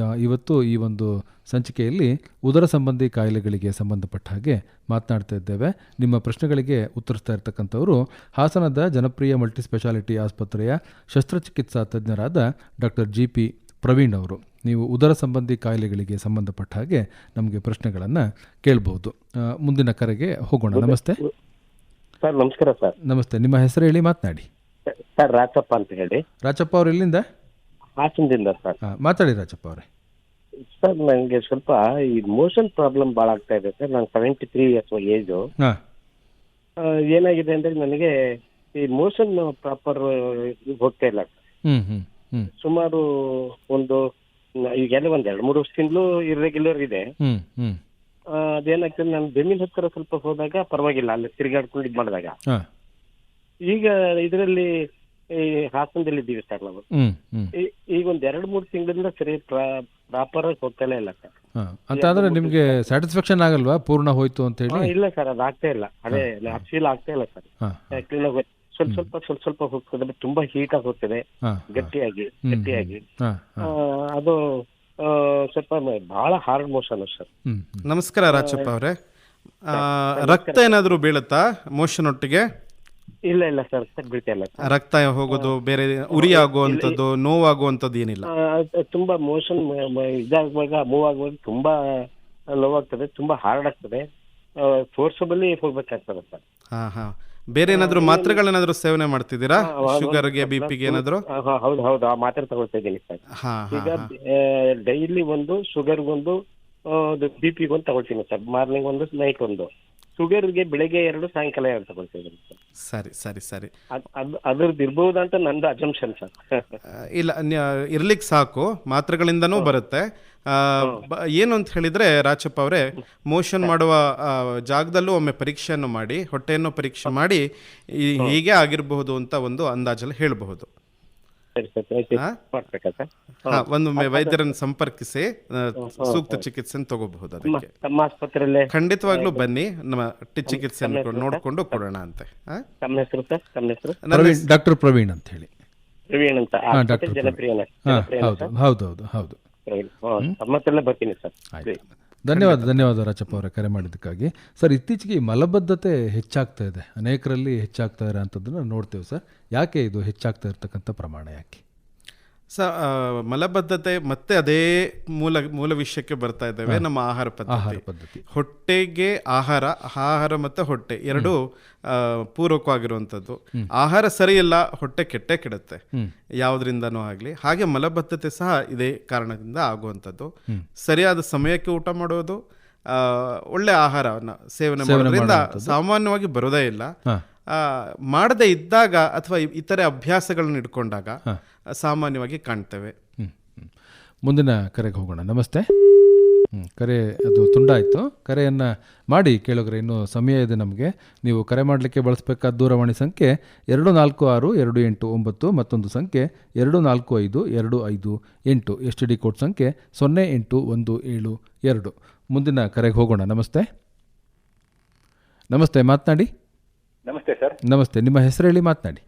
ಇವತ್ತು ಈ ಒಂದು ಸಂಚಿಕೆಯಲ್ಲಿ ಉದರ ಸಂಬಂಧಿ ಕಾಯಿಲೆಗಳಿಗೆ ಸಂಬಂಧಪಟ್ಟ ಹಾಗೆ ಮಾತನಾಡ್ತಾ ಇದ್ದೇವೆ. ನಿಮ್ಮ ಪ್ರಶ್ನೆಗಳಿಗೆ ಉತ್ತರಿಸ್ತಾ ಇರ್ತಕ್ಕಂಥವರು ಹಾಸನದ ಜನಪ್ರಿಯ ಮಲ್ಟಿಸ್ಪೆಷಾಲಿಟಿ ಆಸ್ಪತ್ರೆಯ ಶಸ್ತ್ರಚಿಕಿತ್ಸಾ ತಜ್ಞರಾದ ಡಾಕ್ಟರ್ JP ಪ್ರವೀಣ್ ಅವರು. ನೀವು ಉದರ ಸಂಬಂಧಿ ಕಾಯಿಲೆಗಳಿಗೆ ಸಂಬಂಧಪಟ್ಟ ಹಾಗೆ ನಮಗೆ ಪ್ರಶ್ನೆಗಳನ್ನು ಕೇಳಬಹುದು. ಮುಂದಿನ ಕರೆಗೆ ಹೋಗೋಣ. ನಮಸ್ತೆ ಸರ್. ನಮಸ್ಕಾರ ಸರ್. ನಮಸ್ತೆ, ನಿಮ್ಮ ಹೆಸರು ಹೇಳಿ, ಮಾತನಾಡಿ. ಸರ್, ರಾಚಪ್ಪ ಅಂತ ಹೇಳಿ. ರಾಚಪ್ಪ ಅವರು ಎಲ್ಲಿಂದ? ಹಾಸನದಿಂದ ಸರ್. ಮಾತಾಡಿ ರಾಚಪ್ಪ ಅವರೇ. ಸರ್, ನನಗೆ ಸ್ವಲ್ಪ ಈ ಮೋಷನ್ ಪ್ರಾಬ್ಲಮ್ ಭಾಳ ಆಗ್ತಾ ಇದೆ ಸರ್. ನಾನು 73 ಇಯರ್ಸ್ ಏಜು. ಏನಾಗಿದೆ ಅಂದ್ರೆ ನನಗೆ ಈ ಮೋಷನ್ ಪ್ರಾಪರ್ ಹೋಗ್ತಾ ಇಲ್ಲ ಸರ್. ಸುಮಾರು ಈಗೆಲ್ಲ 2-3 ವರ್ಷದಿಂದಲೂ ಇರ್ರೆಗ್ಯುಲರ್ ಇದೆ. ಅದೇನಾಗ್ತದೆ, ನಾನು ಬೆನ್ನಿನ ಹತ್ತಿರ ಸ್ವಲ್ಪ ಹೋದಾಗ ಪರವಾಗಿಲ್ಲ, ಅಲ್ಲಿ ತಿರುಗಾಡ್ಕೊಂಡು ಇದು ಮಾಡಿದಾಗ. ಈಗ ಇದರಲ್ಲಿ ಈ ಹಾಸನದಲ್ಲಿ ಇದ್ದೀವಿ ಸರ್ ನಾವು. ಈಗ 2-3 ತಿಂಗಳಿಂದ ಸರಿ ಪ್ರಾಪರ್ ಆಗಿ ಹೋಗ್ತಾನೆ ಇಲ್ಲ ಸರ್. ಅಂತಂದ್ರೆ ನಿಮ್ಗೆ ಸ್ಯಾಟಿಸ್ಫ್ಯಾಕ್ಷನ್ ಆಗಲ್ವಾ ಪೂರ್ಣ ಹೋಯ್ತು ಅಂತ ಹೇಳಿ? ಇಲ್ಲ ಸರ್, ಅದು ಆಗ್ತಾ ಇಲ್ಲ. ಅದೇ ಫೀಲ್ ಆಗ್ತಾ ಇಲ್ಲ ಸರ್. ಸ್ವಲ್ಪ ಹೋಗ್ತದೆ, ತುಂಬಾ ಹೀಟ್ ಆಗಿ ಹೋಗ್ತದೆ, ಗಟ್ಟಿಯಾಗಿ. ಅದು ಸ್ವಲ್ಪ ಬಹಳ ಹಾರ್ಡ್ ಮೋಷನ್ ಸರ್. ನಮಸ್ಕಾರ ರಾಚಪ್ಪ ಅವರೇ. ರಕ್ತ ಏನಾದರೂ ಬೀಳುತ್ತಾ ಮೋಷನ್ ಒಟ್ಟಿಗೆ? ಇಲ್ಲ ಸರ್, ಬೀಳ್ತಾ ಇಲ್ಲ. ರಕ್ತ ಹೋಗೋದು, ಬೇರೆ ಉರಿ ಆಗುವಂಥದ್ದು, ನೋವಾಗುವಂಥದ್ದು ಏನಿಲ್ಲ? ತುಂಬಾ ಮೋಷನ್ ಇದಾಗುವಾಗ, ಮೂವ್ ಆಗುವಾಗ ತುಂಬಾ ನೋವಾಗ್ತದೆ, ತುಂಬಾ ಹಾರ್ಡ್ ಆಗ್ತದೆ, ಫೋರ್ಸಬಲಿ ಹೋಗ್ಬೇಕಾಗ್ತದೆ ಸರ್. ಬೇರೆ ಏನಾದ್ರು ಮಾತ್ರೆಗಳೇನಾದ್ರು ಸೇವನೆ ಮಾಡ್ತಿದ್ದೀರಾ? ಶುಗರ್ಗೆ, BP-ಗೆ ಏನಾದ್ರು? ಹೌದು, ಆ ಮಾತ್ರೆ ತಗೊಳ್ತಾ ಇದ್ದೀನಿ ಸರ್. ಈಗ ಡೈಲಿ ಒಂದು, ಶುಗರ್ ಒಂದು, BP-ಗೆ ಒಂದು ತಗೊಳ್ತೀನಿ ಸರ್. ಮಾರ್ನಿಂಗ್ ಒಂದು, ನೈಟ್ ಒಂದು. ಶುಗರ್ಗೆ ಬೆಳಗ್ಗೆ 2, ಸಾಯಂಕಾಲ 2 ತಗೊಳ್ತಾ ಇದ್ದೀನಿ ಸರ್. ಸರಿ. ಅದ್ರದ್ದು ಇರ್ಬಹುದಾ ಅಂತ ನಂದು ಅಜಂಪ್ಷನ್ ಸರ್. ಇಲ್ಲ, ಇರ್ಲಿಕ್ಕೆ ಸಾಕು, ಮಾತ್ರೆಗಳಿಂದನೂ ಬರುತ್ತೆ. ಏನು ಅಂತ ಹೇಳಿದ್ರೆ ರಾಚಪ್ಪ ಅವರೇ, ಮೋಷನ್ ಮಾಡುವ ಜಾಗದಲ್ಲೂ ಒಮ್ಮೆ ಪರೀಕ್ಷೆಯನ್ನು ಮಾಡಿ, ಹೊಟ್ಟೆಯನ್ನು ಪರೀಕ್ಷೆ ಮಾಡಿ ಹೀಗೆ ಆಗಿರಬಹುದು ಅಂತ ಒಂದು ಅಂದಾಜಲ್ಲಿ ಹೇಳಬಹುದು. ಸರಿ ಸರ್ ಮಾಡ್ಬೇಕಾ ಸರ್? ಒಂದು ವೈದ್ಯರನ್ನು ಸಂಪರ್ಕಿಸಿ ಸೂಕ್ತ ಚಿಕಿತ್ಸೆ ತಗೋಬಹುದು. ಅದಕ್ಕೆ ತಮ್ಮ ಆಸ್ಪತ್ರೆಯಲ್ಲೇ ಖಂಡಿತವಾಗ್ಲೂ ಬನ್ನಿ, ನಮ್ಮ ಚಿಕಿತ್ಸೆಯನ್ನು ನೋಡಿಕೊಂಡು ಕೊಡೋಣ ಅಂತೆ. ತಮ್ಮ ಹೆಸರು ಸರ್? ತಮ್ಮ ಹೆಸರು? ಡಾಕ್ಟರ್ ಪ್ರವೀಣ್ ಅಂತ ಹೇಳಿ. ಪ್ರವೀಣ್ ಅಂತ ಜನಪ್ರಿಯನ? ಹೌದು. ತಮ್ಮ ಹತ್ರಲ್ಲೇ ಬರ್ತೀನಿ ಸರ್. ಧನ್ಯವಾದ ರಾಜಪ್ಪ ಅವರ ಕರೆ ಮಾಡಿದ್ದಕ್ಕಾಗಿ. ಸರ್, ಇತ್ತೀಚೆಗೆ ಈ ಮಲಬದ್ಧತೆ ಹೆಚ್ಚಾಗ್ತಾ ಇದೆ, ಅನೇಕರಲ್ಲಿ ಹೆಚ್ಚಾಗ್ತಾ ಇರೋ ಅಂಥದ್ದನ್ನು ನೋಡ್ತೇವೆ ಸರ್. ಯಾಕೆ ಇದು ಹೆಚ್ಚಾಗ್ತಾ ಇರ್ತಕ್ಕಂಥ ಪ್ರಮಾಣ ಯಾಕೆ? ಮಲಬದ್ಧತೆ ಮತ್ತೆ ಅದೇ ಮೂಲ ವಿಷಯಕ್ಕೆ ಬರ್ತಾ ಇದ್ದೇವೆ. ನಮ್ಮ ಆಹಾರ ಪದ್ಧತಿ, ಹೊಟ್ಟೆಗೆ ಆಹಾರ ಮತ್ತು ಹೊಟ್ಟೆ ಎರಡು ಪೂರಕವಾಗಿರುವಂಥದ್ದು. ಆಹಾರ ಸರಿ ಇಲ್ಲ, ಹೊಟ್ಟೆ ಕೆಡುತ್ತೆ ಯಾವುದರಿಂದನೂ ಆಗಲಿ. ಹಾಗೆ ಮಲಬದ್ಧತೆ ಸಹ ಇದೇ ಕಾರಣದಿಂದ ಆಗುವಂಥದ್ದು. ಸರಿಯಾದ ಸಮಯಕ್ಕೆ ಊಟ ಮಾಡೋದು, ಒಳ್ಳೆ ಆಹಾರವನ್ನು ಸೇವನೆ ಮಾಡೋದ್ರಿಂದ ಸಾಮಾನ್ಯವಾಗಿ ಬರೋದೇ ಇಲ್ಲ. ಮಾಡದೇ ಇದ್ದಾಗ ಅಥವಾ ಇತರೆ ಅಭ್ಯಾಸಗಳನ್ನ ಇಟ್ಕೊಂಡಾಗ ಸಾಮಾನ್ಯವಾಗಿ ಕಾಣ್ತೇವೆ. ಮುಂದಿನ ಕರೆಗೆ ಹೋಗೋಣ. ನಮಸ್ತೆ. ಕರೆ ಅದು ತುಂಡಾಯಿತು. ಕರೆಯನ್ನು ಮಾಡಿ ಕೇಳೋಗ್ರೆ, ಇನ್ನೂ ಸಮಯ ಇದೆ ನಮಗೆ. ನೀವು ಕರೆ ಮಾಡಲಿಕ್ಕೆ ಬಳಸಬೇಕಾದ ದೂರವಾಣಿ ಸಂಖ್ಯೆ 2462889, ಮತ್ತೊಂದು ಸಂಖ್ಯೆ 2452558, STD ಕೋಡ್ ಸಂಖ್ಯೆ 08172. ಮುಂದಿನ ಕರೆಗೆ ಹೋಗೋಣ. ನಮಸ್ತೆ. ಮಾತನಾಡಿ. ನಮಸ್ತೆ ಸರ್. ನಮಸ್ತೆ, ನಿಮ್ಮ ಹೆಸರು ಹೇಳಿ, ಮಾತನಾಡಿ.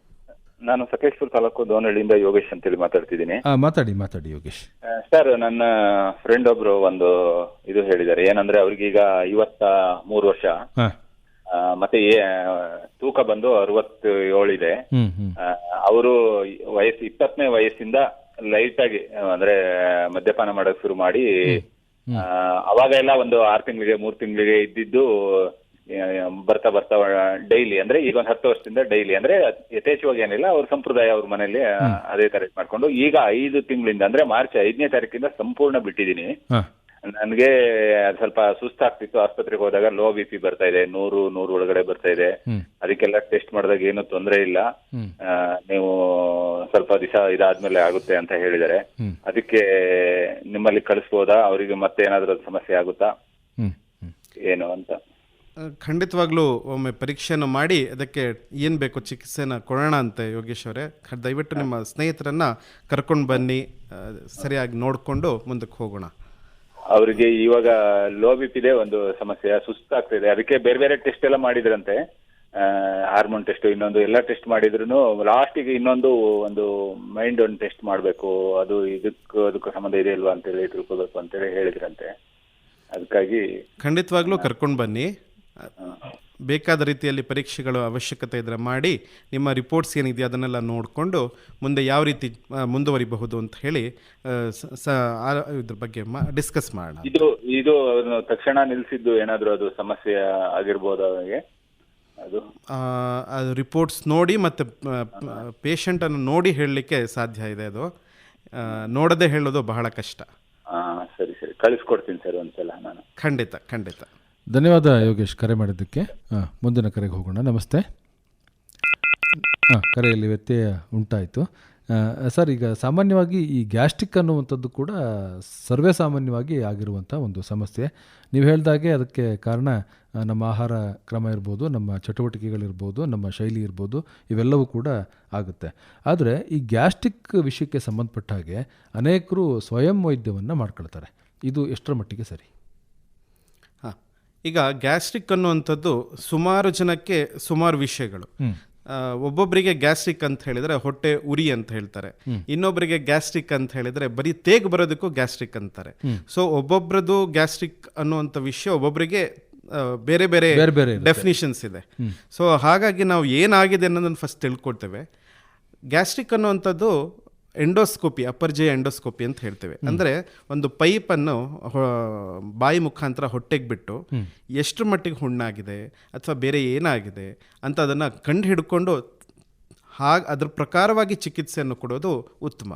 ನಾನು ಸಕಲೇಶ್ಪುರ ತಾಲೂಕು ದೋನಹಳ್ಳಿಯಿಂದ ಯೋಗೇಶ್ ಅಂತೇಳಿ ಮಾತಾಡ್ತಿದ್ದೀನಿ. ಮಾತಾಡಿ ಯೋಗೇಶ್. ಸರ್, ನನ್ನ ಫ್ರೆಂಡ್ ಒಬ್ರು ಒಂದು ಇದು ಹೇಳಿದ್ದಾರೆ. ಏನಂದ್ರೆ ಅವ್ರಿಗೀಗ 53 ವರ್ಷ, ಮತ್ತೆ ತೂಕ ಬಂದು 67 ಇದೆ. ಅವರು 20ನೇ ವಯಸ್ಸಿಂದ ಲೈಟ್ ಆಗಿ ಅಂದ್ರೆ ಮದ್ಯಪಾನ ಮಾಡೋಕೆ ಶುರು ಮಾಡಿ, ಅವಾಗ ಎಲ್ಲ ಒಂದು 6 ತಿಂಗಳಿಗೆ 3 ತಿಂಗಳಿಗೆ ಇದ್ದಿದ್ದು ಬರ್ತಾ ಡೈಲಿ, ಅಂದ್ರೆ ಈಗ ಒಂದು 10 ವರ್ಷದಿಂದ ಡೈಲಿ, ಅಂದ್ರೆ ಯಥೇಚ್ಛವಾಗಿ ಏನಿಲ್ಲ, ಅವ್ರ ಸಂಪ್ರದಾಯ ಅವ್ರ ಮನೇಲಿ ಅದೇ ತರ ಮಾಡ್ಕೊಂಡು ಈಗ 5 ತಿಂಗಳಿಂದ ಅಂದ್ರೆ ಮಾರ್ಚ್ 5ನೇ ತಾರೀಕಿಂದ ಸಂಪೂರ್ಣ ಬಿಟ್ಟಿದ್ದೀನಿ. ನನ್ಗೆ ಸ್ವಲ್ಪ ಸುಸ್ತಾಗ್ತಿತ್ತು. ಆಸ್ಪತ್ರೆಗೆ ಹೋದಾಗ ಲೋ BP ಬರ್ತಾ ಇದೆ, 100 ಒಳಗಡೆ ಬರ್ತಾ ಇದೆ. ಅದಕ್ಕೆಲ್ಲ ಟೆಸ್ಟ್ ಮಾಡಿದಾಗ ಏನು ತೊಂದರೆ ಇಲ್ಲ, ನೀವು ಸ್ವಲ್ಪ ದಿವಸ ಇದಾದ್ಮೇಲೆ ಆಗುತ್ತೆ ಅಂತ ಹೇಳಿದ್ದಾರೆ. ಅದಕ್ಕೆ ನಿಮ್ಮಲ್ಲಿ ಕಳಿಸ್ಬೋದಾ? ಅವರಿಗೆ ಮತ್ತೆ ಏನಾದ್ರೂ ಸಮಸ್ಯೆ ಆಗುತ್ತಾ ಏನು ಅಂತ? ಖಂಡಿತವಾಗ್ಲೂ ಒಮ್ಮೆ ಪರೀಕ್ಷೆಯನ್ನು ಮಾಡಿ ಅದಕ್ಕೆ ಏನು ಬೇಕೋ ಚಿಕಿತ್ಸೆನ ಕೊಡೋಣ ಅಂತೆ. ಯೋಗೇಶ್ ಅವರೇ, ದಯವಿಟ್ಟು ನಿಮ್ಮ ಸ್ನೇಹಿತರನ್ನ ಕರ್ಕೊಂಡು ಬನ್ನಿ, ಸರಿಯಾಗಿ ನೋಡಿಕೊಂಡು ಮುಂದಕ್ಕೆ ಹೋಗೋಣ. ಅವರಿಗೆ ಇವಾಗ ಲೋ BP ಇದೆ, ಒಂದು ಸಮಸ್ಯೆ, ಸುಸ್ತಾಗ್ತಿದೆ. ಅದಕ್ಕೆ ಬೇರೆ ಟೆಸ್ಟ್ ಎಲ್ಲ ಮಾಡಿದ್ರಂತೆ, ಹಾರ್ಮೋನ್ ಟೆಸ್ಟ್, ಇನ್ನೊಂದು ಎಲ್ಲ ಟೆಸ್ಟ್ ಮಾಡಿದ್ರು ಲಾಸ್ಟಿಗೆ ಇನ್ನೊಂದು ಒಂದು ಮೈಂಡ್ ಒಂದು ಟೆಸ್ಟ್ ಮಾಡಬೇಕು, ಅದು ಅದಕ್ಕೂ ಸಂಬಂಧ ಇದೆ ಇಲ್ವಾ ಅಂತೇಳಿ ತಿಳ್ಕೋಬೇಕು ಅಂತೇಳಿ ಹೇಳಿದ್ರಂತೆ. ಅದಕ್ಕಾಗಿ ಖಂಡಿತವಾಗ್ಲೂ ಕರ್ಕೊಂಡು ಬನ್ನಿ. ಬೇಕಾದ ರೀತಿಯಲ್ಲಿ ಪರೀಕ್ಷೆಗಳು ಅವಶ್ಯಕತೆ ಇದ್ರೆ ಮಾಡಿ, ನಿಮ್ಮ ರಿಪೋರ್ಟ್ಸ್ ಏನಿದೆಯಾ ಅದನ್ನೆಲ್ಲ ನೋಡಿಕೊಂಡು ಮುಂದೆ ಯಾವ ರೀತಿ ಮುಂದುವರಿಬಹುದು ಅಂತ ಹೇಳಿ ಇದ್ರ ಬಗ್ಗೆ ಡಿಸ್ಕಸ್ ಮಾಡೋಣ. ಇದು ತಕ್ಷಣ ನಿಲ್ಲಿಸಿದ್ದು ಏನಾದರೂ ಅದು ಸಮಸ್ಯೆ ಆಗಿರ್ಬೋದು ಅವರಿಗೆ? ಅದು ರಿಪೋರ್ಟ್ಸ್ ನೋಡಿ ಮತ್ತು ಪೇಷಂಟನ್ನು ನೋಡಿ ಹೇಳಲಿಕ್ಕೆ ಸಾಧ್ಯ ಇದೆ. ಅದು ನೋಡದೆ ಹೇಳೋದು ಬಹಳ ಕಷ್ಟ. ಸರಿ ಕಳಿಸ್ಕೊಡ್ತೀನಿ ಸರ್ ಒಂದ್ಸಲ ನಾನು. ಖಂಡಿತ. ಧನ್ಯವಾದ ಯೋಗೇಶ್, ಕರೆ ಮಾಡಿದ್ದಕ್ಕೆ. ಮುಂದಿನ ಕರೆಗೆ ಹೋಗೋಣ. ನಮಸ್ತೆ. ಕರೆಯಲ್ಲಿ ವ್ಯತ್ಯಯ ಉಂಟಾಯಿತು. ಸರ್, ಈಗ ಸಾಮಾನ್ಯವಾಗಿ ಈ ಗ್ಯಾಸ್ಟ್ರಿಕ್ ಅನ್ನುವಂಥದ್ದು ಕೂಡ ಸರ್ವೇ ಸಾಮಾನ್ಯವಾಗಿ ಆಗಿರುವಂಥ ಒಂದು ಸಮಸ್ಯೆ. ನೀವು ಹೇಳಿದಾಗೆ ಅದಕ್ಕೆ ಕಾರಣ ನಮ್ಮ ಆಹಾರ ಕ್ರಮ ಇರ್ಬೋದು, ನಮ್ಮ ಚಟುವಟಿಕೆಗಳಿರ್ಬೋದು, ನಮ್ಮ ಶೈಲಿ ಇರ್ಬೋದು, ಇವೆಲ್ಲವೂ ಕೂಡ ಆಗುತ್ತೆ. ಆದರೆ ಈ ಗ್ಯಾಸ್ಟ್ರಿಕ್ ವಿಷಯಕ್ಕೆ ಸಂಬಂಧಪಟ್ಟ ಹಾಗೆ ಅನೇಕರು ಸ್ವಯಂ ವೈದ್ಯವನ್ನು ಮಾಡ್ಕೊಳ್ತಾರೆ. ಇದು ಎಷ್ಟರ ಮಟ್ಟಿಗೆ ಸರಿ? ಈಗ ಗ್ಯಾಸ್ಟ್ರಿಕ್ ಅನ್ನುವಂಥದ್ದು ಸುಮಾರು ಜನಕ್ಕೆ ಸುಮಾರು ವಿಷಯಗಳು. ಒಬ್ಬೊಬ್ಬರಿಗೆ ಗ್ಯಾಸ್ಟ್ರಿಕ್ ಅಂತ ಹೇಳಿದ್ರೆ ಹೊಟ್ಟೆ ಉರಿ ಅಂತ ಹೇಳ್ತಾರೆ, ಇನ್ನೊಬ್ಬರಿಗೆ ಗ್ಯಾಸ್ಟ್ರಿಕ್ ಅಂತ ಹೇಳಿದ್ರೆ ಬರೀ ತೇಗ್ ಬರೋದಕ್ಕೂ ಗ್ಯಾಸ್ಟ್ರಿಕ್ ಅಂತಾರೆ. ಸೊ ಒಬ್ಬೊಬ್ರದ್ದು ಗ್ಯಾಸ್ಟ್ರಿಕ್ ಅನ್ನುವಂಥ ವಿಷಯ ಒಬ್ಬೊಬ್ಬರಿಗೆ ಬೇರೆ ಬೇರೆ ಡೆಫಿನಿಷನ್ಸ್ ಇದೆ. ಸೊ ಹಾಗಾಗಿ ನಾವು ಏನಾಗಿದೆ ಅನ್ನೋದನ್ನು ಫಸ್ಟ್ ತಿಳ್ಕೊಳ್ತೇವೆ. ಗ್ಯಾಸ್ಟ್ರಿಕ್ ಅನ್ನುವಂಥದ್ದು ಎಂಡೋಸ್ಕೋಪಿ, ಅಪ್ಪರ್ ಜೆ ಎಂಡೋಸ್ಕೋಪಿ ಅಂತ ಹೇಳ್ತೇವೆ. ಅಂದರೆ ಒಂದು ಪೈಪನ್ನು ಬಾಯಿ ಮುಖಾಂತರ ಹೊಟ್ಟೆಗೆ ಬಿಟ್ಟು ಎಷ್ಟು ಮಟ್ಟಿಗೆ ಹುಣ್ಣಾಗಿದೆ ಅಥವಾ ಬೇರೆ ಏನಾಗಿದೆ ಅಂತ ಅದನ್ನು ಕಂಡು ಹಿಡ್ಕೊಂಡು ಅದ್ರ ಪ್ರಕಾರವಾಗಿ ಚಿಕಿತ್ಸೆಯನ್ನು ಕೊಡೋದು ಉತ್ತಮ.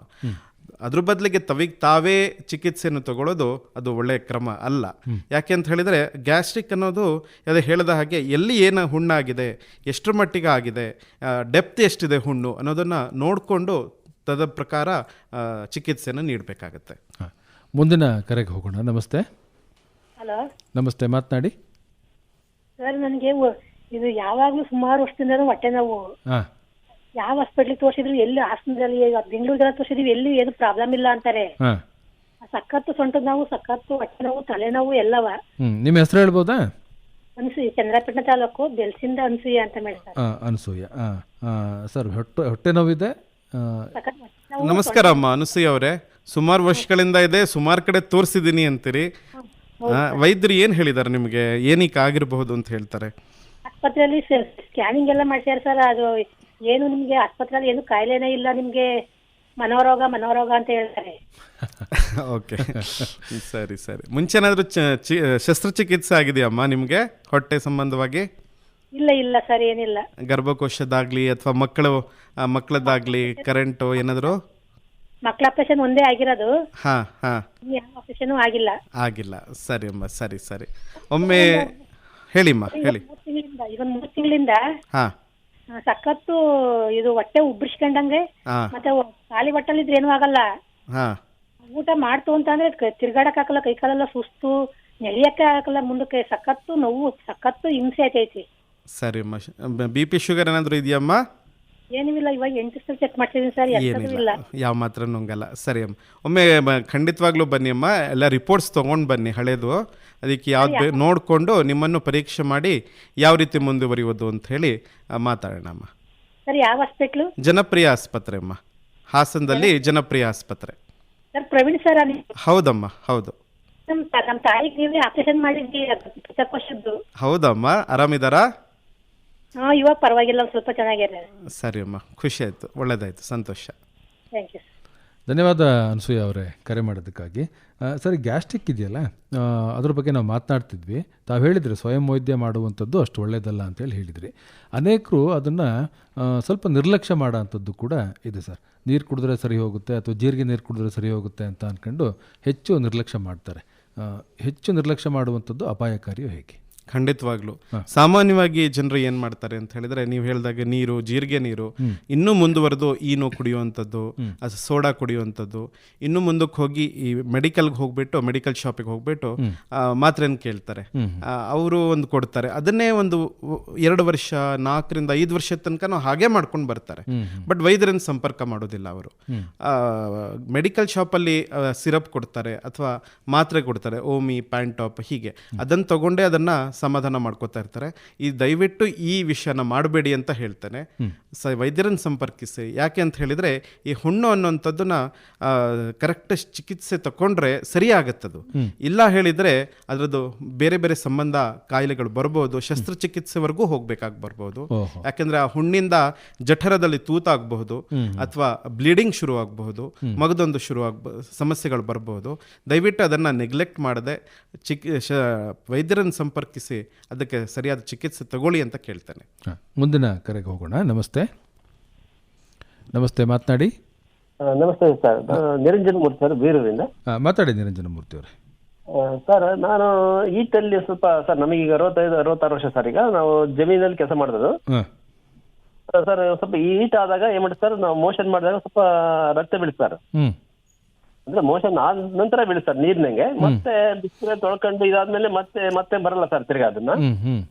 ಅದ್ರ ಬದಲಿಗೆ ತಾವೇ ಚಿಕಿತ್ಸೆಯನ್ನು ತಗೊಳ್ಳೋದು ಅದು ಒಳ್ಳೆಯ ಕ್ರಮ ಅಲ್ಲ. ಯಾಕೆ ಅಂತ ಹೇಳಿದರೆ ಗ್ಯಾಸ್ಟ್ರಿಕ್ ಅನ್ನೋದು ಅದೇ ಹೇಳಿದ ಹಾಗೆ ಎಲ್ಲಿ ಏನು ಹುಣ್ಣಾಗಿದೆ, ಎಷ್ಟರ ಮಟ್ಟಿಗೆ ಆಗಿದೆ, ಡೆಪ್ತ್ ಎಷ್ಟಿದೆ ಹುಣ್ಣು ಅನ್ನೋದನ್ನು ನೋಡಿಕೊಂಡು ತದ ಪ್ರಕಾರ ಚಿಕಿತ್ಸೆಯನ್ನು ನೀಡಬೇಕಾಗತ್ತೆ. ಮುಂದಿನ ಕರೆಗೆ ಹೋಗೋಣ. ನಮಸ್ತೆ. ಹಲೋ. ನಮಸ್ತೆ, ಮಾತನಾಡಿ. ಸರ್, ನನಗೆ ಇದು ಯಾವಾಗಲೂ ಸುಮಾರು ವರ್ಷದಿಂದ ಹೊಟ್ಟೆ ನೋವು. ಯಾವ ಹಾಸ್ಪಿಟ್ಲಿಗೆ ತೋರಿಸಿದ್ರು ಎಲ್ಲಿ ಹಾಸನದಲ್ಲಿ ಬೆಂಗಳೂರಿಗೆಲ್ಲ ತೋರಿಸಿದ್ವಿ ಎಲ್ಲಿ ಏನು ಪ್ರಾಬ್ಲಮ್ ಇಲ್ಲ ಅಂತಾರೆ. ಸಖತ್ತು ಸೊಂಟದ ನೋವು, ಸಖತ್ತು ಹೊಟ್ಟೆ ನೋವು, ತಲೆನೋವು ಎಲ್ಲವ. ನಿಮ್ಮ ಹೆಸರು ಹೇಳ್ಬೋದಾ? ಅನ್ಸೂಯ, ಚಂದ್ರಪಟ್ಟಣ ತಾಲೂಕು ಬೆಲ್ಸಿಂದ ಅನ್ಸೂಯ ಅಂತ ಮೇಡಮ್ ಸರ್. ಅನಸೂಯ. ಸರ್ ಹೊಟ್ಟೆ ನೋವಿದೆ. ನಮಸ್ಕಾರ ಅಮ್ಮ ಅನಸೂಯ ಅವರೇ. ಸುಮಾರು ವರ್ಷಗಳಿಂದ ಇದೆ, ಸುಮಾರು ಕಡೆ ತೋರಿಸಿದ್ದೀನಿ ಅಂತೀರಿ. ವೈದ್ಯರು ಏನು ಹೇಳಿದ್ದಾರೆ ನಿಮಗೆ, ಏನಕ್ಕೆ ಆಗಿರಬಹುದು ಅಂತ ಹೇಳ್ತಾರೆ? ಆಸ್ಪತ್ರೆಯಲ್ಲಿ ಸ್ಕ್ಯಾನಿಂಗ್ ಎಲ್ಲ ಮಾಡ್ಸ್ಯಾರ ಸರ್. ಅದು ಏನು ನಿಮ್ಗೆ ಆಸ್ಪತ್ರೆಯಲ್ಲಿ ಏನು ಕಾಯಿಲೆನೇ ಇಲ್ಲ, ನಿಮ್ಗೆ ಮನೋರೋಗ ಅಂತ ಹೇಳ್ತಾರೆ. ಓಕೆ, ಸರಿ ಸರಿ. ಮುಂಚೆನಾದ್ರೂ ಶಸ್ತ್ರಚಿಕಿತ್ಸೆ ಆಗಿದೆಯಮ್ಮ ನಿಮಗೆ ಹೊಟ್ಟೆ ಸಂಬಂಧವಾಗಿ? ಇಲ್ಲ ಸರ್, ಏನಿಲ್ಲ. ಗರ್ಭಕೋಶದಾಗ್ಲಿ ಅಥವಾ ಮಕ್ಕಳದಾಗ್ಲಿ ಕರೆಂಟು ಏನಾದ್ರು? ಮಕ್ಕಳ ಆಪರೇಷನ್ ಒಂದೇ ಆಗಿರೋದು. ಹಾ ಯಾವ ಆಪರೇಷನ್ ಆಗಿಲ್ಲ. ಸರಿ ಅಮ್ಮ, ಸರಿ. ಒಮ್ಮೆ ಹೇಳಿಮ್ಮ, ಹೇಳಿ. ಈಗ 3 ತಿಂಗಳಿಂದ ಹಾ ಸಖತ್ತು ಇದು ಹೊಟ್ಟೆ ಉಬ್ಬಿಸ್ಕೊಂಡಂಗೆ, ಮತ್ತೆ ಖಾಲಿ ಹೊಟ್ಟೆಲಿದ್ರೆ ಏನೂ ಆಗಲ್ಲ. ಊಟ ಮಾಡ್ತು ಅಂತ ಅಂದ್ರೆ ತಿರ್ಗಾಡಕ್ ಹಾಕಲ್ಲ, ಕೈಕಾಲೆಲ್ಲ ಸುಸ್ತು, ನೆಲಿಯಕ್ಕೆ ಹಾಕಲ್ಲ ಮುಂದಕ್ಕೆ. ಸಖತ್ತು ನೋವು, ಸಖತ್ತು ಹಿಂಸೆ ಆಯ್ತೈತಿ. ಸರಿ ಅಮ್ಮ. BP ಶುಗರ್ ಏನಾದ್ರು ಇದೆಯಮ್ಮ? ಏನಿಲ್ಲ, ಇವಾಗ 8 ಸಲ ಚೆಕ್ ಮಾಡ್ತಿದ್ದೀನಿ ಸರ್, ಏನಿಲ್ಲ, ಯಾವ ಮಾತ್ರ ನುಂಗಲ್ಲ. ಸರಿ ಅಮ್ಮ, ಒಮ್ಮೆ ಖಂಡಿತವಾಗ್ಲೂ ಬನ್ನಿ ಅಮ್ಮ, ಎಲ್ಲ ರಿಪೋರ್ಟ್ಸ್ ತೊಗೊಂಡು ಬನ್ನಿ ಹಳೇದು. ಅದಕ್ಕೆ ಯಾವ್ದು ನೋಡಿಕೊಂಡು ನಿಮ್ಮನ್ನು ಪರೀಕ್ಷೆ ಮಾಡಿ ಯಾವ ರೀತಿ ಮುಂದುವರಿಯೋದು ಅಂತ ಹೇಳಿ ಮಾತಾಡೋಣ ಅಮ್ಮ. ಸರ್, ಯಾವ ಹಾಸ್ಪಿಟ್ಲು? ಜನಪ್ರಿಯ ಆಸ್ಪತ್ರೆ ಅಮ್ಮ, ಹಾಸನದಲ್ಲಿ ಜನಪ್ರಿಯ ಆಸ್ಪತ್ರೆ. Sir, Praveen sir? ಹೌದಮ್ಮ, ಹೌದು. ನಮ್ಮ ತಾಯಿಗೆ ನೀವೇ ಆಪರೇಷನ್ ಮಾಡಿದ್ವಿ ಪಿತ್ತಕೋಶದ್ದು. ಹೌದಮ್ಮ, ಆರಾಮಿದಾರಾ? ಇವಾಗ ಪರವಾಗಿಲ್ಲ, ಸ್ವಲ್ಪ ಚೆನ್ನಾಗಿದೆ. ಸರಿ ಅಮ್ಮ, ಖುಷಿ ಆಯ್ತು, ಒಳ್ಳೇದಾಯ್ತು, ಸಂತೋಷ. Thank you. ಧನ್ಯವಾದ ಅನಸೂಯ ಅವರೇ ಕರೆ ಮಾಡೋದಕ್ಕಾಗಿ. ಸರಿ, ಗ್ಯಾಸ್ಟ್ರಿಕ್ ಇದೆಯಲ್ಲ, ಅದ್ರ ಬಗ್ಗೆ ನಾವು ಮಾತನಾಡ್ತಿದ್ವಿ. ತಾವು ಹೇಳಿದ್ರಿ ಸ್ವಯಂ ವೈದ್ಯ ಮಾಡುವಂಥದ್ದು ಅಷ್ಟು ಒಳ್ಳೆಯದಲ್ಲ ಅಂತೇಳಿ ಹೇಳಿದ್ರಿ. ಅನೇಕರು ಅದನ್ನು ಸ್ವಲ್ಪ ನಿರ್ಲಕ್ಷ್ಯ ಮಾಡೋ ಅಂಥದ್ದು ಕೂಡ ಇದೆ ಸರ್. ನೀರು ಕುಡಿದ್ರೆ ಸರಿ ಹೋಗುತ್ತೆ ಅಥವಾ ಜೀರಿಗೆ ನೀರು ಕುಡಿದ್ರೆ ಸರಿ ಹೋಗುತ್ತೆ ಅಂತ ಅಂದ್ಕೊಂಡು ಹೆಚ್ಚು ನಿರ್ಲಕ್ಷ್ಯ ಮಾಡ್ತಾರೆ. ಹೆಚ್ಚು ನಿರ್ಲಕ್ಷ್ಯ ಮಾಡುವಂಥದ್ದು ಅಪಾಯಕಾರಿಯೋ ಹೇಗೆ? ಖಂಡಿತವಾಗ್ಲು ಸಾಮಾನ್ಯವಾಗಿ ಜನರು ಏನು ಮಾಡ್ತಾರೆ ಅಂತ ಹೇಳಿದ್ರೆ, ನೀವು ಹೇಳಿದಾಗ ನೀರು, ಜೀರಿಗೆ ನೀರು, ಇನ್ನೂ ಮುಂದುವರೆದು ಈನೋ ಕುಡಿಯುವಂಥದ್ದು, ಸೋಡಾ ಕುಡಿಯುವಂಥದ್ದು, ಇನ್ನೂ ಮುಂದಕ್ಕೆ ಹೋಗಿ ಈ ಮೆಡಿಕಲ್ಗೆ ಹೋಗ್ಬಿಟ್ಟು, ಮೆಡಿಕಲ್ ಶಾಪಿಗೆ ಹೋಗ್ಬಿಟ್ಟು ಮಾತ್ರೆನ ಕೇಳ್ತಾರೆ. ಅವರು ಒಂದು ಕೊಡ್ತಾರೆ, ಅದನ್ನೇ ಒಂದು 2 ವರ್ಷ 4ರಿಂದ 5 ವರ್ಷದ ತನಕ ಹಾಗೆ ಮಾಡ್ಕೊಂಡು ಬರ್ತಾರೆ. ಬಟ್ ವೈದ್ಯರನ್ನು ಸಂಪರ್ಕ ಮಾಡೋದಿಲ್ಲ ಅವರು. ಮೆಡಿಕಲ್ ಶಾಪಲ್ಲಿ ಸಿರಪ್ ಕೊಡ್ತಾರೆ ಅಥವಾ ಮಾತ್ರೆ ಕೊಡ್ತಾರೆ, ಓಮಿ, ಪ್ಯಾಂಟಾಪ್, ಹೀಗೆ ಅದನ್ನು ತಗೊಂಡೇ ಅದನ್ನು ಸಮಾಧಾನ ಮಾಡ್ಕೋತಾ ಇರ್ತಾರೆ. ಈ ದಯವಿಟ್ಟು ಈ ವಿಷಯನ ಮಾಡಬೇಡಿ ಅಂತ ಹೇಳ್ತೇನೆ. ವೈದ್ಯರನ್ನು ಸಂಪರ್ಕಿಸಿ. ಯಾಕೆ ಅಂತ ಹೇಳಿದರೆ, ಈ ಹುಣ್ಣು ಅನ್ನೋಂಥದ್ದನ್ನ ಕರೆಕ್ಟ್ ಚಿಕಿತ್ಸೆ ತಗೊಂಡ್ರೆ ಸರಿಯಾಗತ್ತದು. ಇಲ್ಲ ಹೇಳಿದರೆ ಅದರದ್ದು ಬೇರೆ ಬೇರೆ ಸಂಬಂಧ ಕಾಯಿಲೆಗಳು ಬರ್ಬೋದು, ಶಸ್ತ್ರಚಿಕಿತ್ಸೆವರೆಗೂ ಹೋಗ್ಬೇಕಾಗಿ ಬರ್ಬೋದು. ಯಾಕೆಂದರೆ ಆ ಹುಣ್ಣಿಂದ ಜಠರದಲ್ಲಿ ತೂತಾಗಬಹುದು ಅಥವಾ ಬ್ಲೀಡಿಂಗ್ ಶುರು ಆಗಬಹುದು, ಮಗದೊಂದು ಸಮಸ್ಯೆಗಳು ಬರಬಹುದು. ದಯವಿಟ್ಟು ಅದನ್ನು ನೆಗ್ಲೆಕ್ಟ್ ಮಾಡದೆ ವೈದ್ಯರನ್ನು ಸಂಪರ್ಕಿಸಿ ಅದಕ್ಕೆ ಸರಿಯಾದ ಚಿಕಿತ್ಸೆ ತಗೊಳ್ಳಿ ಅಂತ ಕೇಳ್ತೇನೆ. ಮುಂದಿನ ಕರೆಗೆ ಹೋಗೋಣ. ನಮಸ್ತೆ, ಮಾತನಾಡಿ. ನಮಸ್ತೆ ಸರ್, ನಿರಂಜನ ಮೂರ್ತಿ ಸರ್, ಬೀರೂರಿಂದ. ಮಾತಾಡಿ ನಿರಂಜನ ಮೂರ್ತಿ ಅವರೇ. ಸರ್, ನಾನು ಈಟಲ್ಲಿ ಸ್ವಲ್ಪ ಸರ್, ನಮಗೀಗ 65-66 ವರ್ಷ ಸರ್. ಈಗ ನಾವು ಜಮೀನಲ್ಲಿ ಕೆಲಸ ಮಾಡಿದ್ರು ಸರ್. ಸ್ವಲ್ಪ ಈಟ್ ಆದಾಗ ಏನ್ ಮಾಡಿ ಸರ್, ನಾವು ಮೋಷನ್ ಮಾಡಿದಾಗ ಸ್ವಲ್ಪ ರಕ್ತ ಬೀಳುತ್ತೆ ಅಂದ್ರೆ ಮೋಷನ್ ಆದ ನಂತರ ಬೀಳುತ್ತೆ ನೀರಿನಂಗೆ. ಮತ್ತೆ ಬಿಸಿಲು ತೊಳ್ಕೊಂಡು ಇದಾದ್ಮೇಲೆ ಮತ್ತೆ ಬರಲ್ಲ ಸರ್ ತಿರ್ಗಾ. ಅದನ್ನ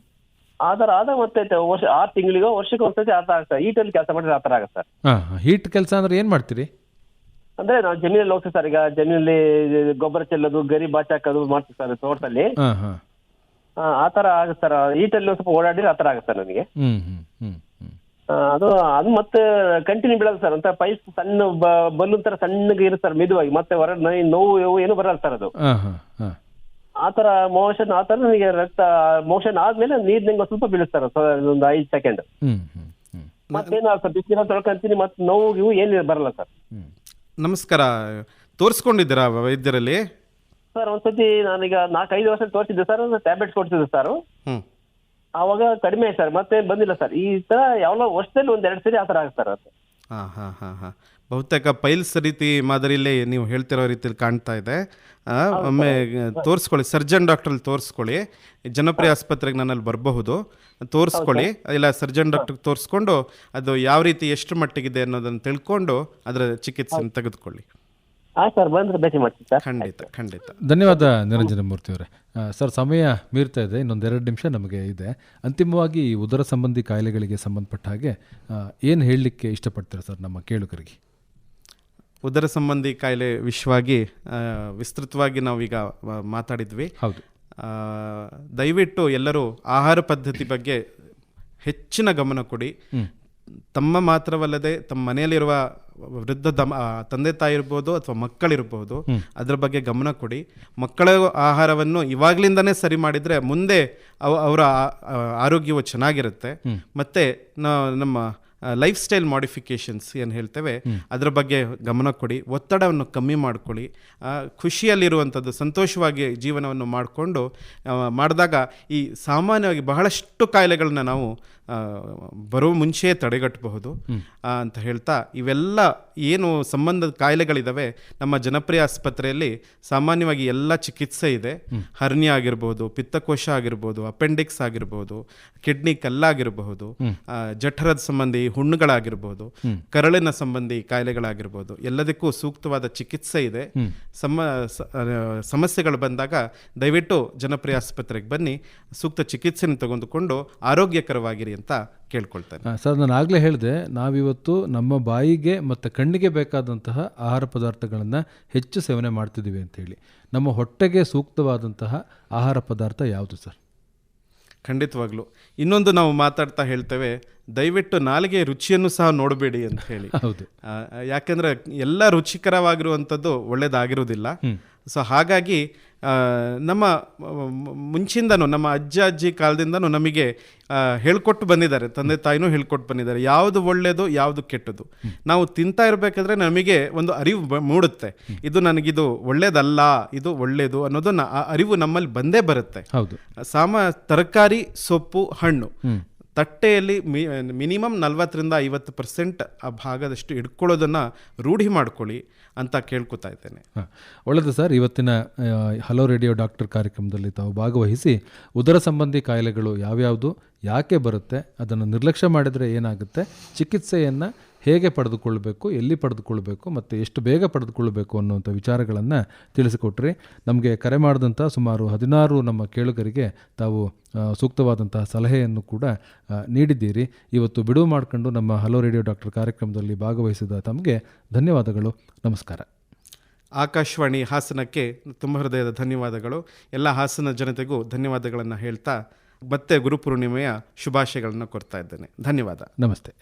ಆದಾಗ ಮತ್ತೆ 6 ತಿಂಗಳಿಗೋ ವರ್ಷಕ್ಕೆ ಒಂದ್ಸತಿ ಆತ ಆಗ್ತದೆ. ಈಟಲ್ಲಿ ಕೆಲಸ ಮಾಡಿದ್ರೆ ಆತರ ಆಗುತ್ತೆ ಸರ್. ಹೀಟ್ ಕೆಲಸ ಅಂದ್ರೆ ಏನ್ ಮಾಡ್ತೀರಿ? ಅಂದ್ರೆ ನಾವು ಜಮೀನಲ್ಲಿ ಹೋಗ್ತೀವಿ ಸರ್. ಈಗ ಜಮೀನಲ್ಲಿ ಗೊಬ್ಬರ ಚೆಲ್ಲೋದು, ಗರಿ ಬಾಚಾಕೋದು ಮಾಡ್ತೀವಿ ಸರ್ ತೋಟದಲ್ಲಿ. ಆತರ ಆಗುತ್ತೆ ಸರ್. ಈಟಲ್ಲಿ ಸ್ವಲ್ಪ ಓಡಾಡಿದ್ರೆ ಆತರ ಆಗುತ್ತೆ ನನಗೆ. ಅದು ಮತ್ತೆ ಕಂಟಿನ್ಯೂ ಬೀಳಲ್ಲ ಸರ್. ಅಂತ ಪೈಪ್ ಸಣ್ಣ ಬಲ್ಲೂನ್ ತರ ಸಣ್ಣಗೆ ಇರುತ್ತೆ ಸರ್, ಮೆದುವಾಗಿ. ಮತ್ತೆ ಹೊರಗೆ ನೋವು ಏನು ಬರಲ್ಲ ಸರ್ ಅದು. ಆತರ ಮೋಷನ್ ಆತರ ನನಗೆ ರಕ್ತ ಮೋಷನ್ ಆದ್ಮೇಲೆ ನೀರ್ನಂಗೆ ಸ್ವಲ್ಪ ಬೀಳುತ್ತಾರೆ ಒಂದು 5 ಸೆಕೆಂಡ್. ಮತ್ತೇನ ಸರ್, ಬಿಸಿನ ತೊಳ್ಕೊಂತೀನಿ, ಮತ್ತೆ ನೋವು ಏನು ಬರಲ್ಲ ಸರ್. ನಮಸ್ಕಾರ, ತೋರಿಸ್ಕೊಂಡಿದ್ದೀರಾ ವೈದ್ಯರಲ್ಲಿ? ಸರ್, ಒಂದ್ಸತಿ ನಾನೀಗ 4-5 ವರ್ಷ ತೋರಿಸಿದ್ದೆ ಸರ್. ಟ್ಯಾಬ್ಲೆಟ್ಸ್ ಕೊಡ್ತಿದ್ದೆ ಸರ್. ಅವಾಗ ಕಡಿಮೆ ಸರ್, ಮತ್ತೆ ಬಂದಿಲ್ಲ ಸರ್. ಈ ತರ ಯಾವ ವರ್ಷದಲ್ಲಿ 1-2 ಸರಿ ಆತರ ಆಗುತ್ತೆ ಸರ್ ಅದು. ಬಹುತೇಕ ಪೈಲ್ಸ್ ರೀತಿ ಮಾದರಿಯಲ್ಲೇ ನೀವು ಹೇಳ್ತಿರೋ ರೀತಿಯಲ್ಲಿ ಕಾಣ್ತಾ ಇದೆ. ಒಮ್ಮೆ ತೋರಿಸ್ಕೊಳ್ಳಿ, ಸರ್ಜನ್ ಡಾಕ್ಟ್ರಲ್ಲಿ ತೋರಿಸ್ಕೊಳ್ಳಿ. ಜನಪ್ರಿಯ ಆಸ್ಪತ್ರೆಗೆ ನನ್ನಲ್ಲಿ ಬರಬಹುದು, ತೋರಿಸ್ಕೊಳ್ಳಿ. ಇಲ್ಲ, ಸರ್ಜನ್ ಡಾಕ್ಟ್ರಿಗೆ ತೋರಿಸ್ಕೊಂಡು ಅದು ಯಾವ ರೀತಿ ಎಷ್ಟು ಮಟ್ಟಿಗಿದೆ ಅನ್ನೋದನ್ನು ತಿಳ್ಕೊಂಡು ಅದರ ಚಿಕಿತ್ಸೆಯನ್ನು ತೆಗೆದುಕೊಳ್ಳಿ. ಸರ್ ಬಂದ್ರೆ ಭೇಟಿ ಮಾಡ್ತೀನಿ ಸರ್. ಖಂಡಿತ. ಧನ್ಯವಾದ ನಿರಂಜನ ಮೂರ್ತಿ ಅವರೇ. ಸರ್, ಸಮಯ ಮೀರ್ತಾ ಇದೆ, ಇನ್ನೊಂದು 2 ನಿಮಿಷ ನಮಗೆ ಇದೆ. ಅಂತಿಮವಾಗಿ ಈ ಉದರ ಸಂಬಂಧಿ ಕಾಯಿಲೆಗಳಿಗೆ ಸಂಬಂಧಪಟ್ಟ ಹಾಗೆ ಏನು ಹೇಳಲಿಕ್ಕೆ ಇಷ್ಟಪಡ್ತೀರಾ ಸರ್ ನಮ್ಮ ಕೇಳುಗರಿಗೆ? ಉದರ ಸಂಬಂಧಿ ಕಾಯಿಲೆ ವಿಷಯವಾಗಿ ವಿಸ್ತೃತವಾಗಿ ನಾವೀಗ ಮಾತಾಡಿದ್ವಿ. ಹೌದು. ದಯವಿಟ್ಟು ಎಲ್ಲರೂ ಆಹಾರ ಪದ್ಧತಿ ಬಗ್ಗೆ ಹೆಚ್ಚಿನ ಗಮನ ಕೊಡಿ. ತಮ್ಮ ಮಾತ್ರವಲ್ಲದೆ ತಮ್ಮ ಮನೆಯಲ್ಲಿರುವ ವೃದ್ಧ ತಂದೆ ತಾಯಿ ಇರ್ಬೋದು ಅಥವಾ ಮಕ್ಕಳಿರ್ಬೋದು, ಅದ್ರ ಬಗ್ಗೆ ಗಮನ ಕೊಡಿ. ಮಕ್ಕಳ ಆಹಾರವನ್ನು ಇವಾಗ್ಲಿಂದನೇ ಸರಿ ಮಾಡಿದರೆ ಮುಂದೆ ಅವರ ಆರೋಗ್ಯವು ಚೆನ್ನಾಗಿರುತ್ತೆ. ಮತ್ತು ನಮ್ಮ ಲೈಫ್ ಸ್ಟೈಲ್ ಮಾಡಿಫಿಕೇಷನ್ಸ್ ಏನು ಹೇಳ್ತೇವೆ ಅದರ ಬಗ್ಗೆ ಗಮನ ಕೊಡಿ. ಒತ್ತಡವನ್ನು ಕಮ್ಮಿ ಮಾಡ್ಕೊಳ್ಳಿ. ಖುಷಿಯಲ್ಲಿರುವಂಥದ್ದು, ಸಂತೋಷವಾಗಿ ಜೀವನವನ್ನು ಮಾಡಿಕೊಂಡು ಮಾಡಿದಾಗ ಈ ಸಾಮಾನ್ಯವಾಗಿ ಬಹಳಷ್ಟು ಕಾಯಿಲೆಗಳನ್ನ ನಾವು ಬರೋ ಮುಂಚೆಯೇ ತಡೆಗಟ್ಟಬಹುದು ಅಂತ ಹೇಳ್ತಾ, ಇವೆಲ್ಲ ಏನು ಸಂಬಂಧದ ಕಾಯಿಲೆಗಳಿದ್ದಾವೆ ನಮ್ಮ ಜನಪ್ರಿಯ ಆಸ್ಪತ್ರೆಯಲ್ಲಿ ಸಾಮಾನ್ಯವಾಗಿ ಎಲ್ಲ ಚಿಕಿತ್ಸೆ ಇದೆ. ಹರ್ನಿಯಾ ಆಗಿರ್ಬೋದು, ಪಿತ್ತಕೋಶ ಆಗಿರ್ಬೋದು, ಅಪೆಂಡಿಕ್ಸ್ ಆಗಿರ್ಬೋದು, ಕಿಡ್ನಿ ಕಲ್ಲಾಗಿರಬಹುದು, ಜಠರದ ಸಂಬಂಧಿ ಹುಣ್ಣುಗಳಾಗಿರ್ಬೋದು, ಕರಳಿನ ಸಂಬಂಧಿ ಕಾಯಿಲೆಗಳಾಗಿರ್ಬೋದು, ಎಲ್ಲದಕ್ಕೂ ಸೂಕ್ತವಾದ ಚಿಕಿತ್ಸೆ ಇದೆ. ಸಮಸ್ಯೆಗಳು ಬಂದಾಗ ದಯವಿಟ್ಟು ಜನಪ್ರಿಯ ಆಸ್ಪತ್ರೆಗೆ ಬನ್ನಿ, ಸೂಕ್ತ ಚಿಕಿತ್ಸೆಯನ್ನು ತೆಗೆದುಕೊಂಡು ಆರೋಗ್ಯಕರವಾಗಿರಿ ಅಂತ ಕೇಳ್ಕೊಳ್ತೇನೆ. ಸರ್, ನಾನು ಆಗಲೇ ಹೇಳಿದೆ, ನಾವಿವತ್ತು ನಮ್ಮ ಬಾಯಿಗೆ ಮತ್ತು ಕಣ್ಣಿಗೆ ಬೇಕಾದಂತಹ ಆಹಾರ ಪದಾರ್ಥಗಳನ್ನು ಹೆಚ್ಚು ಸೇವನೆ ಮಾಡ್ತಿದ್ದೀವಿ ಅಂತೇಳಿ. ನಮ್ಮ ಹೊಟ್ಟೆಗೆ ಸೂಕ್ತವಾದಂತಹ ಆಹಾರ ಪದಾರ್ಥ ಯಾವುದು ಸರ್? ಖಂಡಿತವಾಗ್ಲೂ. ಇನ್ನೊಂದು ನಾವು ಮಾತಾಡ್ತಾ ಹೇಳ್ತೇವೆ, ದಯವಿಟ್ಟು ನಾಲಿಗೆ ರುಚಿಯನ್ನು ಸಹ ನೋಡಬೇಡಿ ಅಂತ ಹೇಳಿ. ಹೌದು. ಯಾಕೆಂದರೆ ಎಲ್ಲ ರುಚಿಕರವಾಗಿರುವಂಥದ್ದು ಒಳ್ಳೆಯದಾಗಿರೋದಿಲ್ಲ. ಸೊ ಹಾಗಾಗಿ ನಮ್ಮ ಮುಂಚಿಂದನೂ ನಮ್ಮ ಅಜ್ಜಿ ಕಾಲದಿಂದನೂ ನಮಗೆ ಹೇಳ್ಕೊಟ್ಟು ಬಂದಿದ್ದಾರೆ, ತಂದೆ ತಾಯಿನೂ ಹೇಳ್ಕೊಟ್ಟು ಬಂದಿದ್ದಾರೆ, ಯಾವುದು ಒಳ್ಳೆಯದು ಯಾವುದು ಕೆಟ್ಟದ್ದು. ನಾವು ತಿಂತಾ ಇರಬೇಕಾದ್ರೆ ನಮಗೆ ಒಂದು ಅರಿವು ಮೂಡುತ್ತೆ, ಇದು ನನಗಿದು ಒಳ್ಳೇದಲ್ಲ, ಇದು ಒಳ್ಳೆಯದು ಅನ್ನೋದು ಅರಿವು ನಮ್ಮಲ್ಲಿ ಬಂದೇ ಬರುತ್ತೆ. ಹೌದು. ತರಕಾರಿ, ಸೊಪ್ಪು, ಹಣ್ಣು ತಟ್ಟೆಯಲ್ಲಿ ಮಿನಿಮಮ್ 40-50% ಆ ಭಾಗದಷ್ಟು ಇಟ್ಕೊಳ್ಳೋದನ್ನು ರೂಢಿ ಮಾಡ್ಕೊಳ್ಳಿ ಅಂತ ಕೇಳ್ಕೊತಾ ಇದ್ದೇನೆ. ಒಳ್ಳೆಯದು ಸರ್. ಇವತ್ತಿನ ಹಲೋ ರೇಡಿಯೋ ಡಾಕ್ಟರ್ ಕಾರ್ಯಕ್ರಮದಲ್ಲಿ ತಾವು ಭಾಗವಹಿಸಿ ಉದರ ಸಂಬಂಧಿ ಕಾಯಿಲೆಗಳು ಯಾವ್ಯಾವುದು, ಯಾಕೆ ಬರುತ್ತೆ, ಅದನ್ನು ನಿರ್ಲಕ್ಷ್ಯ ಮಾಡಿದರೆ ಏನಾಗುತ್ತೆ, ಚಿಕಿತ್ಸೆಯನ್ನು ಹೇಗೆ ಪಡೆದುಕೊಳ್ಳಬೇಕು, ಎಲ್ಲಿ ಪಡೆದುಕೊಳ್ಬೇಕು ಮತ್ತು ಎಷ್ಟು ಬೇಗ ಪಡೆದುಕೊಳ್ಳಬೇಕು ಅನ್ನುವಂಥ ವಿಚಾರಗಳನ್ನು ತಿಳಿಸಿಕೊಟ್ರಿ. ನಮಗೆ ಕರೆ ಮಾಡಿದಂಥ ಸುಮಾರು 16 ನಮ್ಮ ಕೇಳುಗರಿಗೆ ತಾವು ಸೂಕ್ತವಾದಂತಹ ಸಲಹೆಯನ್ನು ಕೂಡ ನೀಡಿದ್ದೀರಿ. ಇವತ್ತು ಬಿಡುವು ಮಾಡಿಕೊಂಡು ನಮ್ಮ ಹಲೋ ರೇಡಿಯೋ ಡಾಕ್ಟರ್ ಕಾರ್ಯಕ್ರಮದಲ್ಲಿ ಭಾಗವಹಿಸಿದ ತಮಗೆ ಧನ್ಯವಾದಗಳು. ನಮಸ್ಕಾರ. ಆಕಾಶವಾಣಿ ಹಾಸನಕ್ಕೆ ತುಂಬ ಹೃದಯದ ಧನ್ಯವಾದಗಳು. ಎಲ್ಲ ಹಾಸನ ಜನತೆಗೂ ಧನ್ಯವಾದಗಳನ್ನು ಹೇಳ್ತಾ ಮತ್ತೆ ಗುರುಪೂರ್ಣಿಮೆಯ ಶುಭಾಶಯಗಳನ್ನು ಕೊಡ್ತಾ ಇದ್ದೇನೆ. ಧನ್ಯವಾದ. ನಮಸ್ತೆ.